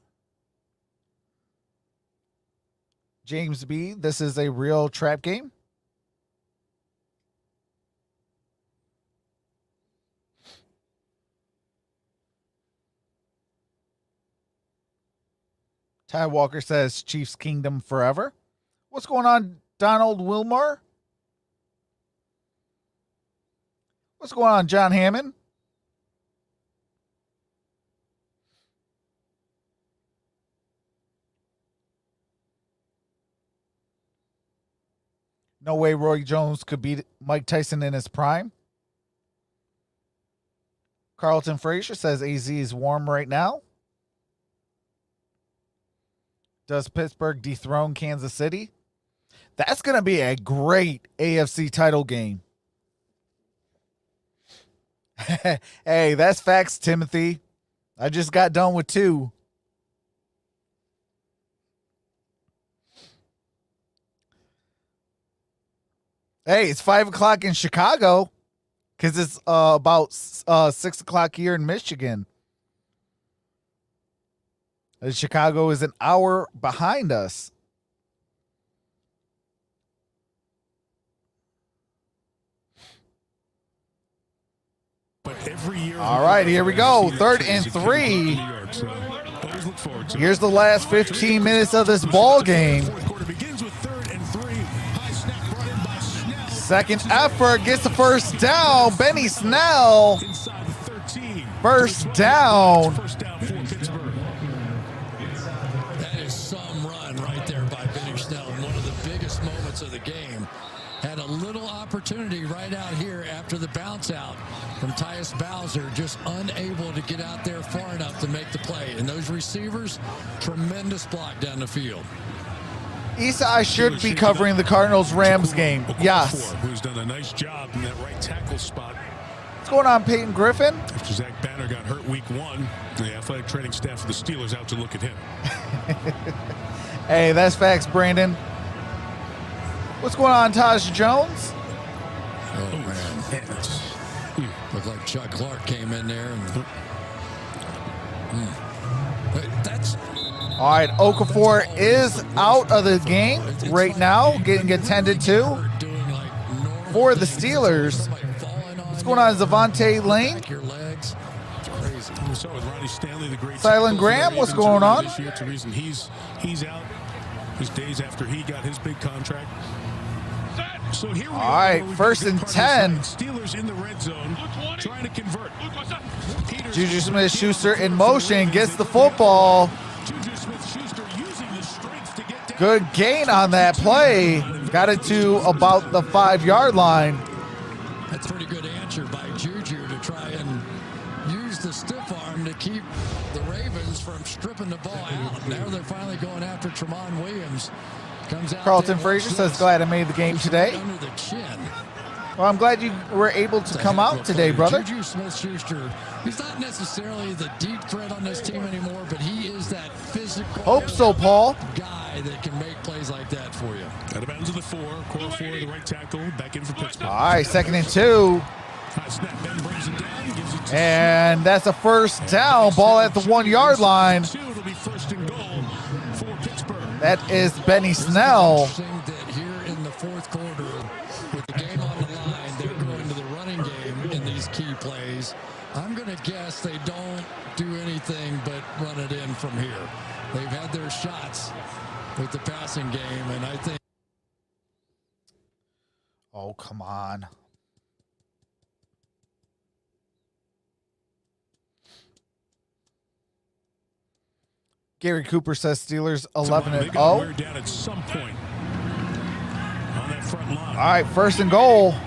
James B., this is a real trap game. Ty Walker says, Chiefs Kingdom forever. What's going on, Donald Wilmore? What's going on, John Hammond? No way Roy Jones could beat Mike Tyson in his prime. Carlton Frazier says AZ is warm right now. Does Pittsburgh dethrone Kansas City? That's going to be a great AFC title game. Hey, that's facts, Timothy. I just got done with 2. Hey, it's 5 o'clock in Chicago because it's about 6 o'clock here in Michigan. Chicago is an hour behind us. But every year, all right, here we go. 3rd and 3. Here's the last 15 minutes of this ball game. Second effort, gets the first down. Benny Snell. First down. That is some run right there by Benny Snell. One of the biggest moments of the game. Had a little opportunity right out here after the bounce out from Tyus Bowser, just unable to get out there far enough to make the play. And those receivers, tremendous block down the field. Issa, I should be covering the Cardinals-Rams game. Yes. Who's done a nice job in that right tackle spot. What's going on, Peyton Griffin? After Zach Banner got hurt week 1, the athletic training staff of the Steelers out to look at him. Hey, that's facts, Brandon. What's going on, Taj Jones? Oh, man. Looked like Chuck Clark came in there. That's... All right, Okafor is out of the game right now, getting attended to for the Steelers. What's going on, Zavante Lane? Silent Graham, what's going on? It's the reason he's out. His days after he got his big contract. So here we all right, 1st and 10. Steelers in the red zone, trying to convert. Juju Smith-Schuster in motion, gets the football. Juju Smith-Schuster using the Good gain on that play. Got it to about the 5-yard line. That's a pretty good answer by Juju to try and use the stiff arm to keep the Ravens from stripping the ball out. Now they're finally going after Tramon Williams. Comes out Carlton Frazier says, glad I made the game today. Under the chin. Well, I'm glad you were able to come out today, brother. Juju Smith-Schuster, he's not necessarily the deep threat on this team anymore, but he is that physical Hope so, Paul. guy that can make plays like that for you. Out of bounds of the 4, core 4, the right tackle, back in for Pittsburgh. All right, 2nd and 2. High snap, Ben brings it down, gives it to And that's a first down. Ball at the 1-yard line. It'll be first and goal for Pittsburgh. That is Benny Snell. Interesting that here in the 4th quarter, with the game on the line, they're going to the running game in these key plays. I'm going to guess they don't do anything but run it in from here. They've had their shots with the passing game, and I think. Oh, come on. Gary Cooper says Steelers 11-0. Down at some point on that front line. All right, 1st and goal. First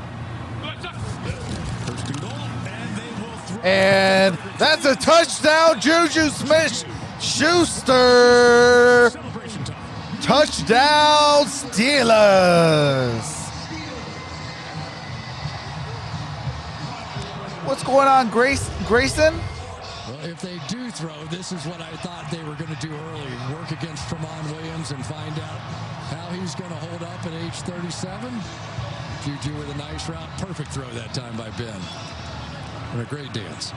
and goal, and they will throw. And that's a touchdown, Juju Smith-Schuster. Celebration time. Touchdown, Steelers. What's going on, Grayson? Well, if they do throw, this is what I thought they were going to do early. Work against Tramon Williams and find out how he's going to hold up at age 37. Juju with a nice route. Perfect throw that time by Ben. And a great dance.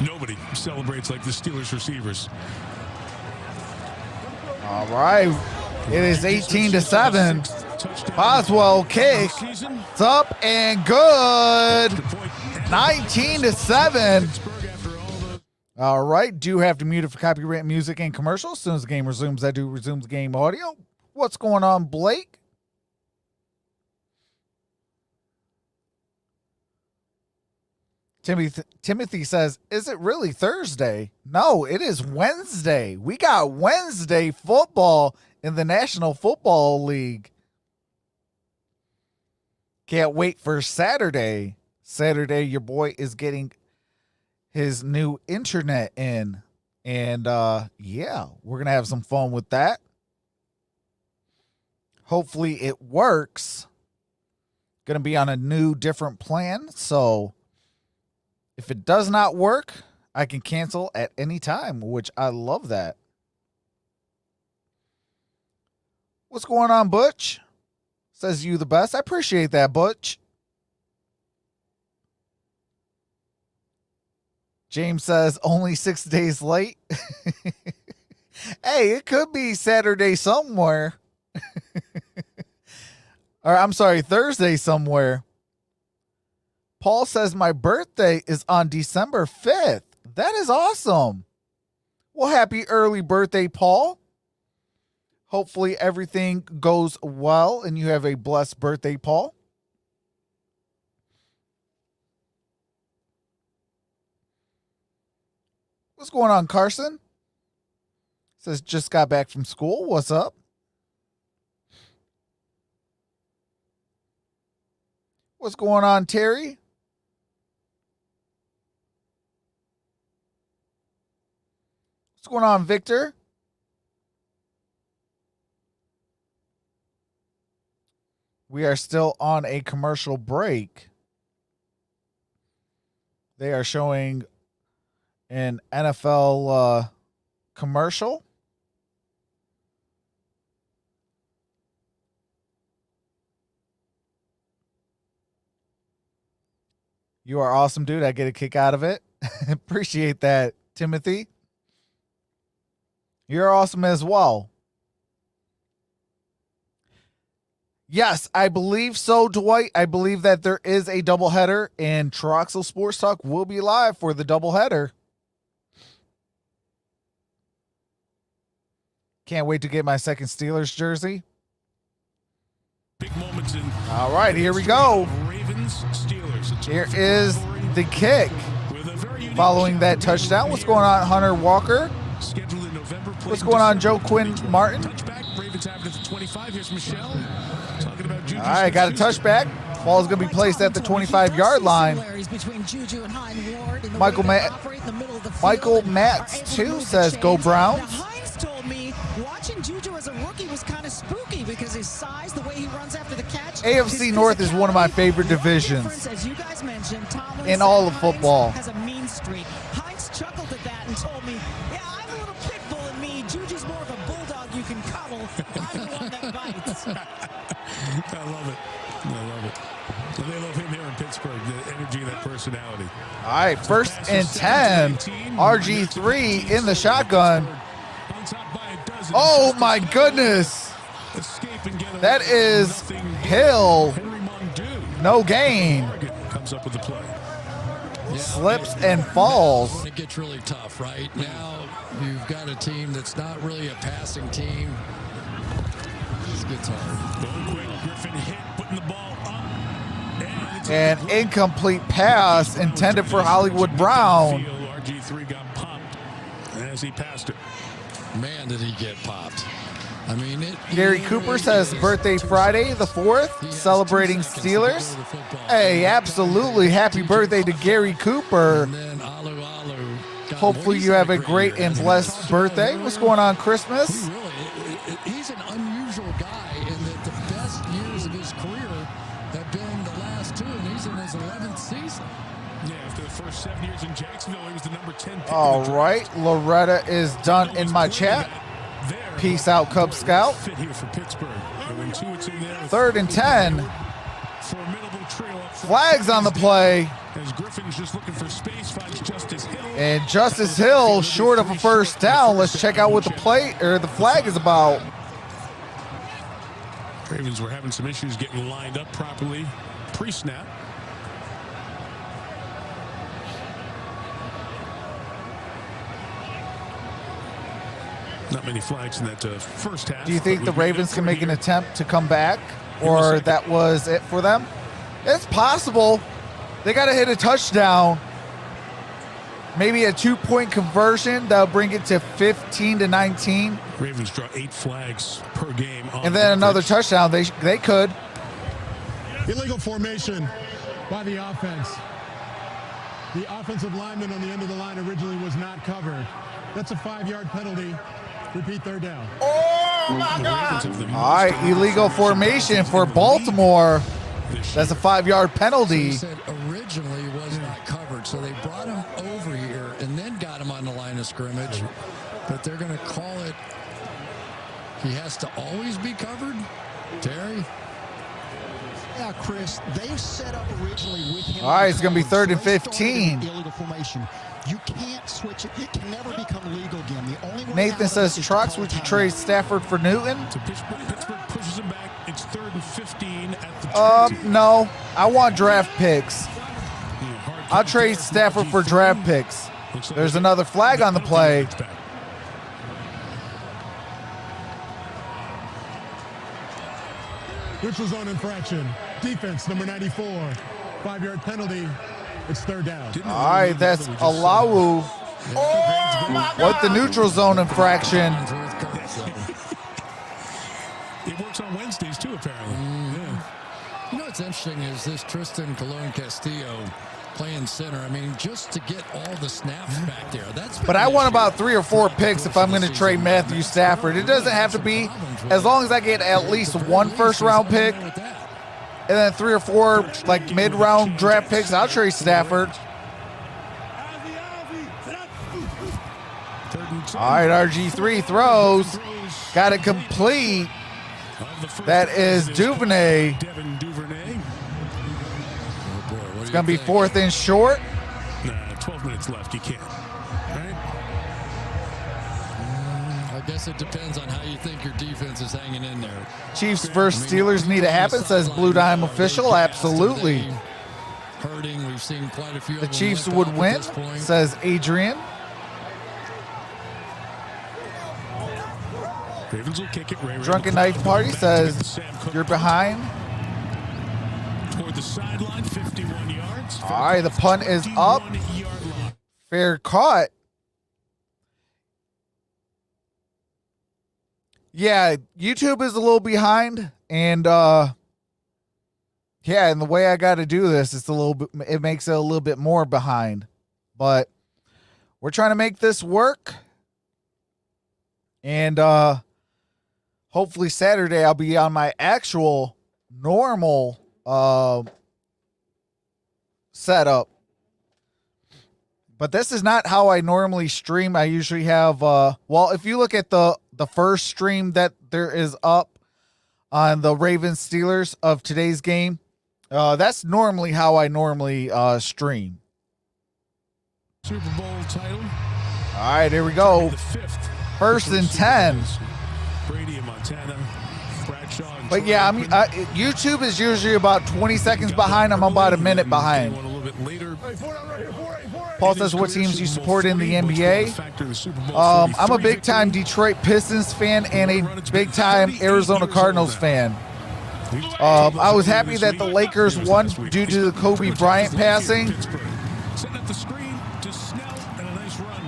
Nobody celebrates like the Steelers receivers. All right. It is 18-7. Boswell kick. It's up and good. 19-7. All right. Do have to mute it for copyright music and commercials. As soon as the game resumes, I do resume the game audio. What's going on, Blake? Timothy says, is it really Thursday? No, it is Wednesday. We got Wednesday football in the National Football League. Can't wait for Saturday. Saturday, your boy is getting his new internet in. And, yeah, we're going to have some fun with that. Hopefully it works. Going to be on a new, different plan. So if it does not work, I can cancel at any time, which I love that. What's going on, Butch? Says you the best. I appreciate that, Butch. James says only 6 days late. Hey, it could be Saturday somewhere. Or I'm sorry, Thursday somewhere. Paul says my birthday is on December 5th. That is awesome. Well, happy early birthday, Paul. Hopefully everything goes well and you have a blessed birthday, Paul. What's going on, Carson? Says just got back from school. What's up? What's going on, Terry? What's going on, Victor? We are still on a commercial break. They are showing an NFL commercial. You are awesome, dude. I get a kick out of it. Appreciate that, Timothy. You're awesome as well. Yes, I believe so, Dwight. I believe that there is a doubleheader, and Troxel Sports Talk will be live for the doubleheader. Can't wait to get my second Steelers jersey. Big moments in. All right, here we go. Ravens, Steelers. Here is the kick. Following that touchdown, what's going on, Hunter Walker? Scheduled in November What's going on, Joe Quinn Martin? Touchback. Ravens have it at the 25. Here's Michelle talking about Juju. All right, got a touchback. Ball is going to be placed at the 25-yard line. Michael Matz, too, says go Browns. Hines told me watching Juju as a rookie was kind of spooky because his size, the way he runs after the catch. AFC North is one of my favorite divisions As you guys mentioned, in all of football. Has a mean streak. Hines chuckled at that and told me, yeah, I'm a little pit bull in me. Juju's more of a bulldog you can cuddle. I'm the one that bites. I love it. I love it. And they love him here in Pittsburgh, the energy and that personality. All right, 1st and 10. RG3 in the shotgun. Oh, my goodness. That is Hill. No gain. Comes up with the play. Slips and falls. It gets really tough, right? Now you've got a team that's not really a passing team. This gets hard. Going quick, Griffin hit, putting the ball up. An incomplete pass intended for Hollywood Brown. RG3 got popped as he passed it. Man, did he get popped. I mean, Gary Cooper says birthday Friday the 4th, celebrating Steelers. Hey, absolutely. Happy birthday to Gary Cooper. Hopefully you have a great and blessed birthday. What's going on, Christmas? He's an unusual guy in that the best years of his career have been the last 2, and he's in his 11th season. Yeah, after the first 7 years in Jacksonville, he was the number 10 pick. All right, Loretta is done in my chat. Peace out, Cub Scout. 3rd and 10. Flags on the play. And Justice Hill short of a first down. Let's check out what the play or the flag is about. Ravens were having some issues getting lined up properly pre-snap. Not many flags in that first half. Do you think the Ravens can make an attempt to come back, or that was it for them? It's possible. They got to hit a touchdown. Maybe a 2-point conversion that'll bring it to 15-19. Ravens draw 8 flags per game. And then another touchdown. They could. Illegal formation by the offense. The offensive lineman on the end of the line originally was not covered. That's a 5-yard penalty. Repeat, 3rd down. Oh, my God. All right, illegal formation for Baltimore. That's a 5-yard penalty. So said originally was not covered, so they brought him over here and then got him on the line of scrimmage. But they're going to call it, he has to always be covered? Terry? Yeah, Chris, they set up originally with him. All right, it's going to be 3rd and 15. Illegal formation. You can't switch it. It can never become legal again. The only way Nathan says, Trox, would you trade Stafford for Newton? So Pittsburgh pushes him back. It's 3rd and 15 at the 20. No. I want draft picks. I'll trade Stafford for draft picks. There's another flag on the play. Neutral zone infraction. Defense, number 94. 5-yard penalty. It's 3rd down. All right, that's Alawu with the neutral zone infraction. It works on Wednesdays, too, apparently. Yeah. You know what's interesting is this Tristan Colon Castillo playing center. I mean, just to get all the snaps back there. But I want about 3 or 4 picks if I'm going to trade Matthew Stafford. It doesn't have to be, as long as I get at least 1 first-round pick. And then 3 or 4 like mid-round draft picks, I'll trade Stafford. All right, RG3 throws. Got it complete. That is Duvernay. It's going to be 4th and short. 12 minutes left. You can't. Right? I guess it depends on how you think your defense is hanging in there. Chiefs versus Steelers need to happen, says Blue Dime Official. Absolutely. Hurting. We've seen quite a few. The Chiefs would win, says Adrian. Ravens will kick it. Ray Drunken Knife Party says you're behind. Toward the sideline, 51 yards. All right, the punt is up. Fair caught. Yeah, YouTube is a little behind, and yeah, and the way I got to do this, it's a little bit. It makes it a little bit more behind, but we're trying to make this work, and hopefully Saturday I'll be on my actual normal setup. But this is not how I normally stream. I usually have well, if you look at the first stream that there is up on the Ravens Steelers of today's game, that's normally how I normally stream. Super Bowl title. All right, here we go. The fifth. First and 10. Brady and Montana. Bradshaw and But yeah, I mean, YouTube is usually about 20 seconds behind. I'm about a minute behind. A little bit later. Paul says, what teams you support in the NBA? I'm a big-time Detroit Pistons fan and a big-time Arizona Cardinals fan. I was happy that the Lakers won due to the Kobe Bryant passing. Setting up the screen to Snell, and a nice run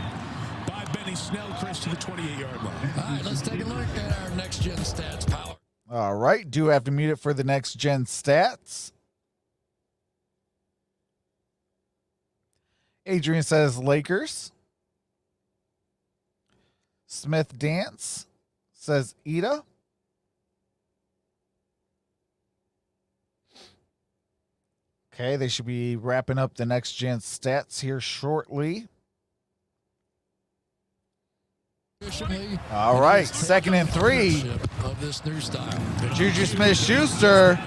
by Benny Snell, Chris, to the 28-yard line. All right, let's take a look at our next-gen stats power. All right, do have to mute it for the next-gen stats. Adrian says Lakers. Smith Dance says Ida. Okay, they should be wrapping up the next gen stats here shortly. All right, 2nd and 3. Of this new style. Juju Smith-Schuster,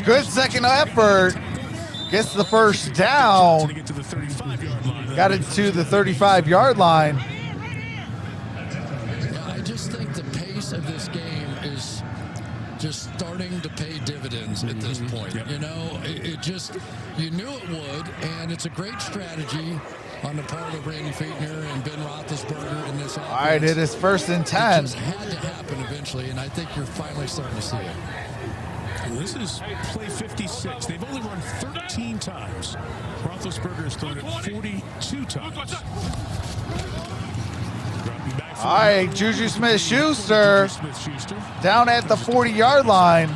good second effort. Gets the first down. Got it to the 35-yard line. Yeah, I just think the pace of this game is just starting to pay dividends at this point. You know, it just, you knew it would, and it's a great strategy on the part of Randy Fichtner and Ben Roethlisberger in this offense. All right, it is 1st and 10. It just had to happen eventually, and I think you're finally starting to see it. And this is play 56. They've only run 13 times. Roethlisberger has thrown it 42 times. All right, Juju Smith-Schuster down at the 40-yard line.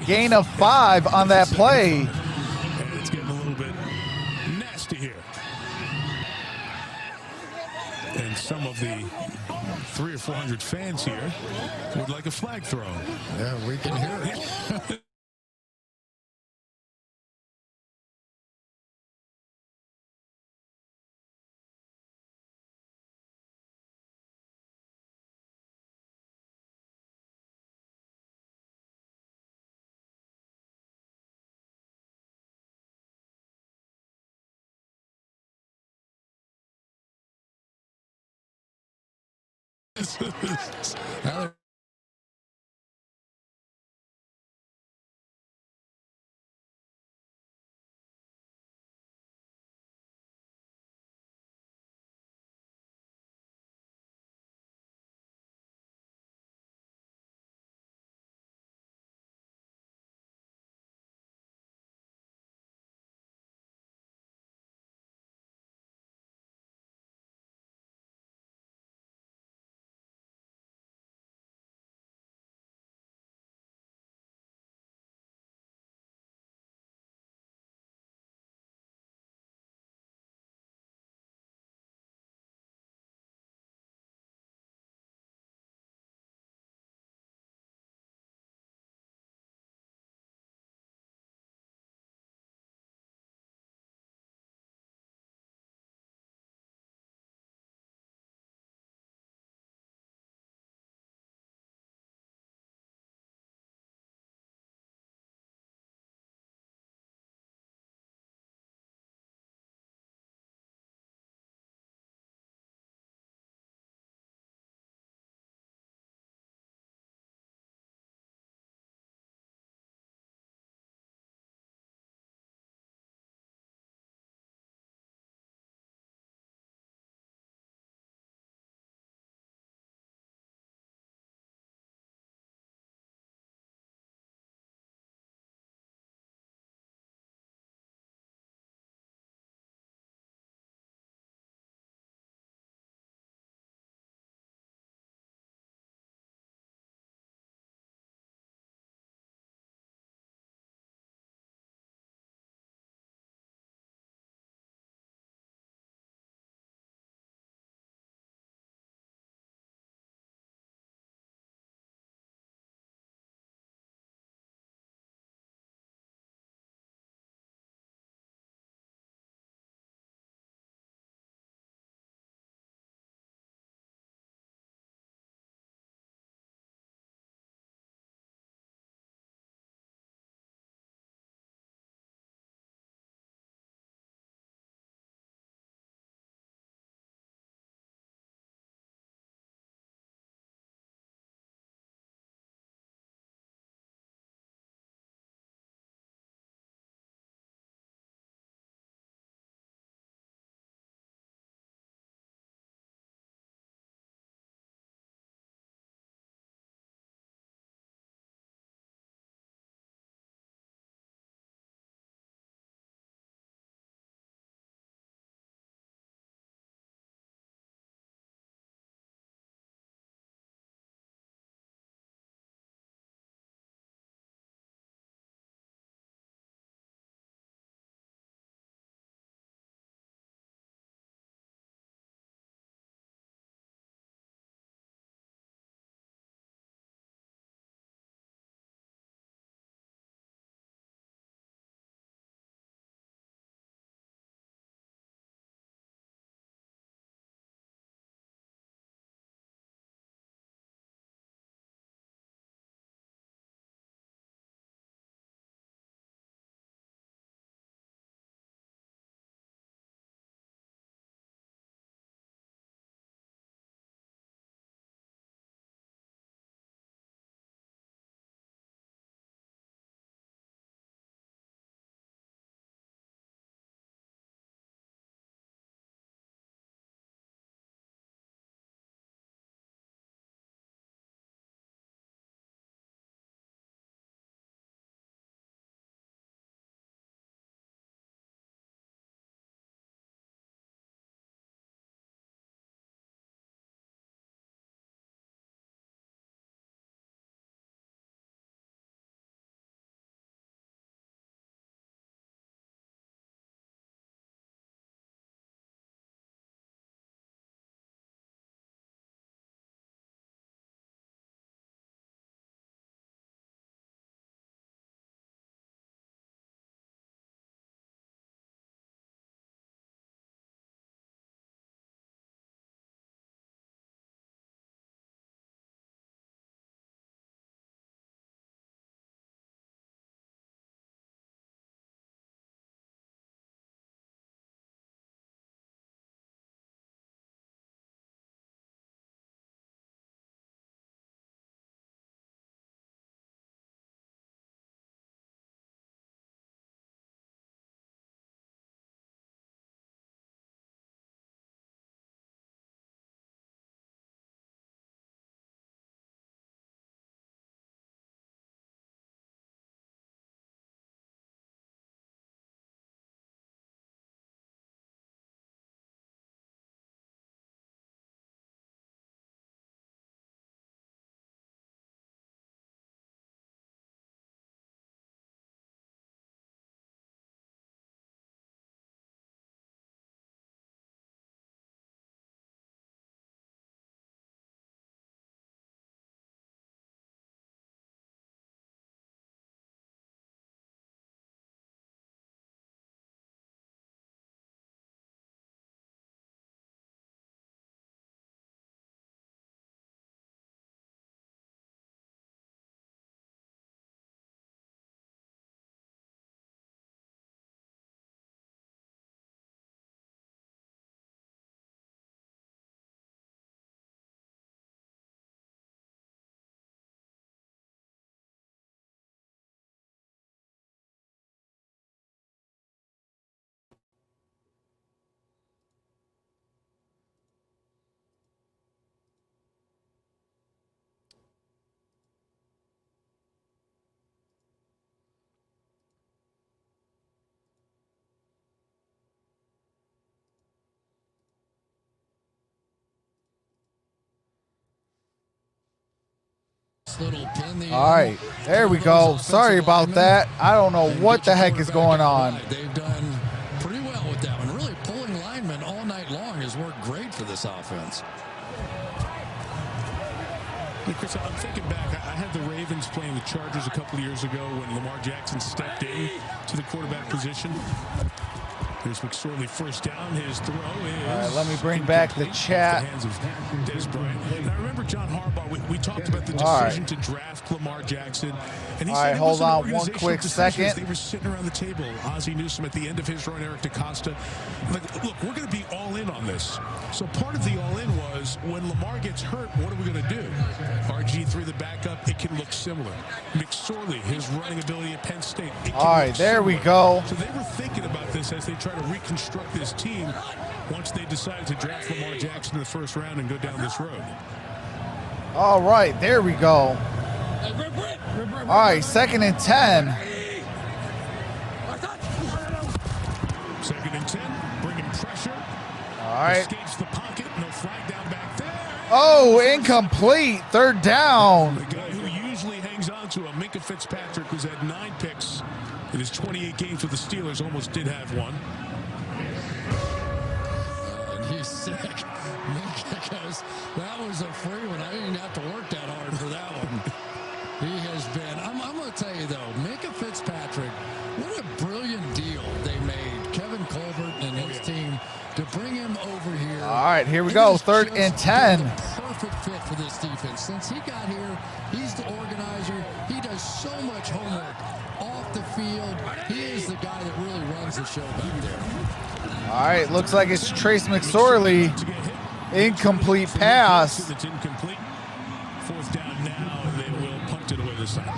Gain of 5 on that play. And it's getting a little bit nasty here. And some of the 300 or 400 fans here would like a flag thrown. Yeah, we can hear it. Now Little pin the All right, there we go. Sorry about that. I don't know what the heck is going on. They've done pretty well with that one. Really pulling linemen all night long has worked great for this offense. Hey, Chris, I'm thinking back. I had the Ravens playing the Chargers a couple of years ago when Lamar Jackson stepped in to the quarterback position. Here's McSorley first down. His throw is... All right, let me bring back the chat. And I remember John Harbaugh, we talked about the decision to draft Lamar Jackson. And he said hold on one quick second. They were sitting around the table. Ozzie Newsome at the end of his run, Eric DeCosta. Like, look, we're going to be all in on this. So part of the all in was when Lamar gets hurt, what are we going to do? RG3, the backup, it can look similar. McSorley, his running ability at Penn State. All right, there we go. So they were thinking about this as they try to reconstruct this team once they decided to draft Lamar Jackson in the first round and go down this road. All right, there we go. All right, 2nd and 10. 2nd and 10, bringing pressure. All right. Escapes the pocket, no flag down back there. Oh, incomplete. 3rd down. The guy who usually hangs on to him, Minka Fitzpatrick, who's had 9 picks in his 28 games with the Steelers, almost did have one. And he's sick. Minka goes, that was a free one. I didn't have to work that hard for that one. He has been, I'm going to tell you though, Minka Fitzpatrick, what a brilliant deal they made, Kevin Colbert and his team, to bring him over here. All right, here we go. 3rd and 10. Perfect fit for this defense. Since he got here, he's the organizer. He does so much homework off the field. He is the guy that really runs the show back there. All right, looks like it's Trace McSorley. Incomplete pass. It's incomplete. 4th down now, and they will punt it away this time.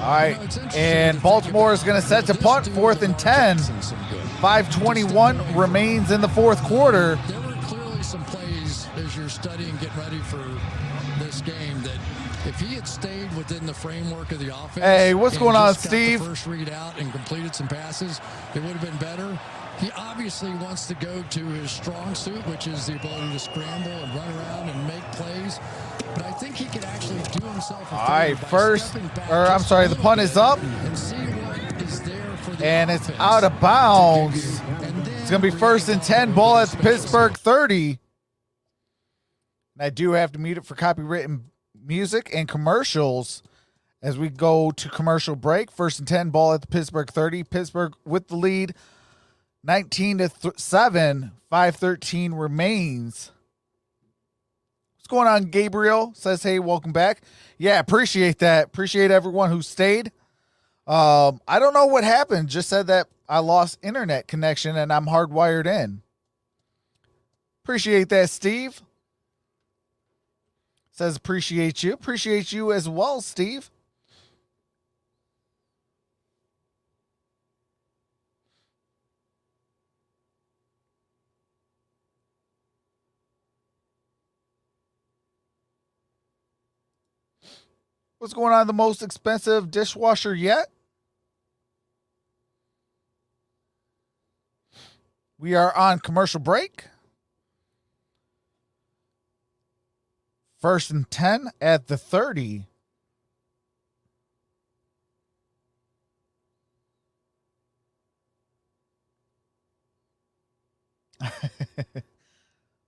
All right, and Baltimore is going to set to punt. 4th and 10. 5:21 remains in the 4th quarter. There were clearly some plays as you're studying, getting ready for this game, that if he had stayed within the framework of the offense. Hey, what's going on, Steve? First read out and completed some passes, it would have been better. He obviously wants to go to his strong suit, which is the ability to scramble and run around and make plays. But I think he could actually do himself a favor. All right, the punt is up. And see what is there for the And it's offense out of bounds. It's going to be 1st and 10, ball at the Pittsburgh 30. I do have to mute it for copywritten music and commercials as we go to commercial break. 1st and 10, ball at the Pittsburgh 30. Pittsburgh with the lead, 19-7, 5:13 remains. What's going on, Gabriel? Says, hey, welcome back. Yeah, appreciate that. Appreciate everyone who stayed. I don't know what happened. Just said that I lost internet connection and I'm hardwired in. Appreciate that, Steve. Says appreciate you. Appreciate you as well, Steve. What's going on? The most expensive dishwasher yet? We are on commercial break. 1st and 10 at the 30.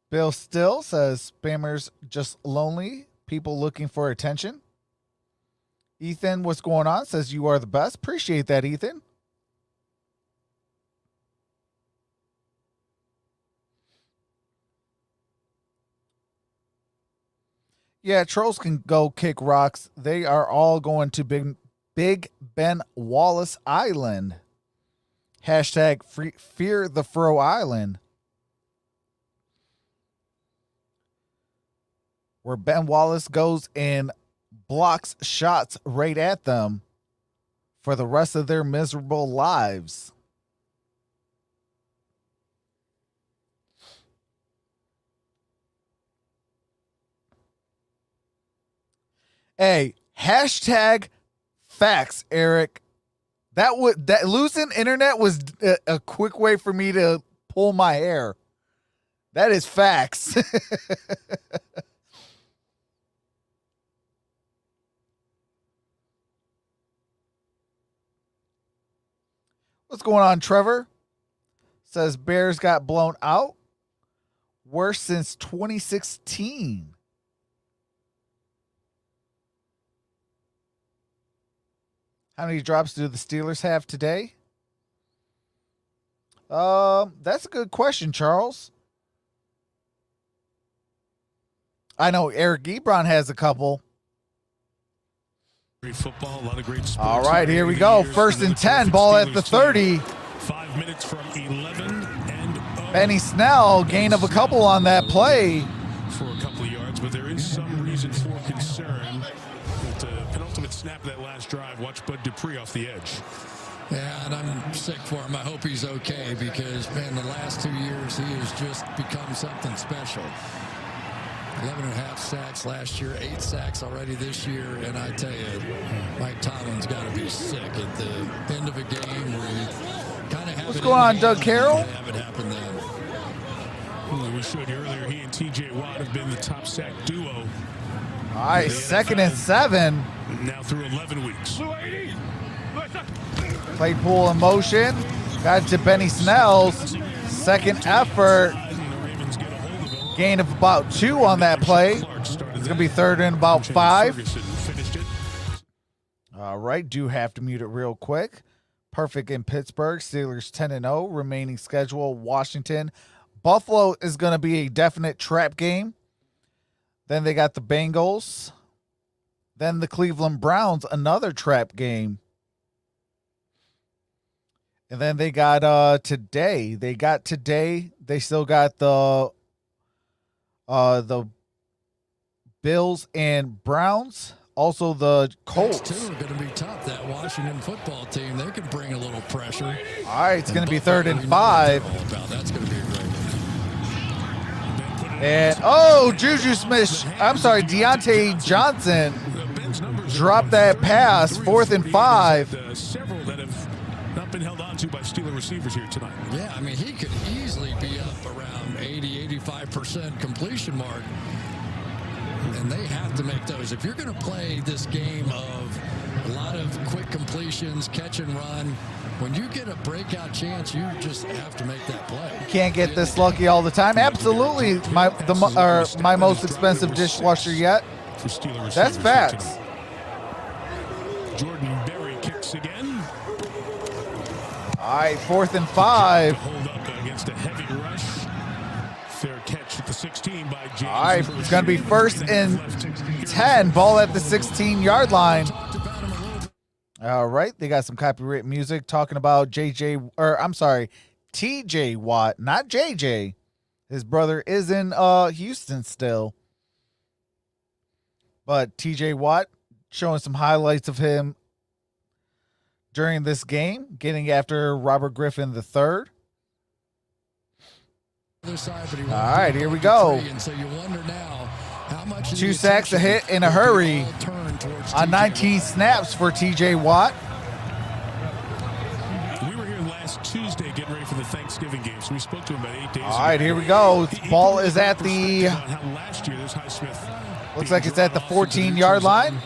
Bill Still says, spammers just lonely, people looking for attention. Ethan, what's going on? Says you are the best. Appreciate that, Ethan. Yeah, trolls can go kick rocks. They are all going to Big Ben Wallace Island. Hashtag fear the Fro Island. Where Ben Wallace goes and blocks shots right at them for the rest of their miserable lives. Hey, hashtag facts, Eric. That losing internet was a quick way for me to pull my hair. That is facts. What's going on, Trevor? Says Bears got blown out. Worse since 2016. How many drops do the Steelers have today? That's a good question, Charles. I know Eric Ebron has a couple. Great football, a lot of great sports. All right, here we go. First and 10, ball at the 30. 5 minutes from 11 and Benny Snell, gain of a couple on that play. For a couple of yards, but there is some reason for concern. With the penultimate snap of that last drive, watch Bud Dupree off the edge. Yeah, and I'm sick for him. I hope he's okay because, man, the last 2 years he has just become something special. 11.5 sacks last year, 8 sacks already this year, and I tell you, Mike Tomlin's got to be sick at the end of a game where you kind of have What's going on, Doug Carroll? Have it happen then. Well, we showed you earlier, he and T.J. Watt have been the top sack duo. All right, 2nd and 7. Now through 11 weeks. Play pool in motion. Got it to Benny Snell's second effort. Gain of about 2 on that play. It's going to be 3rd and about 5. All right, do have to mute it real quick. Perfect in Pittsburgh. Steelers 10-0. Remaining schedule, Washington. Buffalo is going to be a definite trap game. Then they got the Bengals. Then the Cleveland Browns, another trap game. And then they got today. They still got the Bills and Browns. Also the Colts. Those two are going to be tough. That Washington football team, they can bring a little pressure. All right, it's going to be 3rd and 5. That's going to be a great one. And Juju Smith, I'm sorry, Deontay Johnson dropped that pass. 4th and 5. Several that have not been held on to by Steeler receivers here tonight. Yeah, I mean, he could easily be up around 80-85% completion mark. And they have to make those. If you're going to play this game of a lot of quick completions, catch and run, when you get a breakout chance, you just have to make that play. Can't get this lucky all the time. Absolutely, my most expensive dishwasher yet. That's facts. Jordan Berry kicks again. All right, 4th and 5. Hold up against a heavy rush. Fair catch at the 16 by James. All right, it's going to be 1st and 10. Ball at the 16-yard line. All right, they got some copyright music talking about TJ Watt, not JJ. His brother is in Houston still. But TJ Watt showing some highlights of him during this game, getting after Robert Griffin III. All right, here we go. 2 sacks, a hit, and a hurry on 19 snaps for TJ Watt. We were here last Tuesday getting ready for the Thanksgiving game, so we spoke to him about 8 days ago. All right, here we go. Ball is at the, last year, there's Highsmith. looks like it's at the 14-yard line.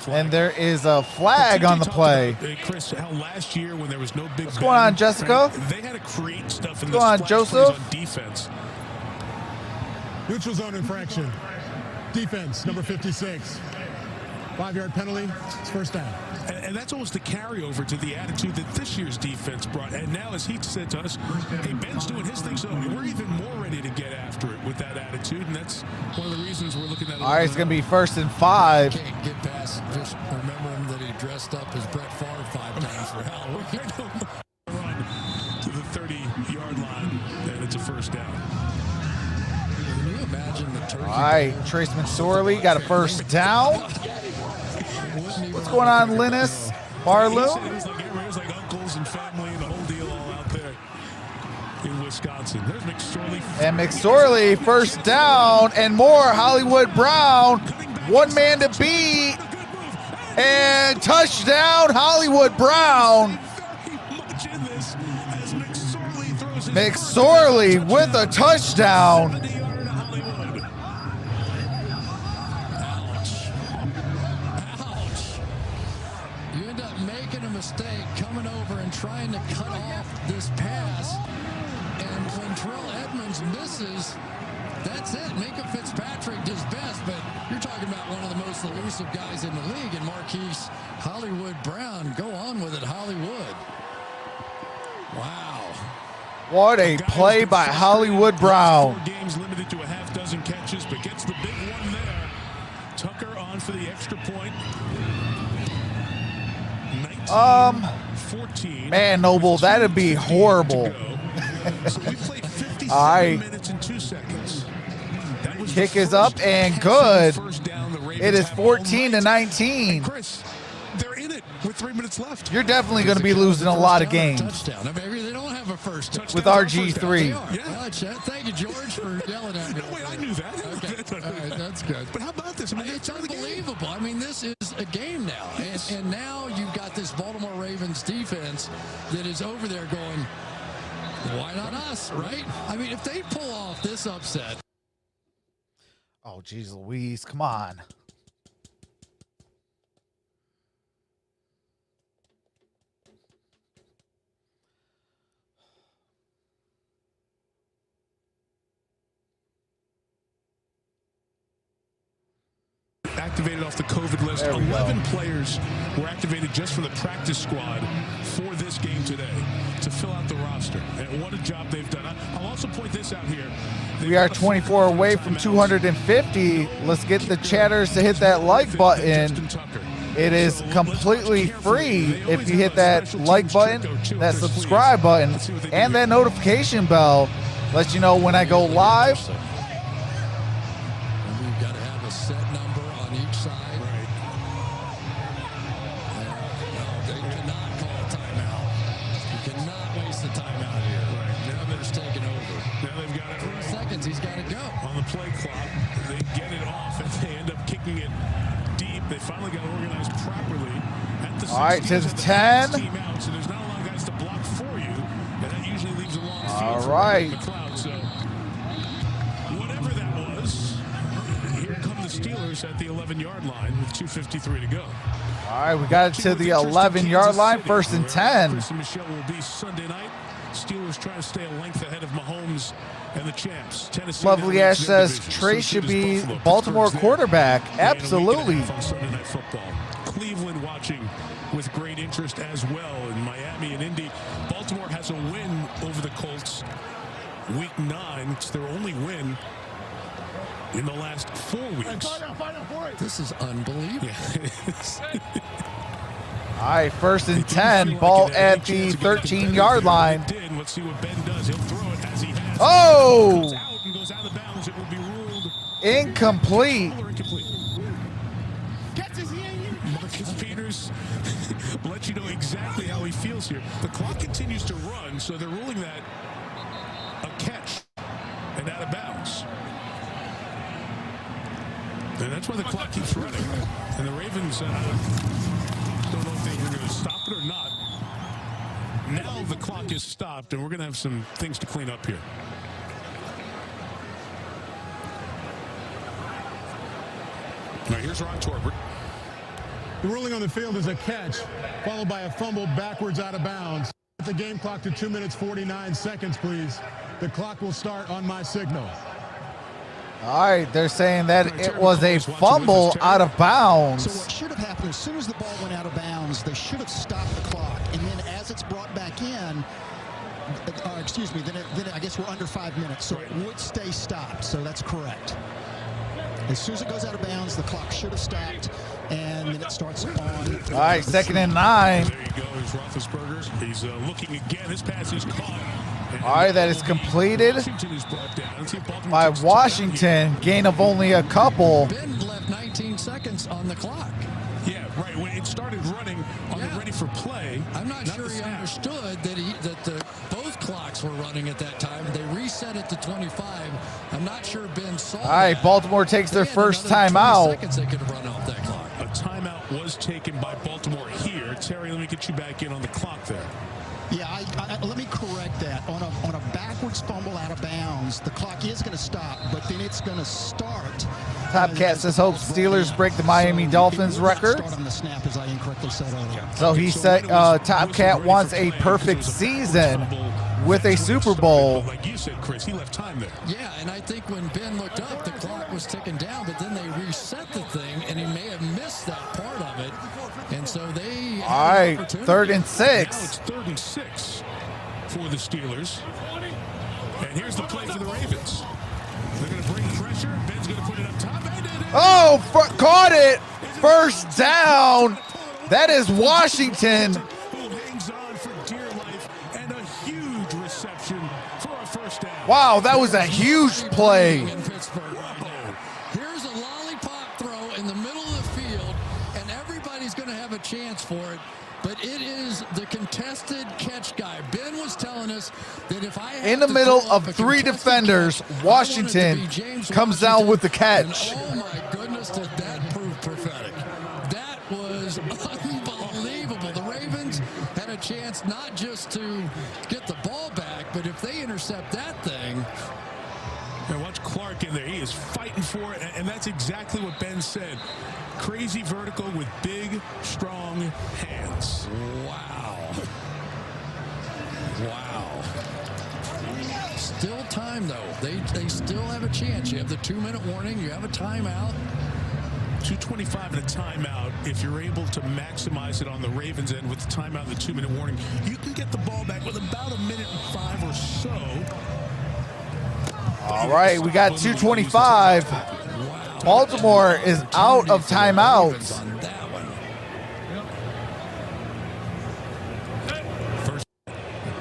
And there is a flag on the play. Chris, how last year when there was no big What's going on, Jessica? They had to create stuff in What's going on, Joseph? On defense. Neutral zone infraction. Defense, number 56. 5-yard penalty. It's first down. And that's almost the carryover to the attitude that this year's defense brought. And now, as he said to us, hey, Ben's doing his thing, so we're even more ready to get after it with that attitude. And that's one of the reasons we're looking at it. All right, it's going to be 1st and 5. Can't get past, just remember him that he dressed up as Brett Favre 5 times for Halloween. Run to the 30-yard line, and it's a first down. Can you imagine the turkey? All right, Trace McSorley got a first down. What's going on, Linus Barlow? It was like uncles and family and the whole deal all out there in Wisconsin. There's McSorley. And McSorley, first down and more. Hollywood Brown, one man to beat. And touchdown, Hollywood Brown. McSorley with a touchdown. You end up making a mistake, coming over and trying to cut off this pass. And when Terrell Edmunds misses, that's it. Minka Fitzpatrick does best, but you're talking about one of the most elusive guys in the league, and Marquise Hollywood Brown. Go on with it, Hollywood. Wow. What a play by Hollywood Brown. 4 games limited to a half dozen catches, but gets the big one there. Tucker on for the extra point. 19-14. Man, Noble, that'd be horrible. So we played 57 All right. minutes and 2 seconds. That was Kick the is up first and passing good. first down the Ravens It is have all 14 to night. 19. And Chris, they're in it with 3 minutes left. You're definitely going to be losing a lot of games Touchdown. I mean, they don't have a first touchdown. with They RG3. are. Yeah. Well, thank you, George, for yelling at me. No, wait, I knew that. Okay. All right, that's good. But how about this? I mean, It's unbelievable. I mean, this is a game now. And now you've got this Baltimore Ravens defense that is over there going, why not us, right? I mean, if they pull off this upset. Oh, geez Louise, come on. activated off the COVID list. 11 players were activated just from the practice squad for this game today to fill out the roster. And what a job they've done. I'll also point this out here. We are 24 away from 250. Let's get the chatters to hit that like button. It is completely free if you hit that like button, that subscribe button, and that notification bell. Let you know when I go live. You've got to have a set number on each side. Right. No, they cannot call a timeout. You cannot waste a timeout here. Right. Now they're just taking over. Now they've got it 3 seconds. He's got to go. on the play clock. They get it off and they end up kicking it deep. They finally got organized properly at the 16. All right, to the 10. Team out, so there's not a lot of guys to block for you, and that usually leaves a long field All for right. the cloud. So whatever that was, here come the Steelers at the 11-yard line with 2:53 to go. All right, we got it to the 11-yard line, 1st and 10. Chris and Michelle will be Sunday night. Steelers trying to stay a length ahead of Mahomes and the champs. Tennessee. Lovely Ash says Trey should be Baltimore quarterback. Absolutely. On Sunday Night Football. Cleveland watching with great interest as well in Miami and Indy. Baltimore has a win over the Colts week 9. It's their only win in the last 4 weeks. This is unbelievable. All right, 1st and 10. Ball at the 13-yard line. Let's see what Ben does. He'll throw it as he has. Oh! Goes out and goes out of bounds. It will be ruled Incomplete. incomplete. Marcus Peters let you know exactly how he feels here. The clock continues to run, so they're ruling that a catch and out of bounds. And that's why the clock keeps running. And the Ravens don't know if they were going to stop it or not. Now the clock is stopped, and we're going to have some things to clean up here. Now here's Ron Torbert. The ruling on the field is a catch, followed by a fumble backwards out of bounds. The game clock to 2 minutes 49 seconds, please. The clock will start on my signal. All right, they're saying that it was a fumble out of bounds. So what should have happened, as soon as the ball went out of bounds, they should have stopped the clock. And then as it's brought back in, excuse me, then I guess we're under 5 minutes. So it would stay stopped. So that's correct. As soon as it goes out of bounds, the clock should have stopped, and then it starts on. All right, 2nd and 9. There you go. Here's Roethlisberger. He's looking again. His pass is caught. All right, that is completed Washington is brought down. Let's see if Baltimore by takes the time Washington. Gain of only a couple. Ben left 19 seconds on the clock. here. Yeah, right. When it started running on the ready for play. I'm not sure the he snap. understood that both clocks were running at that time. They reset it to 25. I'm not sure Ben saw. All right, Baltimore takes their They had first another 20 timeout. seconds they could have run off that clock. A timeout was taken by Baltimore here. Terry, let me get you back in on the clock there. Yeah, let me correct that. On a backwards fumble out of bounds, the clock is going to stop, but then it's going to start. Top Cat says hope Steelers break the Miami Dolphins record. Start on the snap, as I incorrectly said earlier. So he said Top Cat wants a perfect season with a Super Bowl. Like you said, Chris, he left time there. Yeah, and I think when Ben looked up, the clock was ticking down, but then they reset the thing, and he may have missed that part of it. And so they... All right, 3rd and 6. Now it's 3rd and 6 for the Steelers. And here's the play for the Ravens. They're going to bring pressure. Ben's going to put it up top. Oh, caught it. First down. That is Washington. Who hangs on for dear life, and a huge reception for a first down. Wow, that was a huge play. In Pittsburgh. Here's a lollipop throw in the middle of the field, and everybody's going to have a chance for it. But it is the contested catch guy. Ben was telling us that if I had in the to middle throw up of a 3 contested defenders, catch, Washington comes down with the And catch. oh my goodness, did that prove prophetic. That was unbelievable. The Ravens had a chance not just to get the ball back, but if they intercept that thing. And watch Clark in there. He is fighting for it, and that's exactly what Ben said. Crazy vertical with big, strong hands. Wow. Wow. Still time, though. They still have a chance. You have the 2-minute warning. You have a timeout. 2:25 and a timeout. If you're able to maximize it on the Ravens end with the timeout and the 2-minute warning, you can get the ball back with about 1:05 or so. All right, we got 2:25. Baltimore is out of timeouts.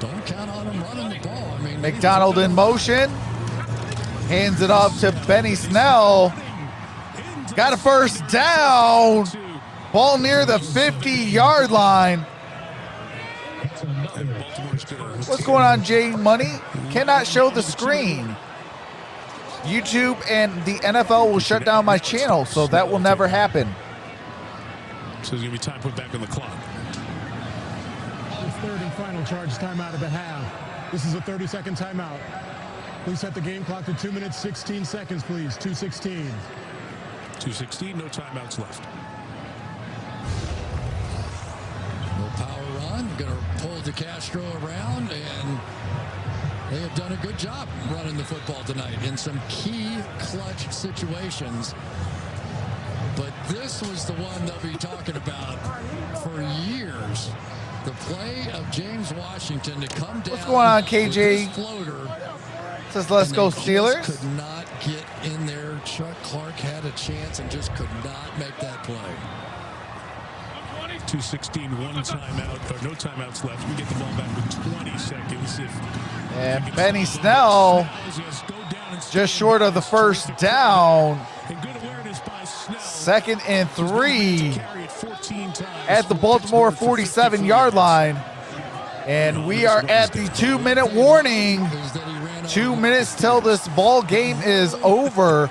Don't count on him running the ball. I mean, McDonald in motion. Hands it off to Benny Snell. Got a first down. Ball near the 50-yard line. What's going on, Jay Money? Cannot show the screen. YouTube and the NFL will shut down my channel, so that will never happen. So there's going to be time put back on the clock. It's 3rd and final charge timeout of the half. This is a 30-second timeout. Please set the game clock to 2 minutes, 16 seconds, please. 2:16. 2:16, no timeouts left. No power run. Going to pull DeCastro around, and they have done a good job running the football tonight in some key clutch situations. But this was the one they'll be talking about for years. The play of James Washington to come down. What's going on, KJ? Floater. Says, let's go Steelers. Could not get in there. Chuck Clark had a chance and just could not make that play. 2:16, one timeout, or no timeouts left. We get the ball back with 20 seconds. And Benny Snell just short of the first down. 2nd and 3 at the Baltimore 47-yard line. And we are at the 2-minute warning. 2 minutes till this ball game is over.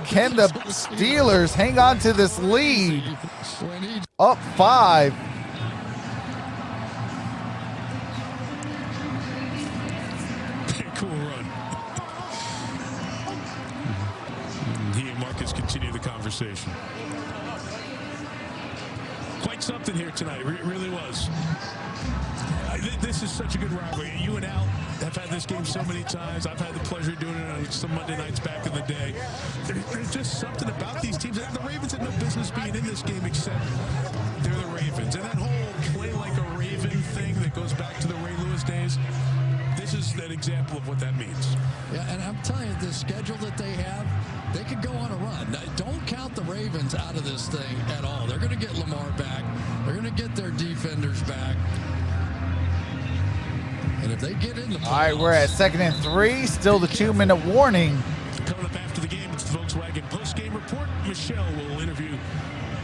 Can the Steelers hang on to this lead? Up 5. Cool run. He and Marcus continue the conversation. Quite something here tonight. It really was. This is such a good rivalry. You and Al have had this game so many times. I've had the pleasure of doing it on some Monday nights back in the day. There's just something about these teams. The Ravens had no business being in this game except they're the Ravens. And that whole play like a Raven thing that goes back to the Ray Lewis days, this is an example of what that means. Yeah, and I'm telling you, the schedule that they have, they could go on a run. Now, don't count the Ravens out of this thing at all. They're going to get Lamar back. They're going to get their defenders back. And if they get in the playoffs, All right, we're at 2nd and 3. Still the 2-minute warning. Coming up after the game, it's the Volkswagen post-game report. Michelle will interview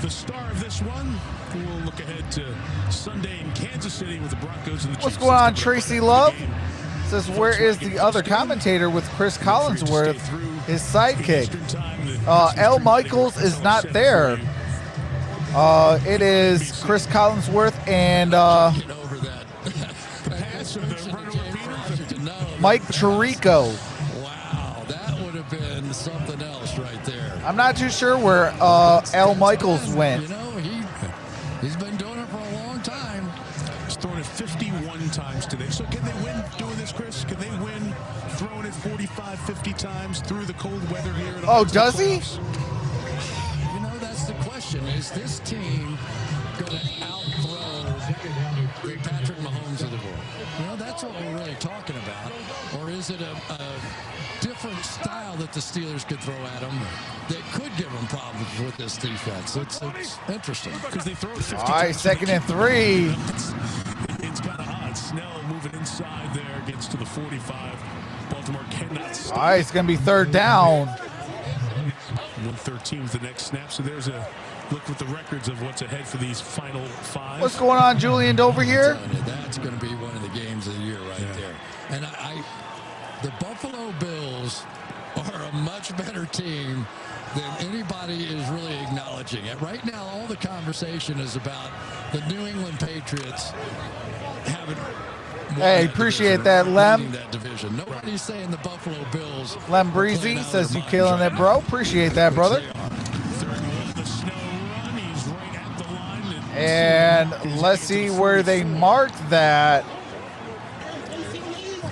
the star of this one. We'll look ahead to Sunday in Kansas City with the Broncos and the Chiefs. What's going on, Tracy Love? Says, where is the other commentator with Chris Collinsworth, his sidekick? L. Michaels is not there. It is Chris Collinsworth and Mike Tirico. Wow, that would have been something else right there. I'm not too sure where Al Michaels went. You know, he's been doing it for a long time. He's thrown it 51 times today. So can they win doing this, Chris? Can they win throwing it 45, 50 times through the cold weather here? Oh, does he? You know, that's the question. Is this team going to outthrow Patrick Mahomes of the world? You know, that's what we're really talking about. Or is it a different style that the Steelers could throw at them that could give them problems with this defense? It's interesting. Because they throw it 50 All right, times. 2nd and 3. It's kind of odd. Snell moving inside there, gets to the 45. Baltimore cannot stop. All right, it's going to be 3rd down. 113 is the next snap. So there's a look with the records of what's ahead for these final 5. What's going on, Julian Dover here? That's going to be one of the games of the year right there. And the Buffalo Bills are a much better team than anybody is really acknowledging it. Right now, all the conversation is about the New England Patriots having. Hey, appreciate that, Lem. That division. Nobody's saying the Buffalo Bills. Lem Breezy says you killing it, bro. Appreciate that, brother. And let's see where they marked that.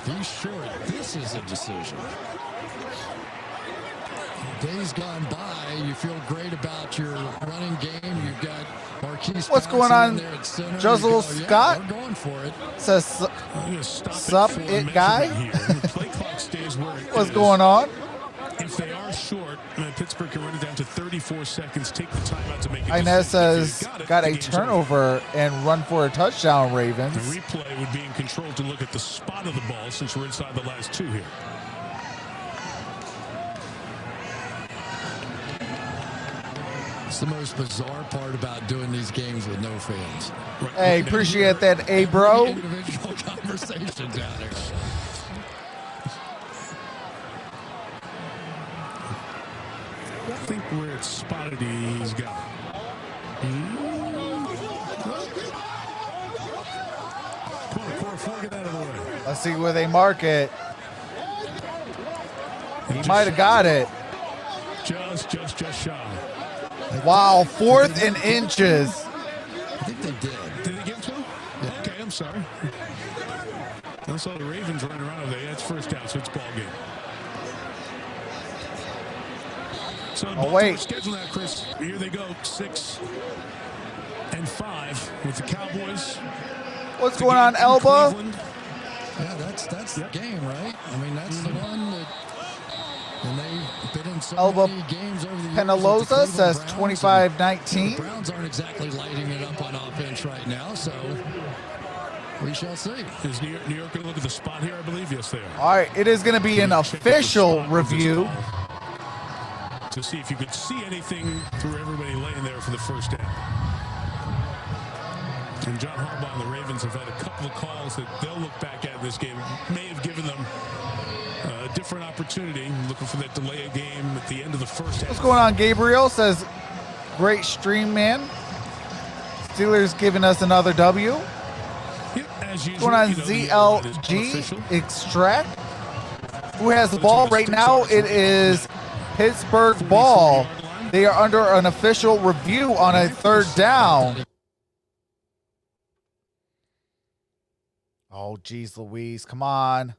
He's sure this is a decision. Days gone by, you feel great about your running game. You've got Marquise. What's going on? Juzzle Scott we're going for it. Says, sup, it guy? What's going on? If they are short, Pittsburgh can run it down to 34 seconds, take the time out to make it. Inez says, got a turnover and run for a touchdown, Ravens. The replay would be in control to look at the spot of the ball since we're inside the last 2 here. It's the most bizarre part about doing these games with no fans. Hey, appreciate that, hey, bro. Individual conversations out there. I think where it's spotted, he's got it. Get out of the way. Let's see where they mark it. He might have got it. Just shy. Wow, 4th and inches. I think they did. Did they get to him? Yeah. Okay, I'm sorry. I saw the Ravens running around over there. That's 1st down, so it's ball game. So wait. Schedule that, Chris. Here they go, 6 and 5 with the Cowboys. What's going on, Elba? Yeah, that's the game, right? I mean, that's the one that. And they've been in so Elba many games over the years. Penaloza says 25-19. The Browns aren't exactly lighting it up on offense right now, so we shall see. Is New York going to look at the spot here, I believe? Yes, they are. All right, it is going to be an official review. To see if you could see anything through everybody laying there for the 1st down. And John Harbaugh and the Ravens have had a couple of calls that they'll look back at in this game. May have given them a different opportunity. Looking for that delay of game at the end of the 1st half. What's going on, Gabriel? Says, great stream, man. Steelers giving us another W. Yep, as usual, What's going on, ZLG Extract? Who has the ball right now? It is Pittsburgh ball. They are under an official review on a 3rd down. Oh, geez, Louise, come on.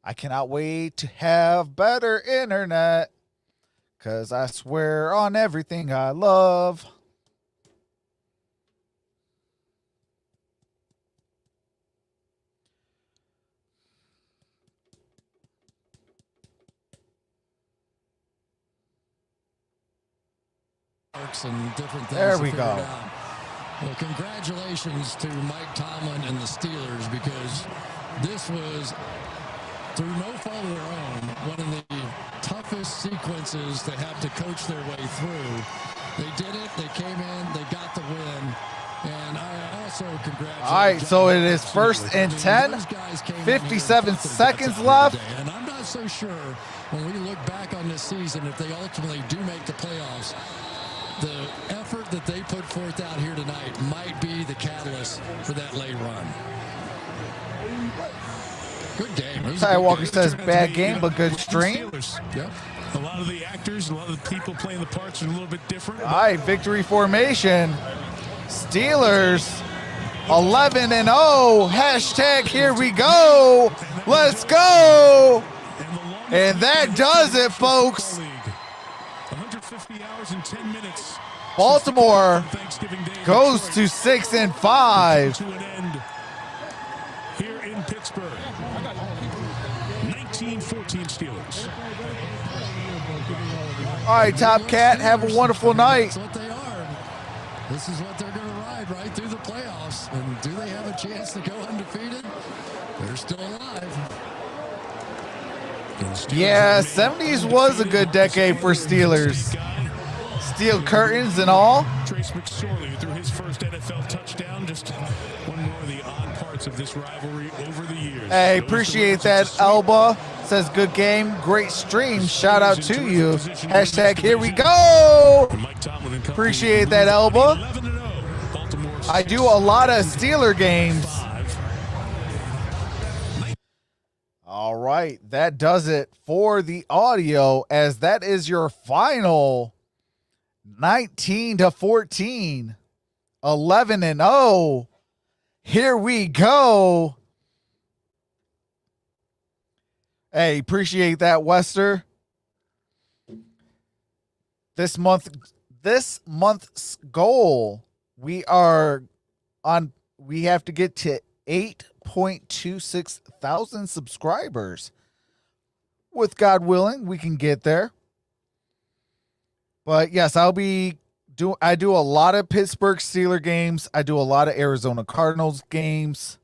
I cannot wait to have better internet, because I swear on everything I love. And different things There we go. Well, congratulations to Mike Tomlin and the Steelers, because this was, through no fault of their own, one of the toughest sequences to have to coach their way through. They did it. They came in. They got the win. And I also congratulate. All right, so it is 1st and 10. 57 seconds left. And I'm not so sure when we look back on this season, if they ultimately do make the playoffs, the effort that they put put forth out here tonight might be the catalyst for that late run. Good game. Ty Walker says bad game, but good stream. Yep. A lot of the actors, a lot of the people playing the parts are a little bit different. All right, victory formation. Steelers 11-0. Hashtag here we go. Let's go. And that does it, folks. 150 hours and 10 minutes. Baltimore goes to 6-5. To an end here in Pittsburgh. 19-14 Steelers. All right, Top Cat, have a wonderful night. That's what they are. This is what they're going to ride right through the playoffs. And do they have a chance to go undefeated? They're still alive. Yeah, 70s was a good decade for Steelers. Steel curtains and all. Trace McSorley threw his first NFL touchdown. Just one more of the odd parts of this rivalry over the years. Hey, appreciate that, Elba. Says good game, great stream. Shout out to you. Hashtag here we go. Appreciate that, Elba. I do a lot of Steeler games. All right, that does it for the audio, as that is your final 19-14, 11-0. Here we go. Hey, appreciate that, Wester. This month's goal, we have to get to 8.26 thousand subscribers. With God willing, we can get there. But yes, I do a lot of Pittsburgh Steelers games. I do a lot of Arizona Cardinals games.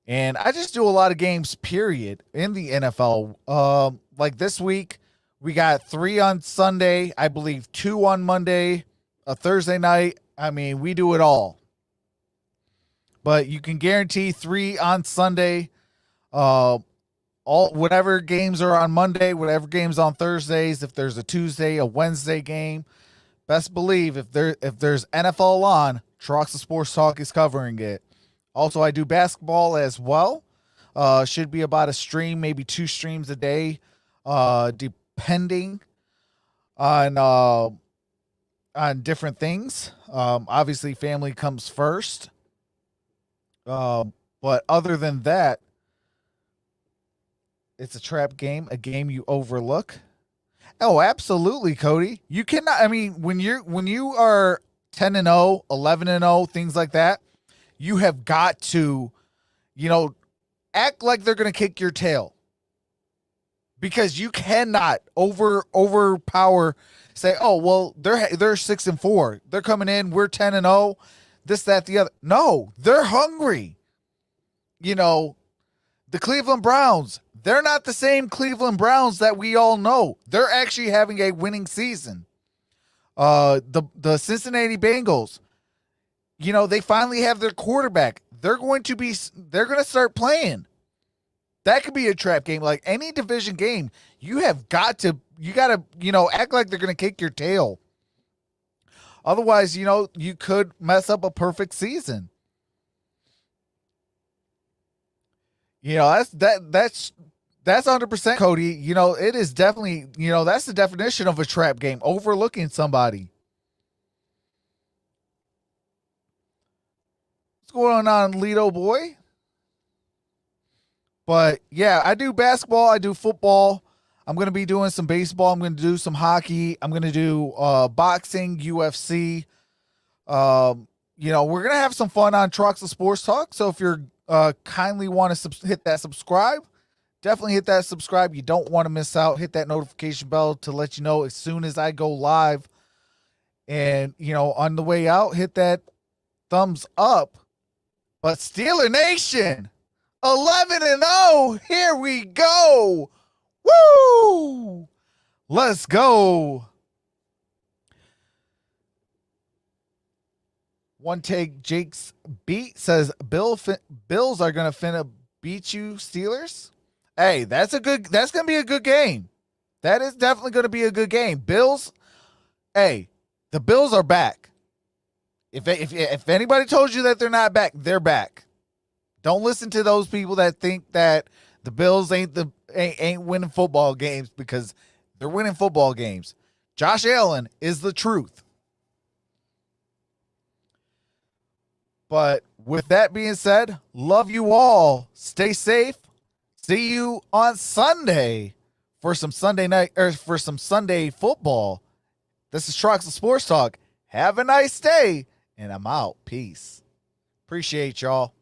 And I just do a lot of games, period, in the NFL. Like this week, we got 3 on Sunday, I believe 2 on Monday, a Thursday night. I mean, we do it all. But you can guarantee 3 on Sunday. Whatever games are on Monday, whatever games on Thursdays. If there's a Tuesday, a Wednesday game, best believe if there's NFL on, Troxel Sports Talk is covering it. Also, I do basketball as well. Should be about a stream, maybe 2 streams a day, depending on different things. Obviously, family comes first. But other than that, it's a trap game, a game you overlook. Oh, absolutely, Cody. You cannot. I mean, when you are 10-0, 11-0, things like that, you have got to, act like they're going to kick your tail, because you cannot overpower. Say, oh well, they're 6-4. They're coming in. We're 10-0. This, that, the other. No, they're hungry. The Cleveland Browns, they're not the same Cleveland Browns that we all know. They're actually having a winning season. The Cincinnati Bengals, they finally have their quarterback. They're going to start playing. That could be a trap game. Like any division game, you got to act like they're going to kick your tail. Otherwise, you could mess up a perfect season. That's 100%, Cody. It is definitely, that's the definition of a trap game, overlooking somebody. What's going on, Lido boy? But yeah, I do basketball, I do football. I'm going to be doing some baseball. I'm going to do some hockey. I'm going to do boxing, UFC. We're going to have some fun on Troxel Sports Talk. So if you're kindly want to hit that subscribe, definitely hit that subscribe. You don't want to miss out. Hit that notification bell to let you know as soon as I go live. And, on the way out, hit that thumbs up. But Steeler Nation, 11-0. Here we go. Woo! Let's go. One take Jake's beat says Bills are going to finna beat you, Steelers. Hey, that's going to be a good game. That is definitely going to be a good game. Bills, hey, the Bills are back. If anybody told you that they're not back, they're back. Don't listen to those people that think that the Bills ain't winning football games, because they're winning football games. Josh Allen is the truth. But with that being said, love you all. Stay safe. See you on Sunday for some Sunday night, or for some Sunday football. This is Troxel Sports Talk. Have a nice day, and I'm out. Peace. Appreciate y'all.